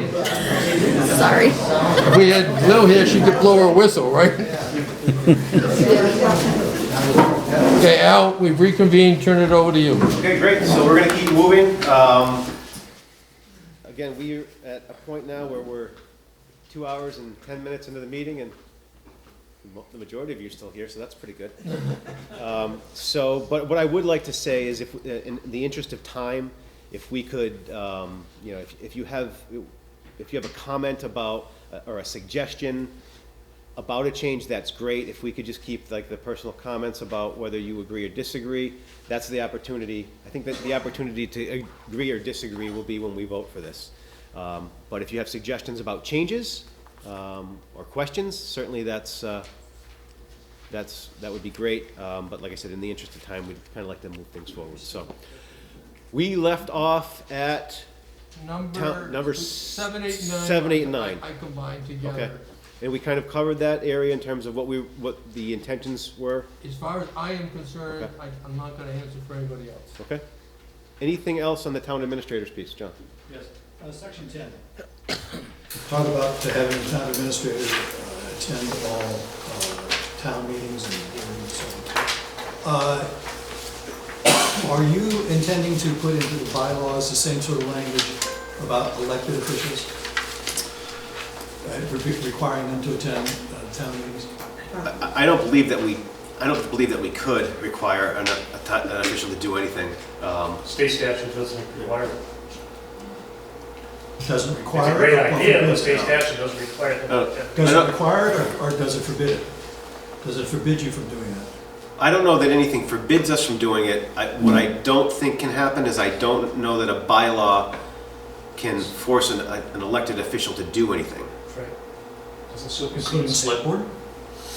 Sorry. If we had Lil here, she could blow her whistle, right? Okay, Al, we've reconvened, turn it over to you. Okay, great, so we're going to keep moving. Again, we're at a point now where we're 2 hours and 10 minutes into the meeting, and the majority of you are still here, so that's pretty good. But what I would like to say is, if, in the interest of time, if we could, if you have a comment about, or a suggestion about a change, that's great. If we could just keep like the personal comments about whether you agree or disagree, that's the opportunity. I think that the opportunity to agree or disagree will be when we vote for this. But if you have suggestions about changes or questions, certainly that would be great. But like I said, in the interest of time, we'd kind of like to move things forward. So we left off at Number number 7, 8, 9. 7, 8, and 9. I combined together. Okay. And we kind of covered that area in terms of what the intentions were. As far as I am concerned, Okay. I'm not gonna answer for anybody else. Okay. Anything else on the town administrator's piece, John? Yes, section 10. Talk about having the town administrator attend all town meetings and hearings and so on. Are you intending to put into the bylaws the same sort of language about elected officials? Requiring them to attend town meetings? I don't believe that we could require an official to do anything. State statute doesn't require it. Doesn't It's require a it? great or idea, but forbids state it? statute doesn't require it. Does it require it or does it forbid it? Does it forbid you from doing that? I don't know that anything forbids us from doing it. What I don't think can happen is I don't know that a bylaw can force an elected official to do anything. Right. Including the select board?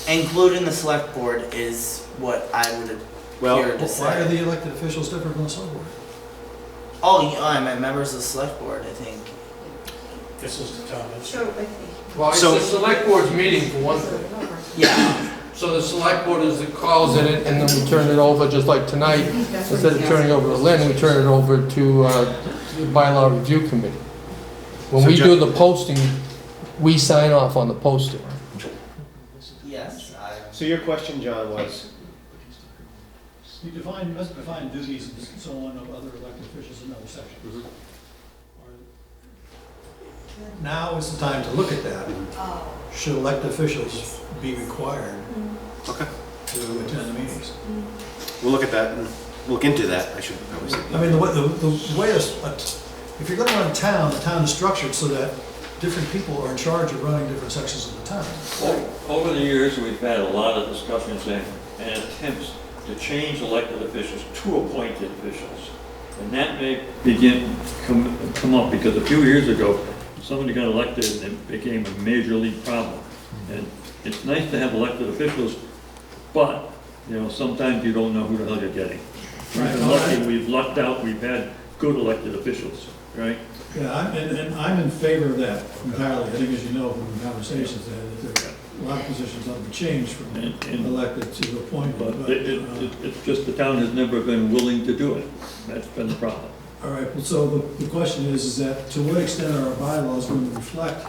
Including the select board is what I would Well, appear to Why are say. the elected officials different from the select board? Oh, I meant members of the select board, I think. This is the town. Sure, with me. Well, it's So- the select board's meeting for one thing. Yeah. So the select board is the calls in it, and then we turn it over, just like tonight, instead of turning it over to Lynn, we turn it over to the bylaw review committee. When So we Jeff- do the posting, we sign off on the posting. Yes, So your question, John, was, You must define duties and so on of other elected officials in other sections. Now is the time to look at that. Should elected officials be required okay, to attend the meetings? we'll look at that and look into that, I should probably say. I mean, the way if you're gonna run a town, the town is structured so that different people are in charge of running different sections of the town. Over the years, we've had a lot of discussions and attempts to change elected officials to appointed officials. And that may come up, because a few years ago, somebody got elected and it became a major league problem. And it's nice to have elected officials, but, sometimes you don't know who the hell you're getting. We've been lucky, we've lucked out, we've had good elected officials, right? Yeah, and I'm in favor of that entirely. I think, as you know from the conversations, that there are a lot of positions that have changed from And- elected to appointed. But it's just the town has never been willing to do it. That's been the problem. All right, well, so the question is that to what extent are our bylaws going to reflect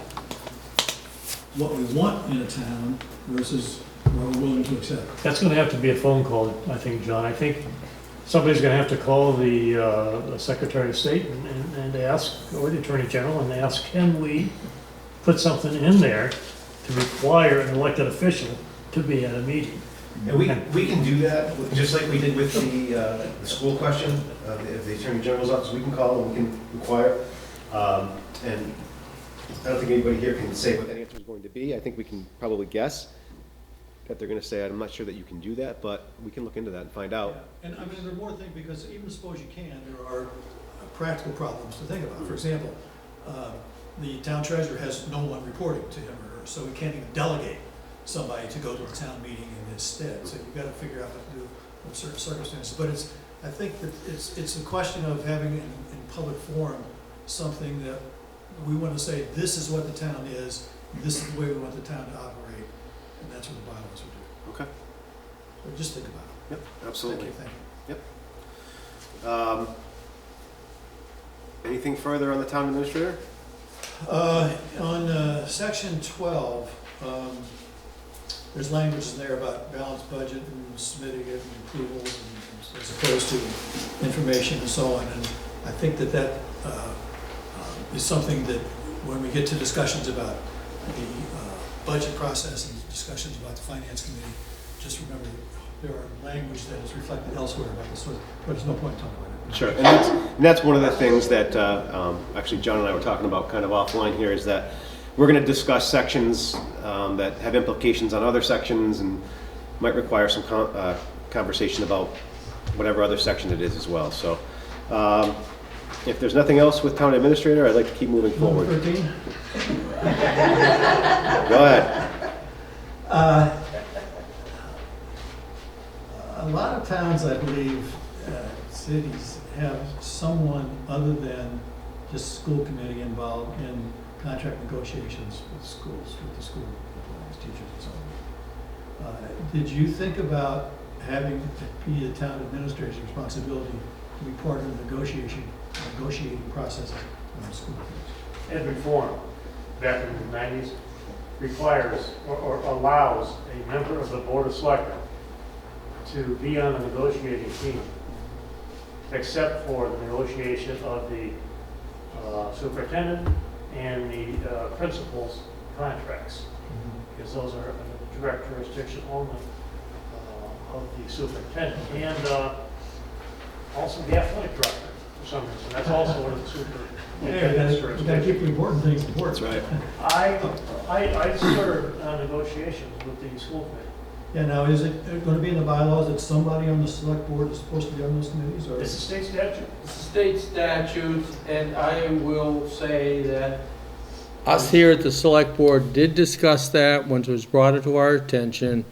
what we want in a town versus what we're willing to accept? That's gonna have to be a phone call, I think, John. I think somebody's gonna have to call the Secretary of State and ask, or the Attorney General, and ask, can we put something in there to require an elected official to be at a meeting? And we can do that, just like we did with the school question, if the Attorney General's office, we can call and we can inquire. And I don't think anybody here can say what that answer is going to be. I think we can probably guess that they're gonna say, I'm not sure that you can do that, but we can look into that and find out. And I mean, there are more things, because even suppose you can, there are practical problems to think about. For example, the town treasurer has no one reporting to him or her, so he can't even delegate somebody to go to a town meeting in his stead. So you've got to figure out what to do in certain circumstances. But I think that it's a question of having in public forum something that we want to say, this is what the town is, this is the way we want the town to operate, and that's what the bylaws would do. Okay. So just think about it. Yep, absolutely. Thank you. Anything further on the town administrator? On section 12, there's language in there about balanced budget and submitting it and approvals and as opposed to information and so on. And I think that is something that when we get to discussions about the budget process and discussions about the finance committee, just remember that there are language that is reflected elsewhere about this, but there's no point talking about it. Sure, and that's one of the things that, actually John and I were talking about kind of offline here, is that we're gonna discuss sections that have implications on other sections and might require some conversation about whatever other section it is as well, so. If there's nothing else with town administrator, I'd like to keep moving forward. Number 13? Go ahead. A lot of towns, I believe, cities have someone other than just school committee involved in contract negotiations with schools, with the school employees, teachers and so on. Did you think about having it be the town administrator's responsibility to be part of the negotiating processes on school things? Ed reform back in the 90s requires or allows a member of the Board of Selectmen to be on the negotiating team, except for the negotiation of the superintendent and the principal's contracts, because those are under the direct jurisdiction only of the superintendent, and also the athletic director for some reason. That's also under the superintendent's You gotta jurisdiction. keep the important things important. That's right. I served on negotiations with the school committee. Yeah, now, is it gonna be in the bylaws that somebody on the select board is supposed to be on those committees, or? It's a state statute. It's a state statute, and I will say that us here at the Select Board did discuss that once it was brought to our attention,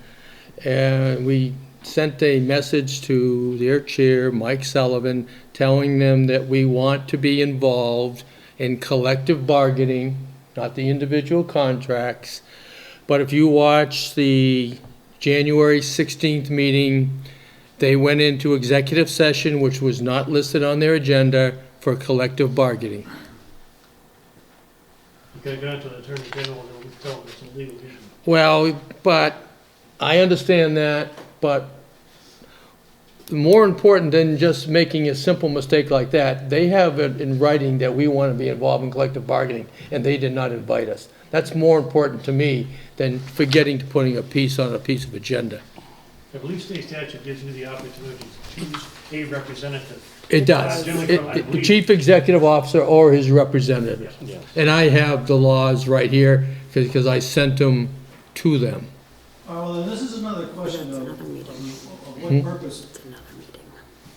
and we sent a message to their chair, Mike Sullivan, telling them that we want to be involved in collective bargaining, not the individual contracts. But if you watch the January 16th meeting, they went into executive session, which was not listed on their agenda, for collective bargaining. You gotta go to the Attorney General and tell them it's a legal issue. Well, but I understand that, but more important than just making a simple mistake like that, they have it in writing that we want to be involved in collective bargaining, and they did not invite us. That's more important to me than forgetting to putting a piece on a piece of agenda. I believe state statute gives you the opportunity to choose a representative. It does. Generally from, I The believe- chief executive officer or his representative. Yes. And I have the laws right here, because I sent them to them. Well, then this is another question of what purpose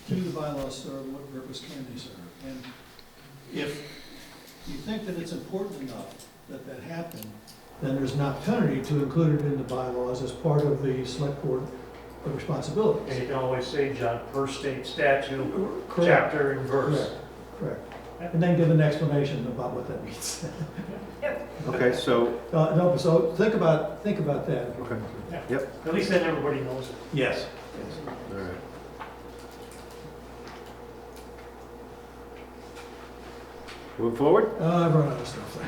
do the bylaws serve, what purpose can they serve? And if you think that it's important enough that that happen, then there's an opportunity to include it in the bylaws as part of the select board responsibilities. And you can always say, John, per state statute, Correct. chapter and verse. Correct. And then give an explanation about what that means. Okay, so, No, so think about that. Okay. Yeah. Yep. At least then everybody knows it. Yes. all right. Moving forward? I've run out of stuff.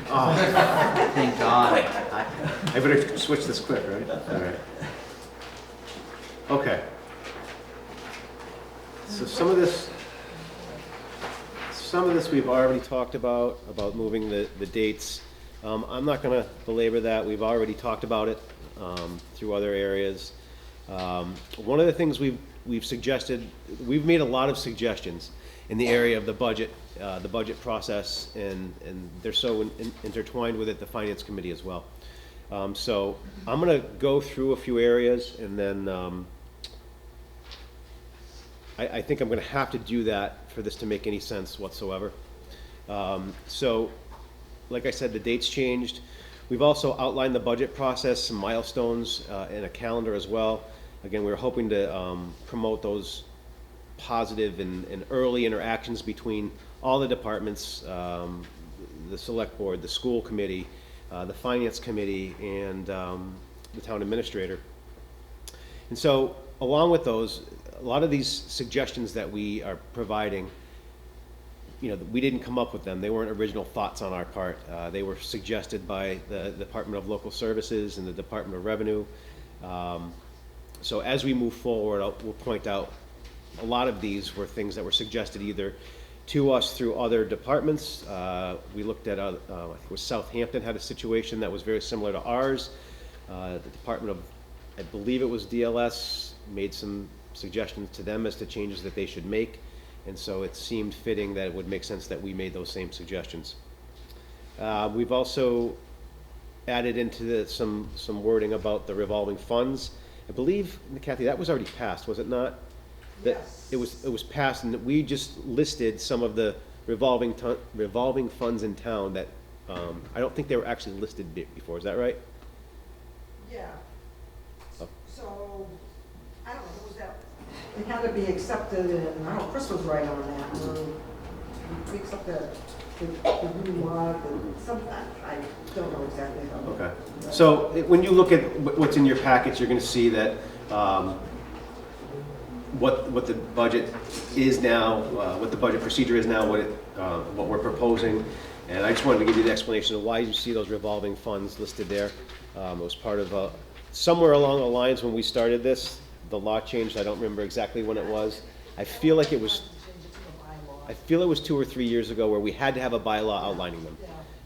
Thank God. I better switch this quick, right? All right. Okay. So some of this we've already talked about moving the dates. I'm not gonna belabor that. We've already talked about it through other areas. One of the things we've suggested, we've made a lot of suggestions in the area of the budget process, and they're so intertwined with it, the Finance Committee as well. So I'm gonna go through a few areas, and then I think I'm gonna have to do that for this to make any sense whatsoever. So, like I said, the dates changed. We've also outlined the budget process, some milestones, and a calendar as well. Again, we're hoping to promote those positive and early interactions between all the departments, the select board, the school committee, the finance committee, and the town administrator. And so, along with those, a lot of these suggestions that we are providing, you know, we didn't come up with them. They weren't original thoughts on our part. They were suggested by the Department of Local Services and the Department of Revenue. So as we move forward, we'll point out a lot of these were things that were suggested either to us through other departments. We looked at, I think it was Southampton had a situation that was very similar to ours. The Department of, I believe it was DLS, made some suggestions to them as to changes that they should make. And so it seemed fitting that it would make sense that we made those same suggestions. We've also added into some wording about the revolving funds. I believe, Kathy, that was already passed, was it not? Yes. It was passed, and we just listed some of the revolving funds in town that, I don't think they were actually listed before, is that right? Yeah. Oh. So, I don't know, who was that? It had to be accepted, and I don't know, Chris was right on that. We accepted the new lot, and some, I don't know exactly how. Okay. So when you look at what's in your packets, you're going to see that what the budget is now, what the budget procedure is now, what we're proposing. And I just wanted to give you the explanation of why you see those revolving funds listed there. It was part of somewhere along the lines when we started this, the law changed. I don't remember exactly when it was. I feel it was 2 or 3 years ago where we had to have a bylaw outlining them.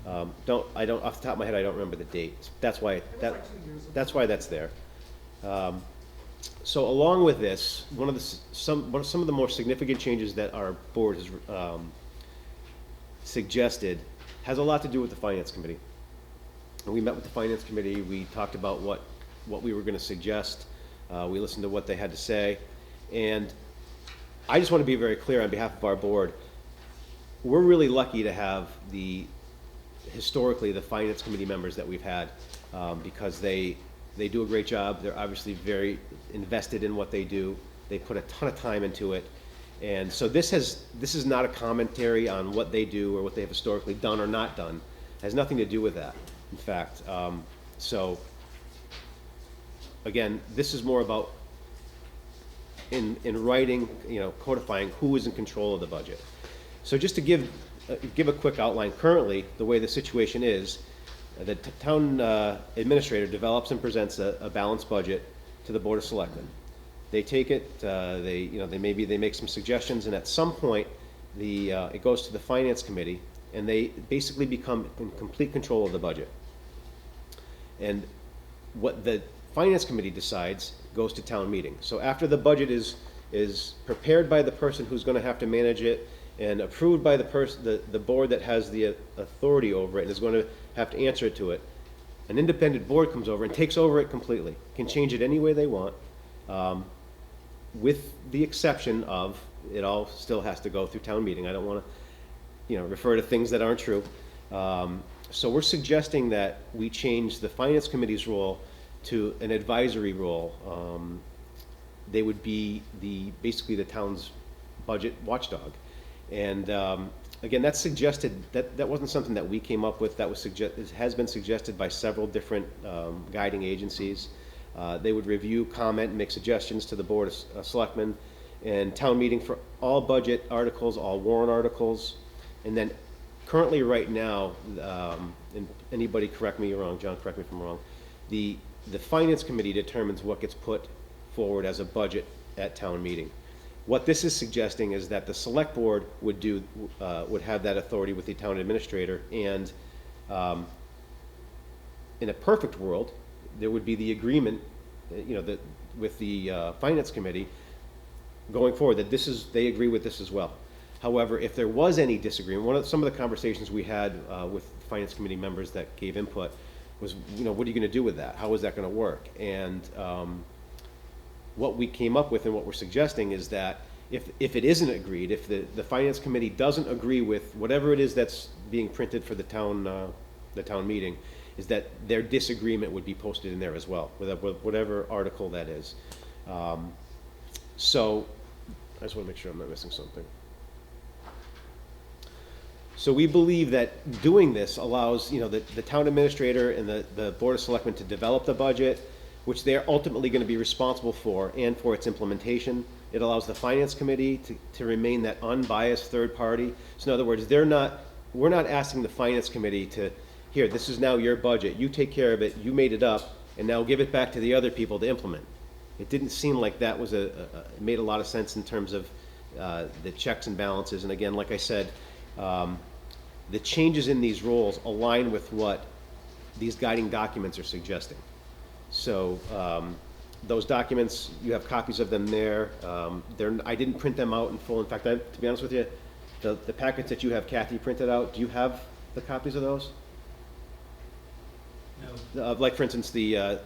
Off the top of my head, I don't remember the date. That's why that's there. So along with this, some of the more significant changes that our board has suggested has a lot to do with the Finance Committee. And we met with the Finance Committee, we talked about what we were gonna suggest, we listened to what they had to say, and I just want to be very clear on behalf of our board, we're really lucky to have historically the Finance Committee members that we've had, because they do a great job, they're obviously very invested in what they do, they put a ton of time into it, and so this is not a commentary on what they do or what they have historically done or not done. It has nothing to do with that, in fact. So, again, this is more about in writing, codifying who is in control of the budget. So just to give a quick outline, currently, the way the situation is, the town administrator develops and presents a balanced budget to the Board of Selectmen. They take it, they make some suggestions, and at some point, it goes to the Finance Committee, and they basically become in complete control of the budget. And what the Finance Committee decides goes to town meeting. So after the budget is prepared by the person who's going to have to manage it and approved by the board that has the authority over it and is going to have to answer to it, an independent board comes over and takes over it completely, can change it any way they want, with the exception of it all still has to go through town meeting. I don't want to refer to things that aren't true. So we're suggesting that we change the Finance Committee's role to an advisory role. They would be basically the town's budget watchdog. And again, that's suggested, that wasn't something that we came up with, that was it has been suggested by several different guiding agencies. They would review, comment, and make suggestions to the Board of Selectmen and town meeting for all budget articles, all warrant articles. And then currently right now, and anybody correct me wrong, John, correct me if I'm wrong, the Finance Committee determines what gets put forward as a budget at town meeting. What this is suggesting is that the Select Board would have that authority with the town administrator, and in a perfect world, there would be the agreement, with the Finance Committee going forward that they agree with this as well. However, if there was any disagreement, some of the conversations we had with Finance Committee members that gave input was, what are you going to do with that? How is that going to work? And what we came up with and what we're suggesting is that if it isn't agreed, if the Finance Committee doesn't agree with whatever it is that's being printed for the town meeting, is that their disagreement would be posted in there as well, with whatever article that is. So I just want to make sure I'm not missing something. So we believe that doing this allows, the town administrator and the Board of Selectmen to develop the budget, which they're ultimately going to be responsible for, and for its implementation. It allows the Finance Committee to remain that unbiased third party. So in other words, we're not asking the Finance Committee to, here, this is now your budget, you take care of it, you made it up, and now give it back to the other people to implement. It didn't seem like that was it made a lot of sense in terms of the checks and balances. And again, like I said, the changes in these roles align with what these guiding documents are suggesting. So those documents, you have copies of them there. I didn't print them out in full. In fact, to be honest with you, the packets that you have Kathy printed out, do you have the copies of those? No. Like for instance, the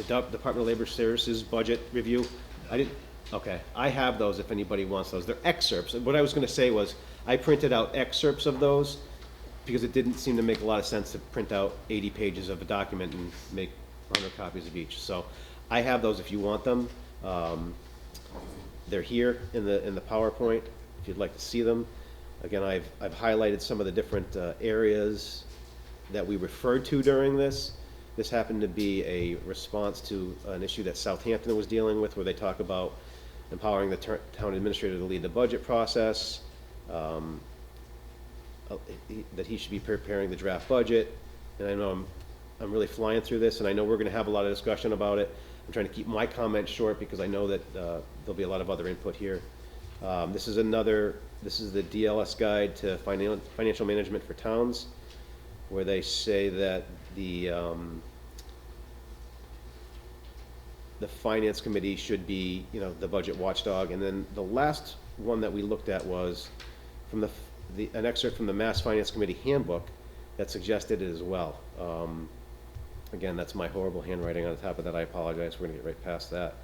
Department of Labor Services budget review. I didn't. Okay, I have those if anybody wants those. They're excerpts. What I was going to say was I printed out excerpts of those because it didn't seem to make a lot of sense to print out 80 pages of a document and make 100 copies of each. So I have those if you want them. They're here in the PowerPoint if you'd like to see them. Again, I've highlighted some of the different areas that we referred to during this. This happened to be a response to an issue that Southampton was dealing with, where they talk about empowering the town administrator to lead the budget process, that he should be preparing the draft budget. And I know I'm really flying through this, and I know we're gonna have a lot of discussion about it. I'm trying to keep my comments short because I know that there'll be a lot of other input here. This is the DLS guide to financial management for towns, where they say that the finance committee should be, the budget watchdog. And then the last one that we looked at was from an excerpt from the Mass Finance Committee handbook that suggested it as well. Again, that's my horrible handwriting on the top of that. I apologize. We're gonna get right past that.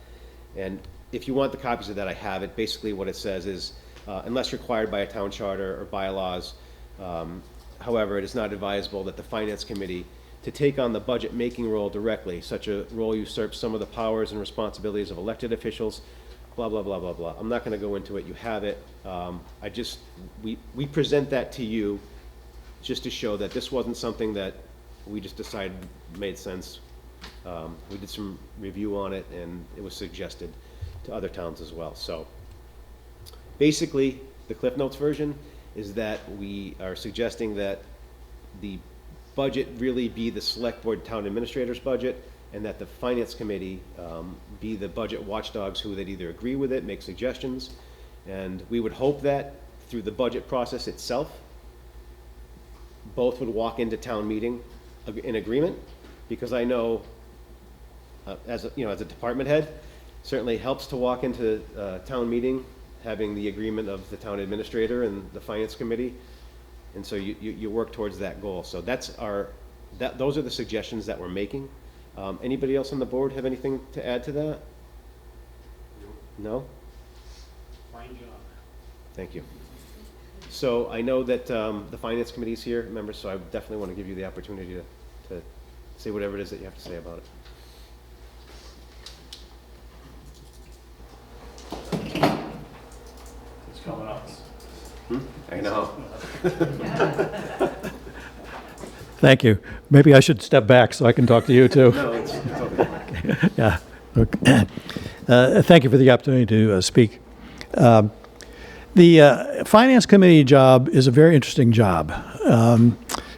And if you want the copies of that, I have it. Basically what it says is, unless required by a town charter or bylaws, however, it is not advisable that the finance committee to take on the budget making role directly. Such a role usurps some of the powers and responsibilities of elected officials, blah, blah, blah, blah, blah. I'm not gonna go into it. You have it. We present that to you just to show that this wasn't something that we just decided made sense. We did some review on it, and it was suggested to other towns as well. So basically, the Cliff Notes version is that we are suggesting that the budget really be the select board town administrator's budget, and that the finance committee be the budget watchdogs who would either agree with it, make suggestions. And we would hope that through the budget process itself, both would walk into town meeting in agreement, because I know as a department head, certainly helps to walk into town meeting having the agreement of the town administrator and the finance committee, and so you work towards that goal. So those are the suggestions that we're making. Anybody else on the board have anything to add to that? No? Fine job. Thank you. So I know that the finance committee is here, members, so I definitely want to give you the opportunity to say whatever it is that you have to say about it. It's coming up. I know. Thank you. Maybe I should step back so I can talk to you, too. No, it's okay. Yeah. Okay. Thank you for the opportunity to speak. The Finance Committee job is a very interesting job.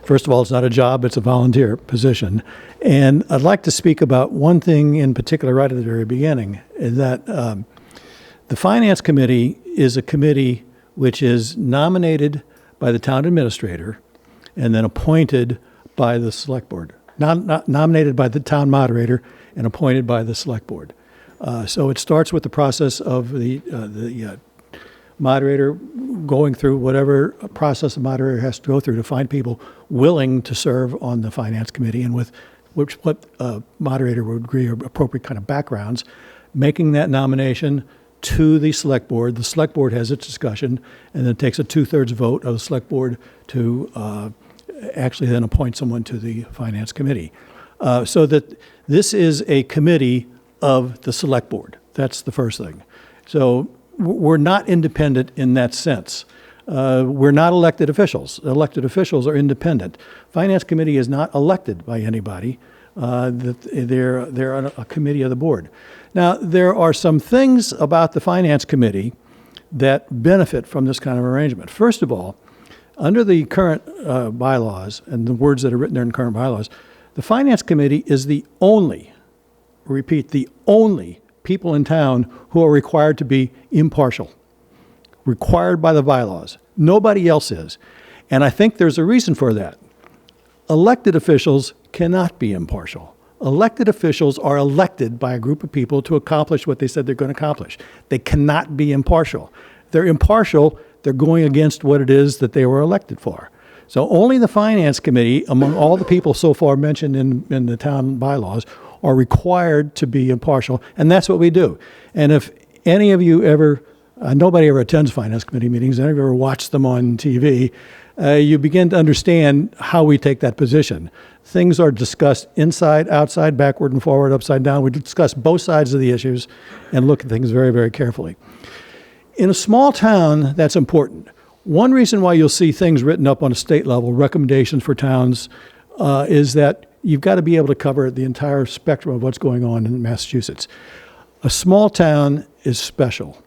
First of all, it's not a job, it's a volunteer position. And I'd like to speak about one thing in particular right at the very beginning, is that the Finance Committee is a committee which is nominated by the town administrator and then appointed by the select board. Not nominated by the town moderator and appointed by the select board. So it starts with the process of the moderator going through whatever process the moderator has to go through to find people willing to serve on the finance committee, and with what moderator would agree are appropriate kind of backgrounds, making that nomination to the select board. The select board has its discussion, and then takes a 2/3 vote of the select board to actually then appoint someone to the finance committee. So that this is a committee of the select board. That's the first thing. So we're not independent in that sense. We're not elected officials. Elected officials are independent. Finance committee is not elected by anybody. They're on a committee of the board. Now, there are some things about the finance committee that benefit from this kind of arrangement. First of all, under the current bylaws and the words that are written there in current bylaws, the finance committee is the only people in town who are required to be impartial, required by the bylaws. Nobody else is. And I think there's a reason for that. Elected officials cannot be impartial. Elected officials are elected by a group of people to accomplish what they said they're going to accomplish. They cannot be impartial. If they're impartial, they're going against what it is that they were elected for. So only the finance committee, among all the people so far mentioned in the town bylaws, are required to be impartial, and that's what we do. And if any of you ever, nobody ever attends finance committee meetings, any of you ever watch them on TV, you begin to understand how we take that position. Things are discussed inside, outside, backward and forward, upside down. We discuss both sides of the issues and look at things very, very carefully. In a small town, that's important. One reason why you'll see things written up on a state level, recommendations for towns, is that you've got to be able to cover the entire spectrum of what's going on in Massachusetts. A small town is special.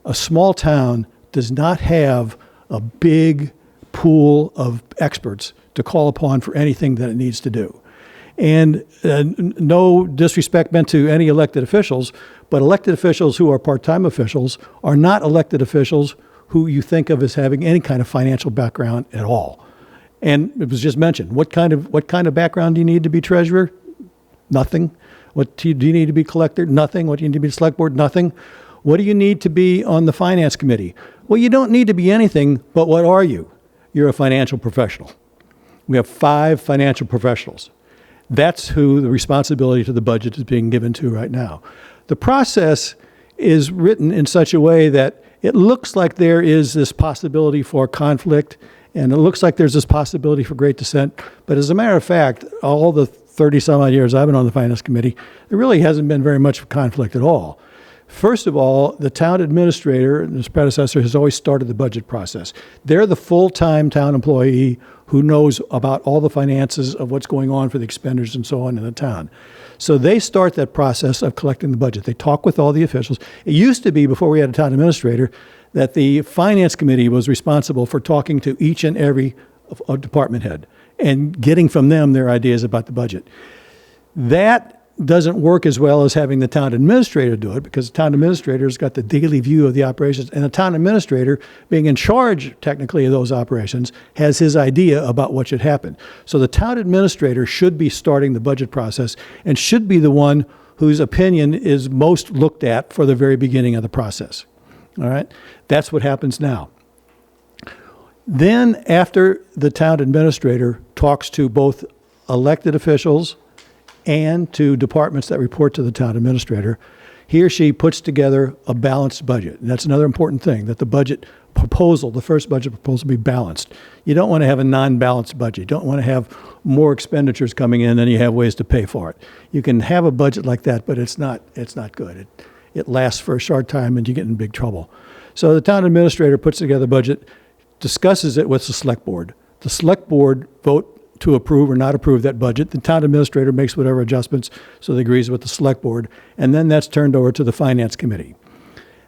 A small town does not have a big pool of experts to call upon for anything that it needs to do. And no disrespect meant to any elected officials, but elected officials who are part-time officials are not elected officials who you think of as having any kind of financial background at all. And it was just mentioned, what kind of background do you need to be treasurer? Nothing. What do you need to be collector? Nothing. What do you need to be select board? Nothing. What do you need to be on the finance committee? Well, you don't need to be anything, but what are you? You're a financial professional. We have 5 financial professionals. That's who the responsibility to the budget is being given to right now. The process is written in such a way that it looks like there is this possibility for conflict, and it looks like there's this possibility for great dissent. But as a matter of fact, all the 30-some-odd years I've been on the Finance Committee, there really hasn't been very much conflict at all. First of all, the town administrator and his predecessor has always started the budget process. They're the full-time town employee who knows about all the finances of what's going on for the expenditures and so on in the town. So they start that process of collecting the budget. They talk with all the officials. It used to be, before we had a town administrator, that the Finance Committee was responsible for talking to each and every department head and getting from them their ideas about the budget. That doesn't work as well as having the town administrator do it, because the town administrator's got the daily view of the operations, and the town administrator, being in charge technically of those operations, has his idea about what should happen. So the town administrator should be starting the budget process and should be the one whose opinion is most looked at for the very beginning of the process. All right? That's what happens now. Then, after the town administrator talks to both elected officials and to departments that report to the town administrator, he or she puts together a balanced budget. And that's another important thing, that the budget proposal, the first budget proposal, be balanced. You don't want to have a non-balanced budget. You don't want to have more expenditures coming in than you have ways to pay for it. You can have a budget like that, but it's not good. It lasts for a short time and you get in big trouble. So the town administrator puts together a budget, discusses it with the select board. The select board vote to approve or not approve that budget. The town administrator makes whatever adjustments so they agrees with the select board, and then that's turned over to the finance committee.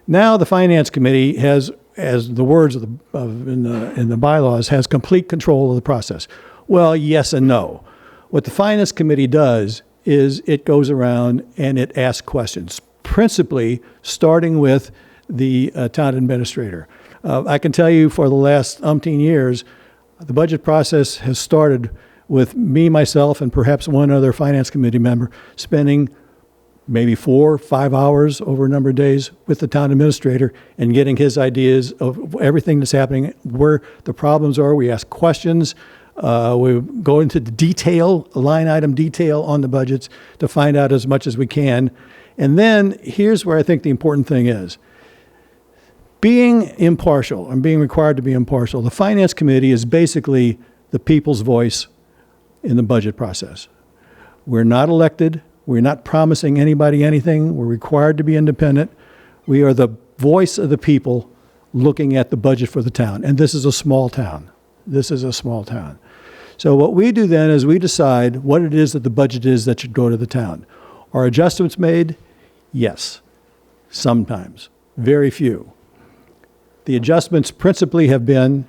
Now the finance committee has, as the words in the bylaws, has complete control of the process. Well, yes and no. What the finance committee does is it goes around and it asks questions, principally starting with the town administrator. I can tell you for the last umpteen years, the budget process has started with me, myself, and perhaps one other finance committee member spending maybe 4 or 5 hours over a number of days with the town administrator and getting his ideas of everything that's happening, where the problems are. We ask questions. We go into the detail, line item detail on the budgets to find out as much as we can. And then here's where I think the important thing is. Being impartial and being required to be impartial, the Finance Committee is basically the people's voice in the budget process. We're not elected. We're not promising anybody anything. We're required to be independent. We are the voice of the people looking at the budget for the town. And this is a small town. This is a small town. So what we do then is we decide what it is that the budget is that should go to the town. Are adjustments made? Yes. Sometimes. Very few. The adjustments principally have been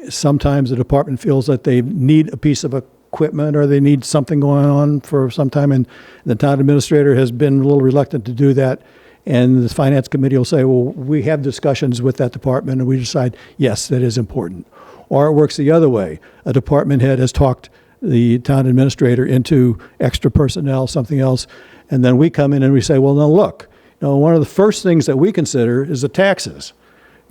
sometimes the department feels that they need a piece of equipment or they need something going on for some time, and the town administrator has been a little reluctant to do that. And the finance committee will say, well, we have discussions with that department and we decide, yes, that is important. Or it works the other way. A department head has talked the town administrator into extra personnel, something else, and then we come in and we say, well, now look, one of the first things that we consider is the taxes.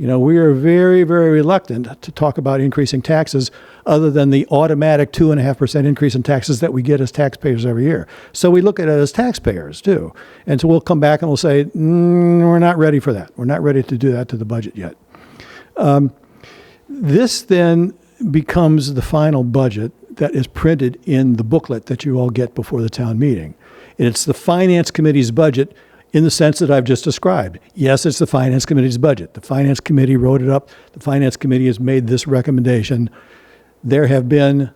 We are very, very reluctant to talk about increasing taxes other than the automatic 2.5% increase in taxes that we get as taxpayers every year. So we look at it as taxpayers too. And so we'll come back and we'll say, we're not ready for that. We're not ready to do that to the budget yet. This then becomes the final budget that is printed in the booklet that you all get before the town meeting. It's the Finance Committee's budget in the sense that I've just described. Yes, it's the Finance Committee's budget. The Finance Committee wrote it up. The Finance Committee has made this recommendation. There have been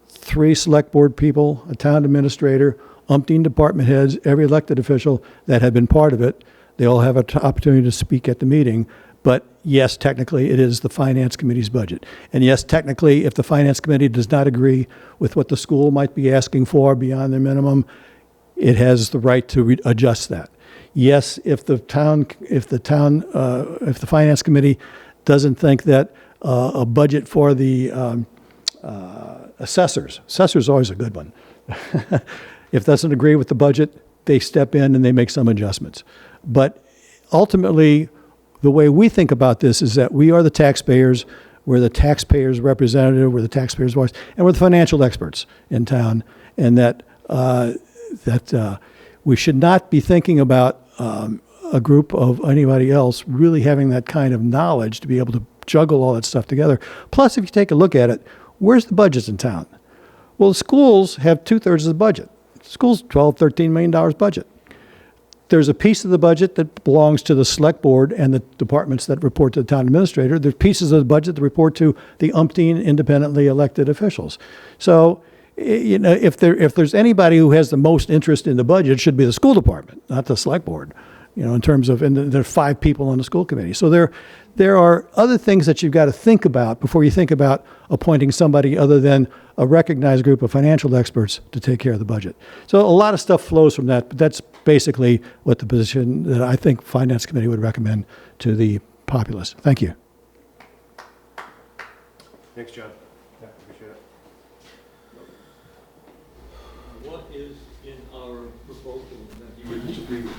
3 select board people, a town administrator, umpteen department heads, every elected official that have been part of it. They all have an opportunity to speak at the meeting. But yes, technically, it is the Finance Committee's budget. And yes, technically, if the Finance Committee does not agree with what the school might be asking for beyond their minimum, it has the right to adjust that. Yes, if the Finance Committee doesn't think that a budget for the assessors is always a good one. If it doesn't agree with the budget, they step in and they make some adjustments. But ultimately, the way we think about this is that we are the taxpayers, we're the taxpayers' representative, we're the taxpayers' voice, and we're the financial experts in town, and that we should not be thinking about a group of anybody else really having that kind of knowledge to be able to juggle all that stuff together. Plus, if you take a look at it, where's the budgets in town? Well, the schools have 2/3 of the budget. Schools, $12, $13 million budget. There's a piece of the budget that belongs to the select board and the departments that report to the town administrator. There's pieces of the budget that report to the umpteen independently elected officials. So, you know, if there's anybody who has the most interest in the budget, it should be the school department, not the select board. You know, in terms of, and there are 5 people on the school committee. So there are other things that you've got to think about before you think about appointing somebody other than a recognized group of financial experts to take care of the budget. So a lot of stuff flows from that, but that's basically what the position that I think Finance Committee would recommend to the populace. Thank you. Thanks, John. Yeah, appreciate it. What is in our proposal that you would disagree with?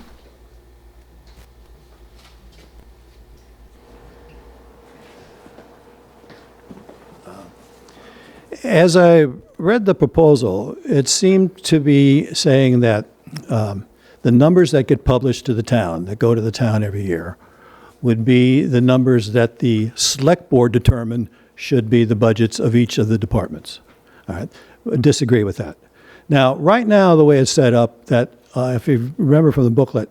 As I read the proposal, it seemed to be saying that the numbers that get published to the town, that go to the town every year, would be the numbers that the select board determined should be the budgets of each of the departments. All right, disagree with that. Now, right now, the way it's set up, that if you remember from the booklet,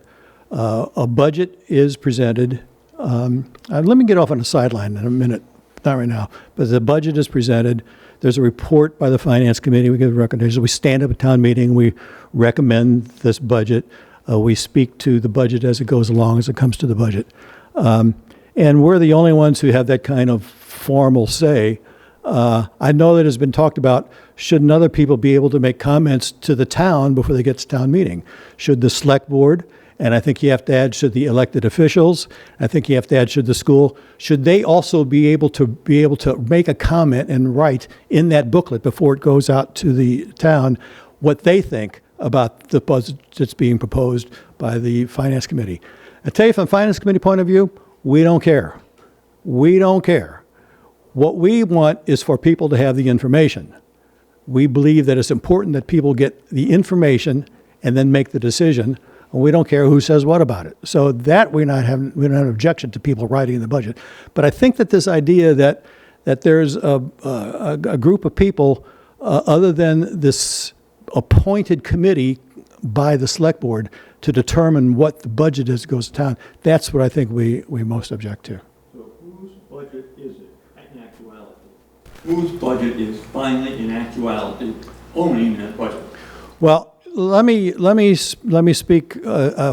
a budget is presented. Let me get off on a sideline in a minute, not right now, but the budget is presented. There's a report by the Finance Committee. We give recommendations. We stand up at town meeting. We recommend this budget. We speak to the budget as it goes along, as it comes to the budget. And we're the only ones who have that kind of formal say. I know that it's been talked about, shouldn't other people be able to make comments to the town before they get to town meeting? Should the select board, and I think you have to add, should the elected officials, I think you have to add, should the school, should they also be able to make a comment and write in that booklet before it goes out to the town what they think about the budget that's being proposed by the Finance Committee? I tell you, from the Finance Committee point of view, we don't care. We don't care. What we want is for people to have the information. We believe that it's important that people get the information and then make the decision. And we don't care who says what about it. So that we don't have an objection to people writing the budget. But I think that this idea that there's a group of people other than this appointed committee by the select board to determine what the budget is that goes to town, that's what I think we most object to. So whose budget is it in actuality? Whose budget is finally in actuality owning that budget? Well, let me speak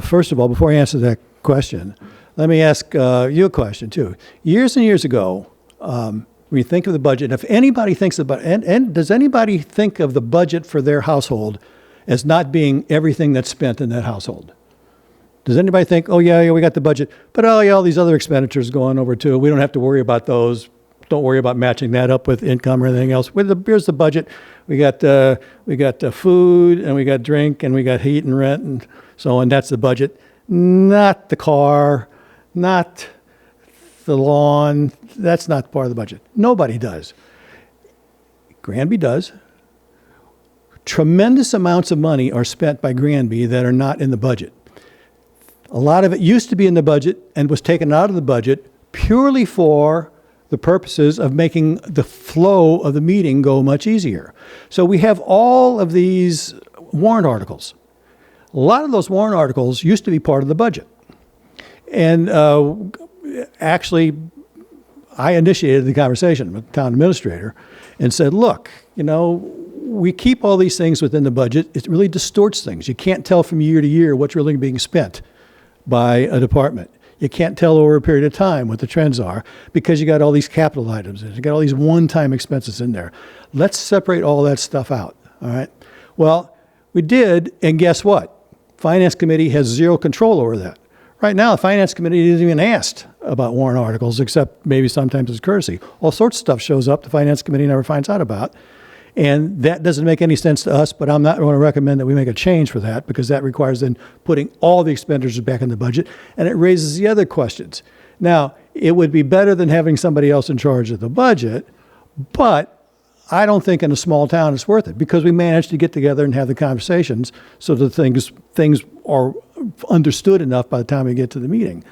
first of all before I answer that question. Let me ask you a question too. Years and years ago, when you think of the budget, if anybody thinks about, and does anybody think of the budget for their household as not being everything that's spent in that household? Does anybody think, oh yeah, we got the budget, but oh yeah, all these other expenditures going over too. We don't have to worry about those. Don't worry about matching that up with income or anything else. Here's the budget. We got food and we got drink and we got heat and rent and so on. That's the budget. Not the car, not the lawn. That's not part of the budget. Nobody does. Granby does. Tremendous amounts of money are spent by Granby that are not in the budget. A lot of it used to be in the budget and was taken out of the budget purely for the purposes of making the flow of the meeting go much easier. So we have all of these warrant articles. A lot of those warrant articles used to be part of the budget. And actually, I initiated the conversation with the town administrator and said, look, you know, we keep all these things within the budget. It really distorts things. You can't tell from year to year what's really being spent by a department. You can't tell over a period of time what the trends are because you got all these capital items and you got all these one-time expenses in there. Let's separate all that stuff out, all right? Well, we did, and guess what? Finance Committee has zero control over that. Right now, the Finance Committee isn't even asked about warrant articles, except maybe sometimes it's courtesy. All sorts of stuff shows up the Finance Committee never finds out about. And that doesn't make any sense to us, but I'm not going to recommend that we make a change for that because that requires then putting all the expenditures back in the budget, and it raises the other questions. Now, it would be better than having somebody else in charge of the budget, but I don't think in a small town it's worth it because we managed to get together and have the conversations so that things are understood enough by the time we get to the meeting.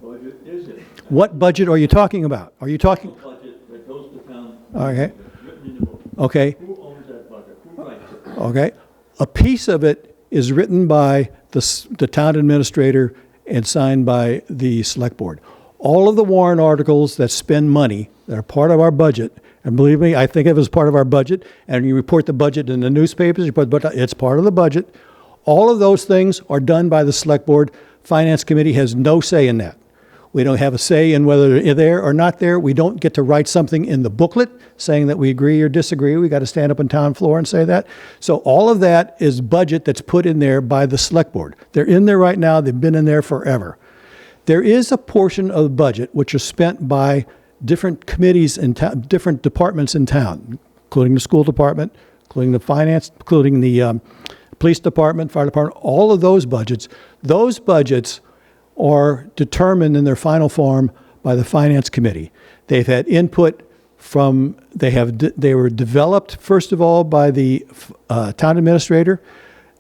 Whose budget is it? What budget are you talking about? Are you talking? The budget that goes to town. Okay. Written in the book. Okay. Who owns that budget? Who writes it? Okay. A piece of it is written by the town administrator and signed by the select board. All of the warrant articles that spend money that are part of our budget, and believe me, I think of it as part of our budget, and you report the budget in the newspapers, it's part of the budget. All of those things are done by the select board. Finance committee has no say in that. We don't have a say in whether they're there or not there. We don't get to write something in the booklet saying that we agree or disagree. We got to stand up on town floor and say that. So all of that is budget that's put in there by the select board. They're in there right now. They've been in there forever. There is a portion of the budget which is spent by different committees and different departments in town, including the school department, including the finance, including the police department, fire department, all of those budgets. Those budgets are determined in their final form by the finance committee. They've had input from, they were developed, first of all, by the town administrator.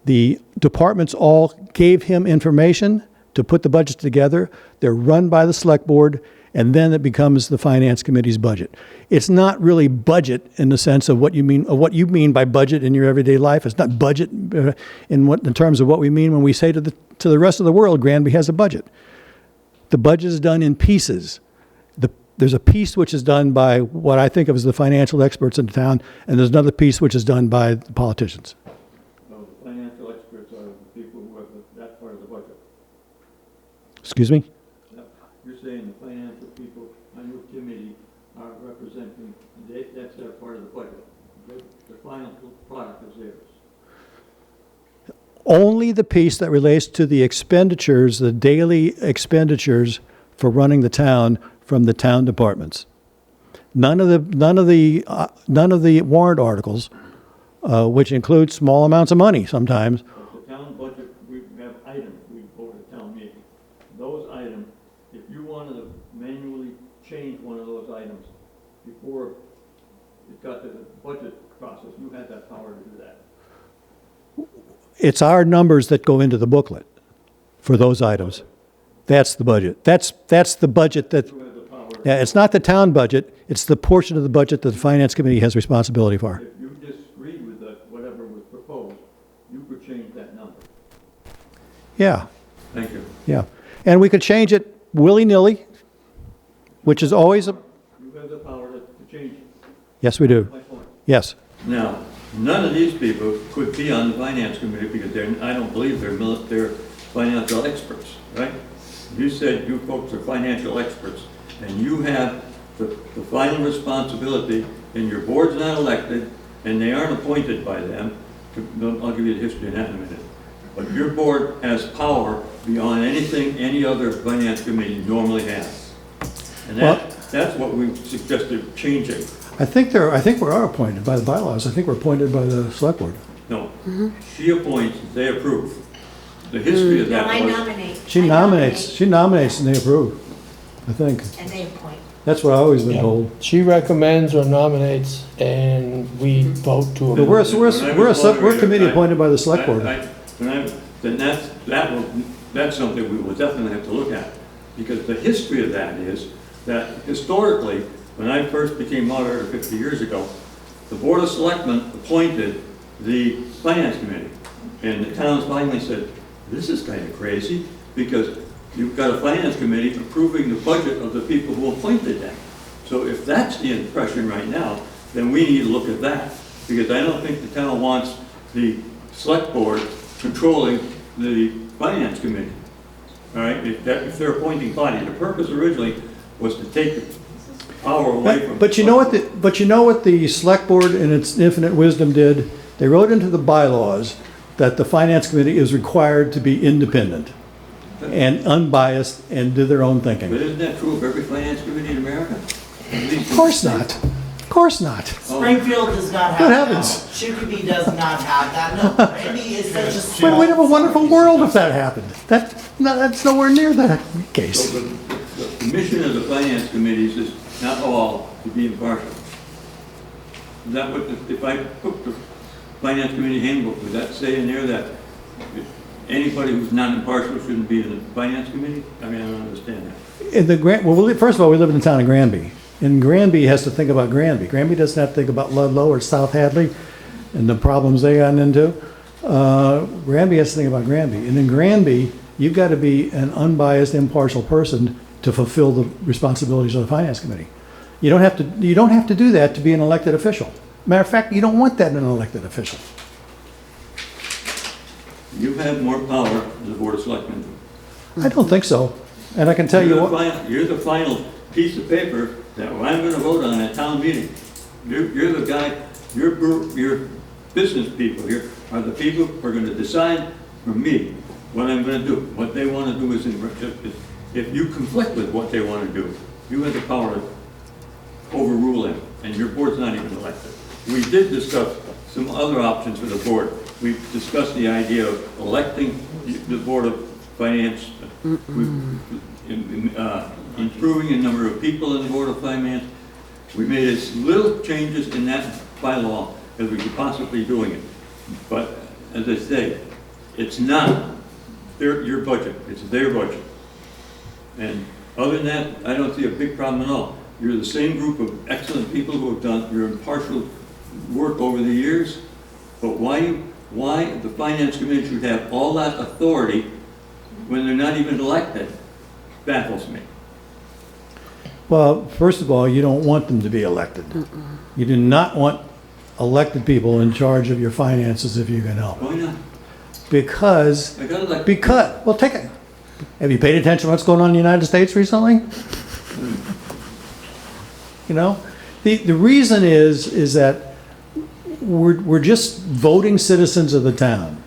The departments all gave him information to put the budget together. They're run by the select board, and then it becomes the finance committee's budget. It's not really budget in the sense of what you mean by budget in your everyday life. It's not budget in terms of what we mean when we say to the rest of the world, Granby has a budget. The budget is done in pieces. There's a piece which is done by what I think of as the financial experts in town, and there's another piece which is done by the politicians. No, the financial experts are the people who have that part of the budget. Excuse me? You're saying the financial people on your committee are representing, that's their part of the budget. The final product is theirs. Only the piece that relates to the expenditures, the daily expenditures for running the town from the town departments. None of the warrant articles, which include small amounts of money sometimes. But the town budget, we have items we vote at town meeting. Those items, if you wanted to manually change one of those items before it got to the budget process, you had that power to do that. It's our numbers that go into the booklet for those items. That's the budget. That's the budget that, You have the power. yeah, it's not the town budget, it's the portion of the budget that the finance committee has responsibility for. If you disagreed with whatever was proposed, you could change that number. Yeah, Thank you. yeah. And we could change it willy-nilly, which is always a, You have the power to change it. yes, we do. My point. Yes. Now, none of these people could be on the finance committee because I don't believe they're financial experts, right? You said you folks are financial experts, and you have the final responsibility, and your board's not elected, and they aren't appointed by them. I'll give you the history of that in a minute. But your board has power beyond anything any other finance committee normally has. And that's what we suggested changing. I think we are appointed by the bylaws. I think we're appointed by the select board. No, she appoints, they approve. The history of No, that I was, nominate. She I nominates and they approve, I think. And they appoint. That's what I've always been told. She recommends or nominates, and we vote to But approve. we're a committee appointed by the select board. Then that's something we will definitely have to look at. Because the history of that is that historically, when I first became moderator 50 years ago, the Board of Selectmen appointed the Finance Committee. And the towns finally said, this is kind of crazy, because you've got a finance committee approving the budget of the people who appointed them. So if that's the impression right now, then we need to look at that, because I don't think the town wants the select board controlling the finance committee. All right, if they're appointing body, the purpose originally was to take power away from. But you know what the select board in its infinite wisdom did? They wrote into the bylaws that the finance committee is required to be independent and unbiased and do their own thinking. But isn't that true of every finance committee in America? Of course not. Of course not. Springfield does not have Good that. heavens. Chicopee does not have that. No, Granby is such a small. Well, we'd have a wonderful world if that happened. That's nowhere near the case. So the mission of the finance committees is not all to be impartial. Is that what, if I put the finance committee handbook, would that say in there that anybody who's not impartial shouldn't be in the finance committee? I mean, I don't understand that. First of all, we live in the town of Granby. And Granby has to think about Granby. Granby doesn't have to think about Ludlow or South Hadley and the problems they got into. Granby has to think about Granby. And in Granby, you've got to be an unbiased, impartial person to fulfill the responsibilities of the finance committee. You don't have to do that to be an elected official. Matter of fact, you don't want that in an elected official. You have more power than the Board of Selectmen do. I don't think so. And I can tell you what. You're the final piece of paper that I'm gonna vote on at town meeting. You're the guy, your business people here are the people who are gonna decide for me what I'm gonna do. What they wanna do is, if you conflict with what they wanna do, you have the power to overrule them, and your board's not even elected. We did discuss some other options for the board. We discussed the idea of electing the Board of Finance, improving the number of people in the Board of Finance. We made as little changes in that bylaw as we could possibly doing it. But as I say, it's not your budget, it's their budget. And other than that, I don't see a big problem at all. You're the same group of excellent people who have done your impartial work over the years, but why the Finance Committee should have all that authority when they're not even elected baffles me. Well, first of all, you don't want them to be elected. You do not want elected people in charge of your finances if you can help. Why not? Because, well, take it. Have you paid attention to what's going on in the United States recently? You know, the reason is that we're just voting citizens of the town.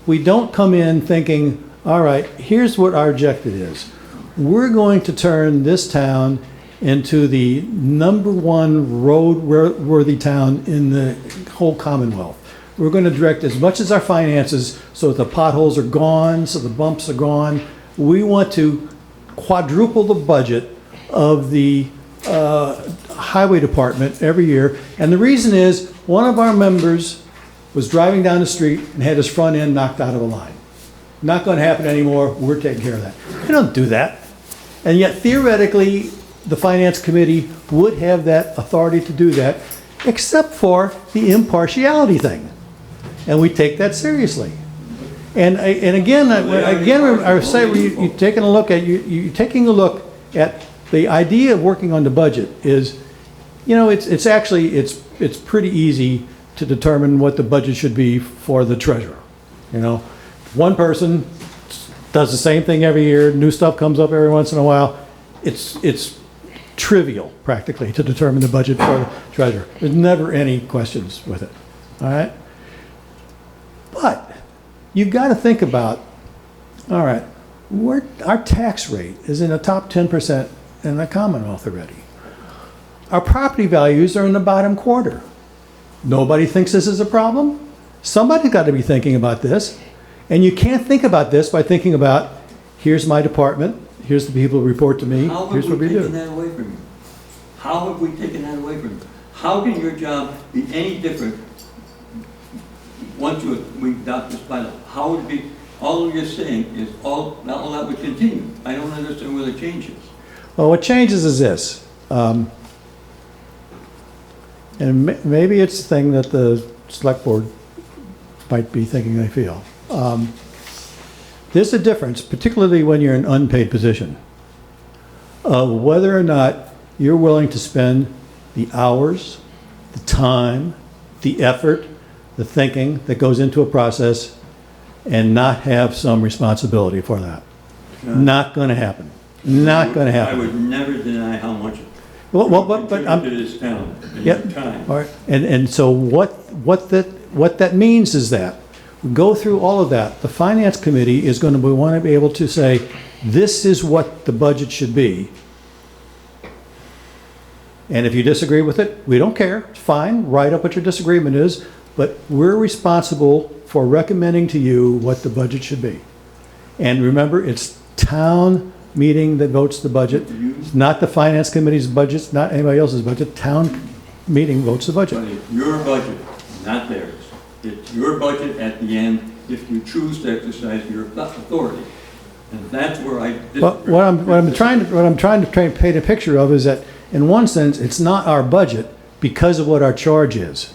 We don't come in thinking, all right, here's what our objective is. We're going to turn this town into the #1 road-worthy town in the whole Commonwealth. We're going to direct as much as our finances so that the potholes are gone, so the bumps are gone. We want to quadruple the budget of the highway department every year. And the reason is one of our members was driving down the street and had his front end knocked out of a line. Not going to happen anymore. We're taking care of that. We don't do that. And yet theoretically, the finance committee would have that authority to do that, except for the impartiality thing. And we take that seriously. And again, I say you're taking a look at the idea of working on the budget is, you know, it's actually pretty easy to determine what the budget should be for the treasurer. You know, one person does the same thing every year. New stuff comes up every once in a while. It's trivial practically to determine the budget for the treasurer. There's never any questions with it. All right, but you've got to think about, all right, our tax rate is in the top 10% in the Commonwealth already. Our property values are in the bottom quarter. Nobody thinks this is a problem. Somebody's got to be thinking about this. And you can't think about this by thinking about, here's my department, here's the people who report to me, here's what we do. How have we taken that away from you? How have we taken that away from you? How can your job be any different once we adopt this bylaw? How would it be, all you're saying is all that would continue? I don't understand where the change is. Well, what changes is this. And maybe it's the thing that the select board might be thinking they feel. There's a difference, particularly when you're in an unpaid position, of whether or not you're willing to spend the hours, the time, the effort, the thinking that goes into a process and not have some responsibility for that. Not going to happen. Not going to happen. I would never deny how much Well, but contributed to this town in yeah, your time. all right. And so what that means is that we go through all of that. The finance committee is going to want to be able to say, this is what the budget should be. And if you disagree with it, we don't care. It's fine. Write up what your disagreement is. But we're responsible for recommending to you what the budget should be. And remember, it's town meeting that votes the budget. It's not the finance committee's budget, it's not anybody else's budget. Town meeting votes the budget. But it's your budget, not theirs. It's your budget at the end if you choose to exercise your authority. And that's where I disagree. But what I'm trying to paint a picture of is that, in one sense, it's not our budget because of what our charge is.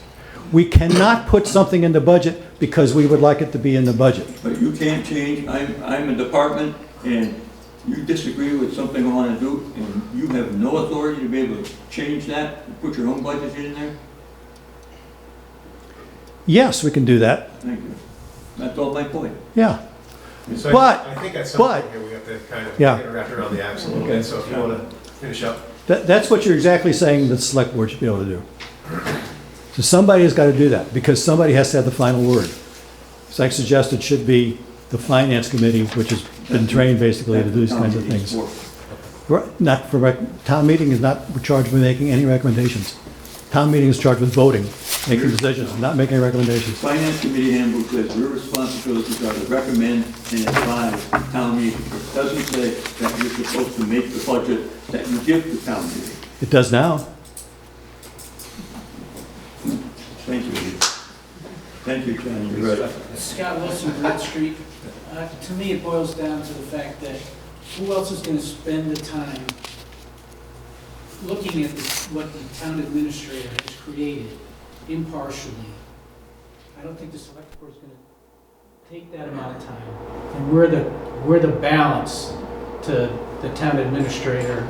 We cannot put something in the budget because we would like it to be in the budget. But you can't change, I'm a department, and you disagree with something I want to do, and you have no authority to be able to change that, and put your own budget in there? Yes, we can do that. Thank you. That's all my point. Yeah. So But- I think at some but- point here, we have to kind of Yeah. get wrapped around the axle a little bit, so if you want to finish up. That's what you're exactly saying that the select board should be able to do. So somebody has got to do that, because somebody has to have the final word. So I suggest it should be the finance committee, which has been trained basically to do these kinds of things. Not for, town meeting is not charged with making any recommendations. Town meeting is charged with voting, making decisions, not making recommendations. Finance committee handbook says your responsibilities are to recommend and advise town meeting. It doesn't say that you're supposed to make the budget that you give to town meeting. It does now. Thank you. Thank you, John, you're right. Scott Wilson, Red Street. To me, it boils down to the fact that who else is going to spend the time looking at what the town administrator has created impartially? I don't think the select board is going to take that amount of time. And we're the balance to the town administrator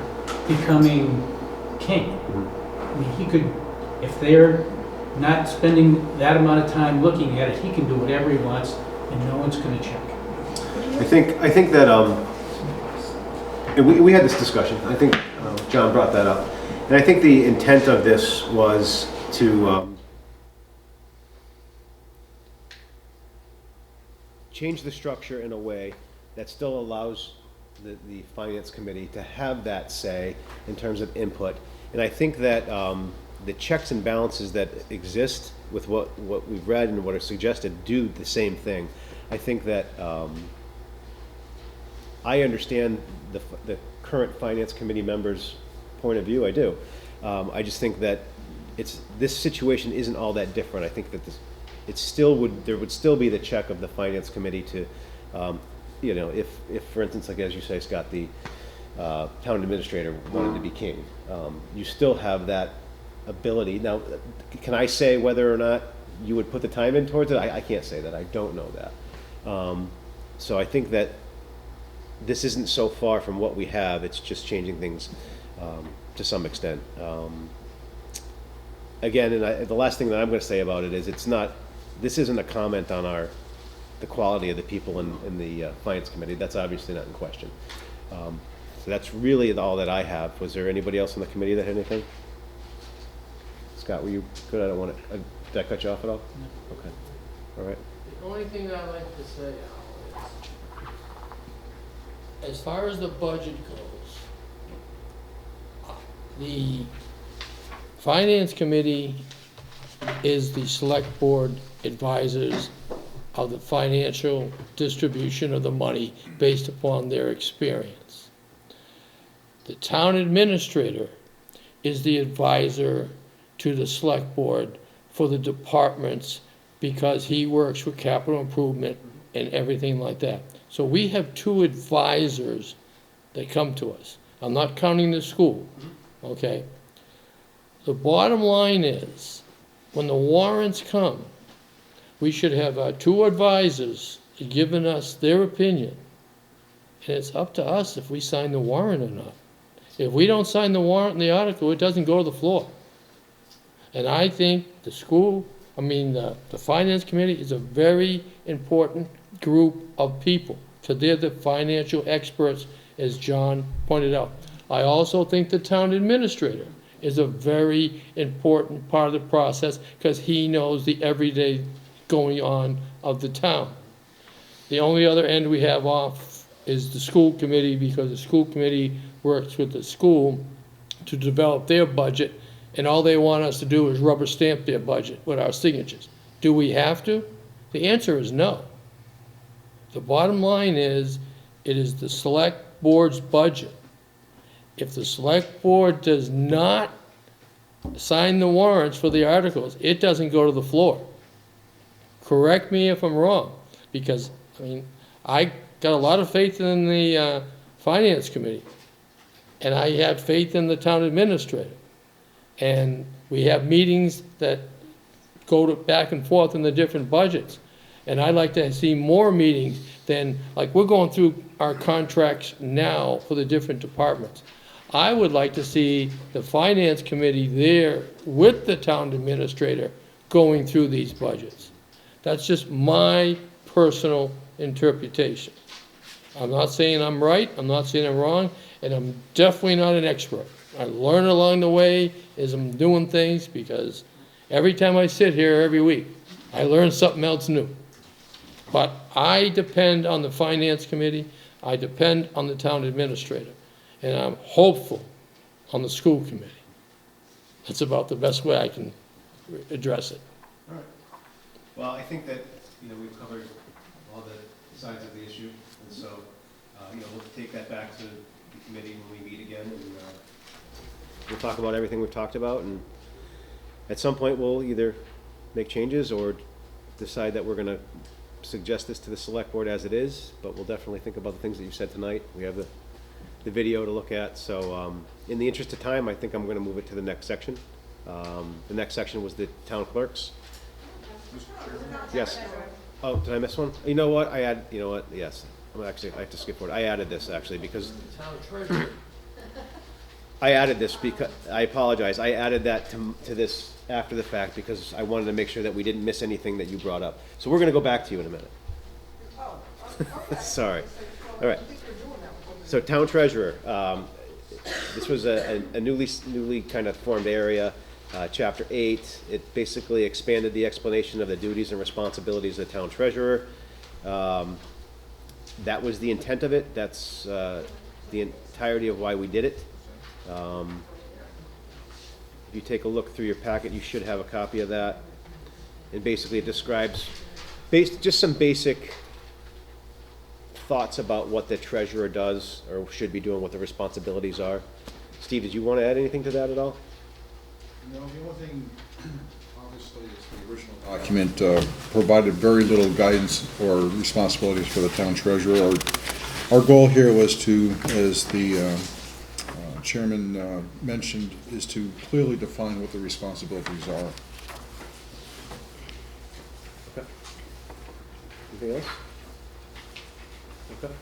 becoming king. I mean, he could, if they're not spending that amount of time looking at it, he can do whatever he wants and no one's going to check. I think that, and we had this discussion, I think John brought that up, and I think the intent of this was to change the structure in a way that still allows the finance committee to have that say in terms of input. And I think that the checks and balances that exist with what we've read and what are suggested do the same thing. I think that I understand the current finance committee members' point of view. I do. I just think that this situation isn't all that different. I think that there would still be the check of the finance committee to, if for instance, like as you say, Scott, the town administrator wanted to be king, you still have that ability. Now, can I say whether or not you would put the time in towards it? I can't say that. I don't know that. So I think that this isn't so far from what we have. It's just changing things to some extent. Again, and the last thing that I'm going to say about it is this isn't a comment on the quality of the people in the finance committee. That's obviously not in question. So that's really all that I have. Was there anybody else on the committee that had anything? Scott, were you good? I don't want to. Did I cut you off at all? No. Okay. All right. The only thing I'd like to say, Al, is as far as the budget goes, the finance committee is the select board advisors of the financial distribution of the money based upon their experience. The town administrator is the advisor to the select board for the departments because he works with capital improvement and everything like that. So we have two advisors that come to us. I'm not counting the school, okay? The bottom line is, when the warrants come, we should have our two advisors giving us their opinion. And it's up to us if we sign the warrant or not. If we don't sign the warrant and the article, it doesn't go to the floor. And I think the finance committee is a very important group of people. So they're the financial experts, as John pointed out. I also think the town administrator is a very important part of the process because he knows the everyday going on of the town. The only other end we have off is the school committee, because the school committee works with the school to develop their budget, and all they want us to do is rubber stamp their budget with our signatures. Do we have to? The answer is no. The bottom line is, it is the select board's budget. If the select board does not sign the warrants for the articles, it doesn't go to the floor. Correct me if I'm wrong, because, I got a lot of faith in the finance committee, and I have faith in the town administrator. And we have meetings that go back and forth in the different budgets. And I'd like to see more meetings than, like, we're going through our contracts now for the different departments. I would like to see the finance committee there with the town administrator going through these budgets. That's just my personal interpretation. I'm not saying I'm right, I'm not saying I'm wrong, and I'm definitely not an expert. I learn along the way as I'm doing things, because every time I sit here every week, I learn something else new. But I depend on the finance committee, I depend on the town administrator, and I'm hopeful on the school committee. That's about the best way I can address it. All right. Well, I think that, we've covered all the sides of the issue, and so, we'll take that back to the committee when we meet again, and we'll talk about everything we've talked about, and at some point, we'll either make changes or decide that we're gonna suggest this to the select board as it is, but we'll definitely think about the things that you said tonight. We have the video to look at, so in the interest of time, I think I'm gonna move it to the next section. The next section was the town clerks. Yes. Oh, did I miss one? You know what, yes. I have to skip forward. I added this, actually, because I apologize. I added that to this after the fact because I wanted to make sure that we didn't miss anything that you brought up. So we're going to go back to you in a minute. Sorry. All right. So town treasurer. This was a newly kind of formed area. Chapter 8. It basically expanded the explanation of the duties and responsibilities of the town treasurer. That was the intent of it. That's the entirety of why we did it. If you take a look through your packet, you should have a copy of that. And basically it describes just some basic thoughts about what the treasurer does or should be doing, what the responsibilities are. Steve, did you want to add anything to that at all? No, the only thing, obviously, is the original document provided very little guidance or responsibilities for the town treasurer. Our goal here was to, as the chairman mentioned, is to clearly define what the responsibilities are. Okay. Anything else? Okay.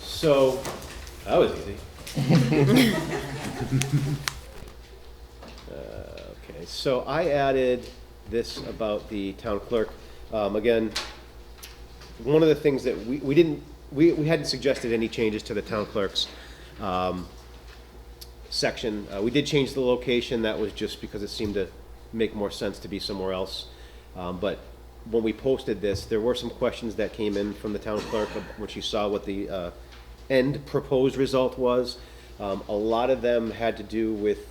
So, that was easy. Okay, so I added this about the town clerk. Again, one of the things that we hadn't suggested any changes to the town clerk's section. We did change the location. That was just because it seemed to make more sense to be somewhere else. But when we posted this, there were some questions that came in from the town clerk when she saw what the end proposed result was. A lot of them had to do with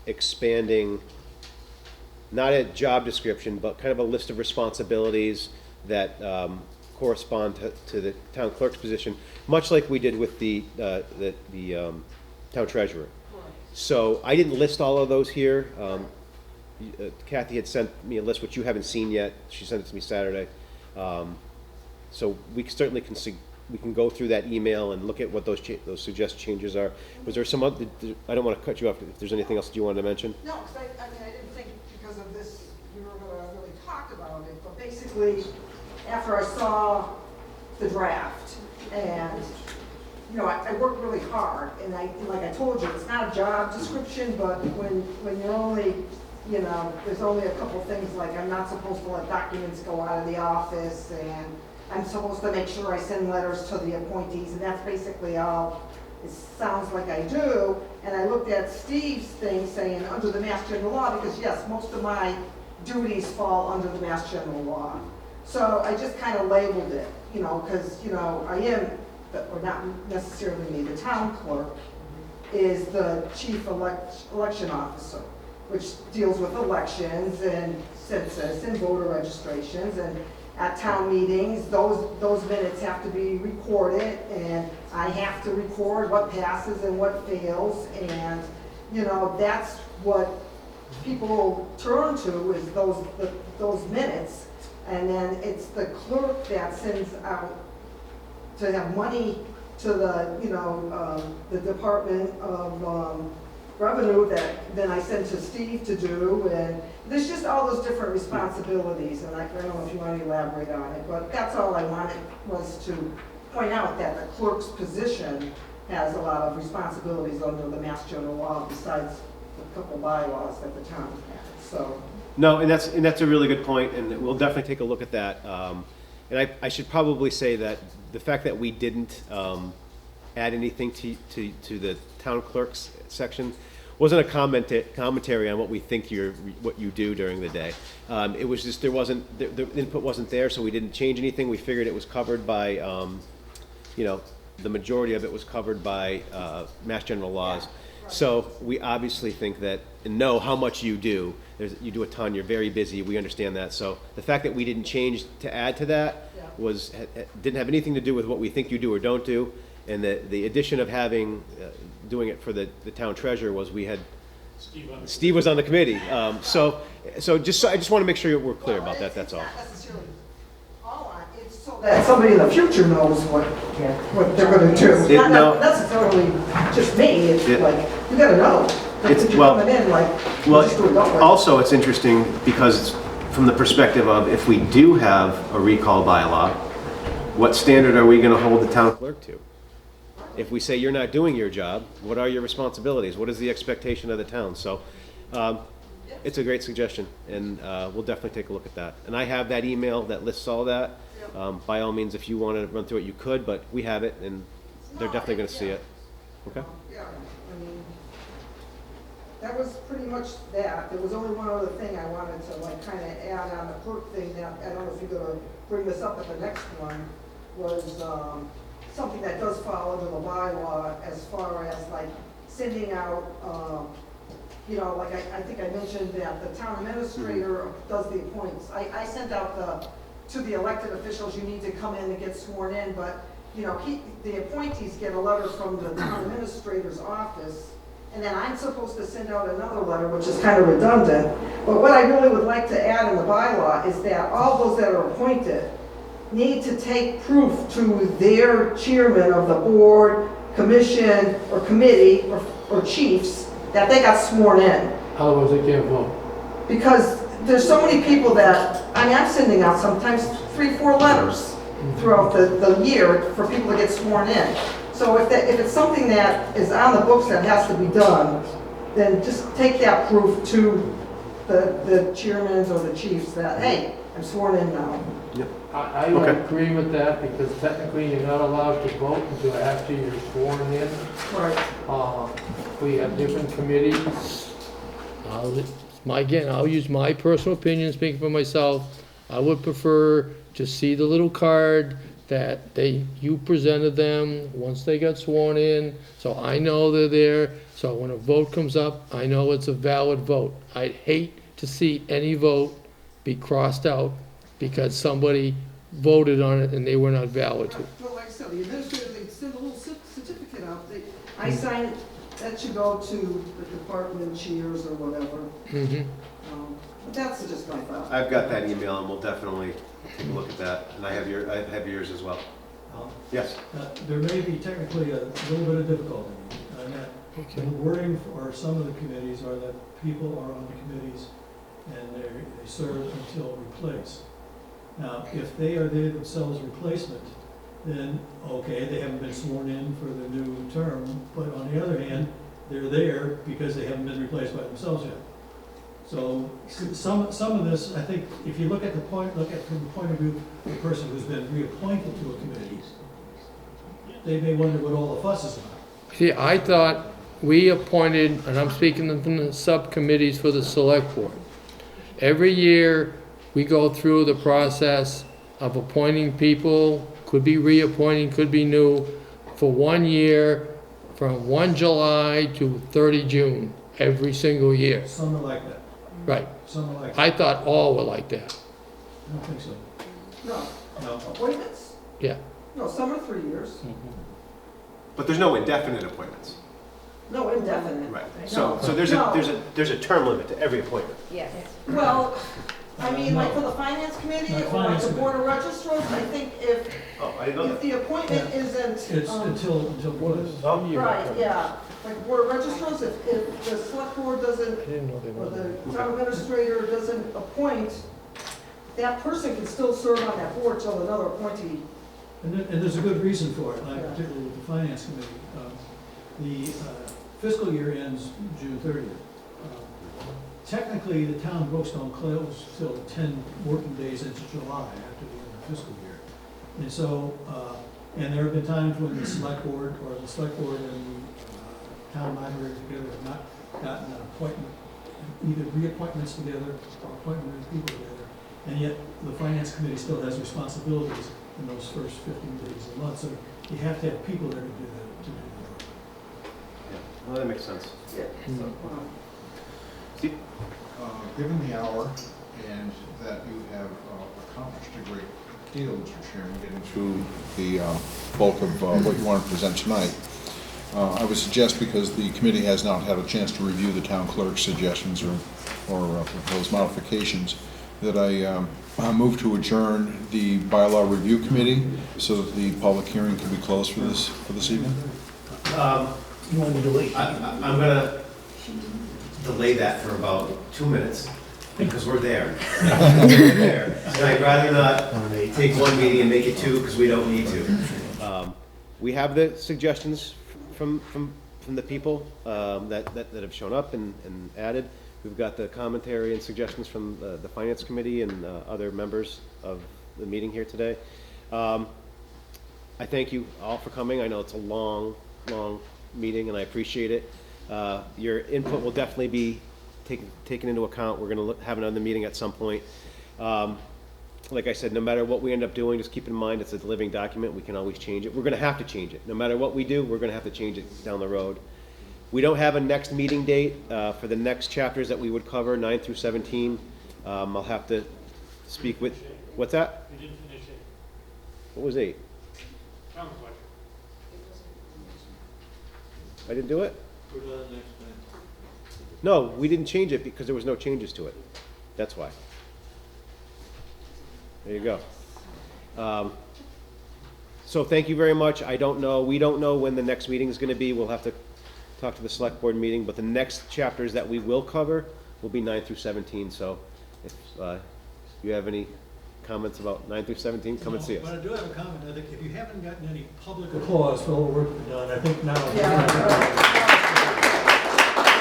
expanding, not a job description, but kind of a list of responsibilities that correspond to the town clerk's position, much like we did with the town treasurer. So I didn't list all of those here. Kathy had sent me a list, which you haven't seen yet. She sent it to me Saturday. So we certainly can go through that email and look at what those suggested changes are. Was there some other? I don't want to cut you off. If there's anything else that you wanted to mention? No, because I didn't think because of this, we were going to really talk talked about it, but basically, after I saw the draft, and, you know, I worked really hard, and like I told you, it's not a job description, but when you're only, you know, there's only a couple things, like I'm not supposed to let documents go out of the office, and I'm supposed to make sure I send letters to the appointees, and that's basically all it sounds like I do. And I looked at Steve's thing saying under the Mass General Law, because yes, most of my duties fall under the Mass General Law. So I just kind of labeled it, you know, because, you know, I am, or not necessarily me, the town clerk is the chief election officer, which deals with elections and census and voter registrations. And at town meetings, those minutes have to be recorded, and I have to record what passes and what fails. And, you know, that's what people turn to, is those minutes. And then it's the clerk that sends out to have money to the, you know, the Department of Revenue that then I send to Steve to do. And there's just all those different responsibilities, and I don't know if you want to elaborate on it, but that's all I wanted, was to point out that the clerk's position has a lot of responsibilities under the Mass General Law, besides a couple bylaws that the town has, so. No, and that's a really good point, and we'll definitely take a look at that. And I should probably say that the fact that we didn't add anything to the town clerk's section wasn't a commentary on what we think what you do during the day. It was just the input wasn't there, so we didn't change anything. We figured it was covered by, you know, the majority of it was covered by Mass General laws. So we obviously think that and know how much you do. You do a ton. You're very busy. We understand that. So the fact that we didn't change to add to that didn't have anything to do with what we think you do or don't do. And the addition of doing it for the town treasurer was we had Steve was on the committee. So I just want to make sure we're clear about that. That's all. Not necessarily all on, it's so that somebody in the future knows what they're going to do. Not necessarily just me. It's like you got to know. Also it's interesting because from the perspective of if we do have a recall bylaw, what standard are we going to hold the town clerk to? If we say you're not doing your job, what are your responsibilities? What is the expectation of the town? So it's a great suggestion, and we'll definitely take a look at that. And I have that email that lists all that. By all means, if you want to run through it, you could, but we have it, and they're definitely going to see it. Okay? Yeah, I mean, that was pretty much that. There was only one other thing I wanted to like kind of add on the clerk thing. That I don't know if you're going to bring this up at the next one. Was something that does fall under the bylaw as far as like sending out, you know, like I think I mentioned that the town administrator does the appointments. I sent out to the elected officials, you need to come in and get sworn in, but you know, the appointees get a letter from the town administrator's office, and then I'm supposed to send out another letter, which is kind of redundant. But what I really would like to add in the bylaw is that all those that are appointed need to take proof to their chairman of the board, commission, or committee, or chiefs that they got sworn in. Otherwise they can't vote. Because there's so many people that, I mean, I'm sending out sometimes 3-4 letters throughout the year for people to get sworn in. So if it's something that is on the books that has to be done, then just take that proof to the chairmans or the chiefs that, hey, I'm sworn in now. Yep. I don't agree with that, because technically you're not allowed to vote until after you're sworn in. Right. We have different committees. Again, I'll use my personal opinion, speaking for myself. I would prefer to see the little card that you presented them once they got sworn in, so I know they're there. So when a vote comes up, I know it's a valid vote. I'd hate to see any vote be crossed out because somebody voted on it and they were not valid to. Well, like I said, the administrator, they send a little certificate out. I sign it, that should go to the department chairs or whatever. But that's just my thought. I've got that email, and we'll definitely take a look at that. And I have yours as well. Yes. There may be technically a little bit of difficulty on that. The wording for some of the committees are that people are on the committees and they serve until replaced. Now, if they are they themselves replacement, then, okay, they haven't been sworn in for the new term, but on the other hand, they're there because they haven't been replaced by themselves yet. So some of this, I think, if you look at from the point of view of the person who's been reappointed to a committee, they may wonder what all the fuss is about. See, I thought we appointed, and I'm speaking from the subcommittees for the select board. Every year, we go through the process of appointing people, could be reappointing, could be new, for 1 year, from 1 July to 30 June, every single year. Some are like that, Right. some are like that. I thought all were like that. I don't think so. No, No. appointments? Yeah. No, some are 3 years. But there's no indefinite appointments. No, indefinite. Right. No. So there's a term limit to every appointment. Yes. Well, I mean, like for the finance committee Not or like finance the board of registrars, I think if, Oh, I didn't know if the appointment isn't, It's until what is. right, yeah. Like board of registrars, if the select board doesn't, I didn't know they or were. the town administrator doesn't appoint, that person can still serve on that board till another appointee. And there's a good reason for it, like Yeah. particularly with the finance committee. The fiscal year ends June 30th. Technically, the town books don't close till 10 working days into July after the end of the fiscal year. And so, and there have been times when the select board and the town moderator together have not gotten an appointment, either reappointments together or appointment of people together. And yet, the finance committee still has responsibilities in those first 15 days of the month. So you have to have people there to do that, to do the work. Well, that makes sense. Yeah. Steve? Given the hour and that you have accomplished a great deal, Mr. Chairman, getting through the bulk of what you want to present tonight, I would suggest, because the committee has not had a chance to review the town clerk's suggestions or proposed modifications, that I move to adjourn the bylaw review committee so that the public hearing can be closed for this evening. You want me to wait? I'm gonna delay that for about 2 minutes, because we're there. We're there. And I'd rather not take one meeting and make it 2, because we don't need to. We have the suggestions from the people that have shown up and added. We've got the commentary and suggestions from the finance committee and other members of the meeting here today. I thank you all for coming. I know it's a long meeting, and I appreciate it. Your input will definitely be taken into account. We're going to have another meeting at some point. Like I said, no matter what we end up doing, just keep in mind it's a living document. We can always change it. We're going to have to change it. No matter what we do, we're going to have to change it down the road. We don't have a next meeting date for the next chapters that we would cover, 9 through 17. I'll have to speak with, what's that? We didn't finish it. What was 8? Town collector. I didn't do it? Put it on next time. No, we didn't change it because there was no changes to it. That's why. There you go. So thank you very much. I don't know, we don't know when the next meeting is going to be. We'll have to talk to the select board meeting, but the next chapters that we will cover will be 9 through 17. So if you have any comments about 9 through 17, come and see us. But I do have a comment. I think if you haven't gotten any public applause for all the work you've done, I think now.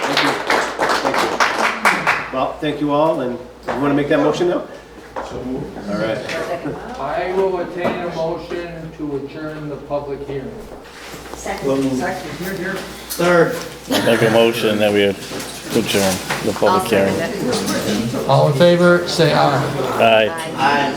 Thank you. Thank you. Well, thank you all, and you want to make that motion now? All right. I will attain a motion to adjourn the public hearing. Second. Here, here. Third. Make a motion that we adjourn the public hearing. All in favor, say aye. Aye.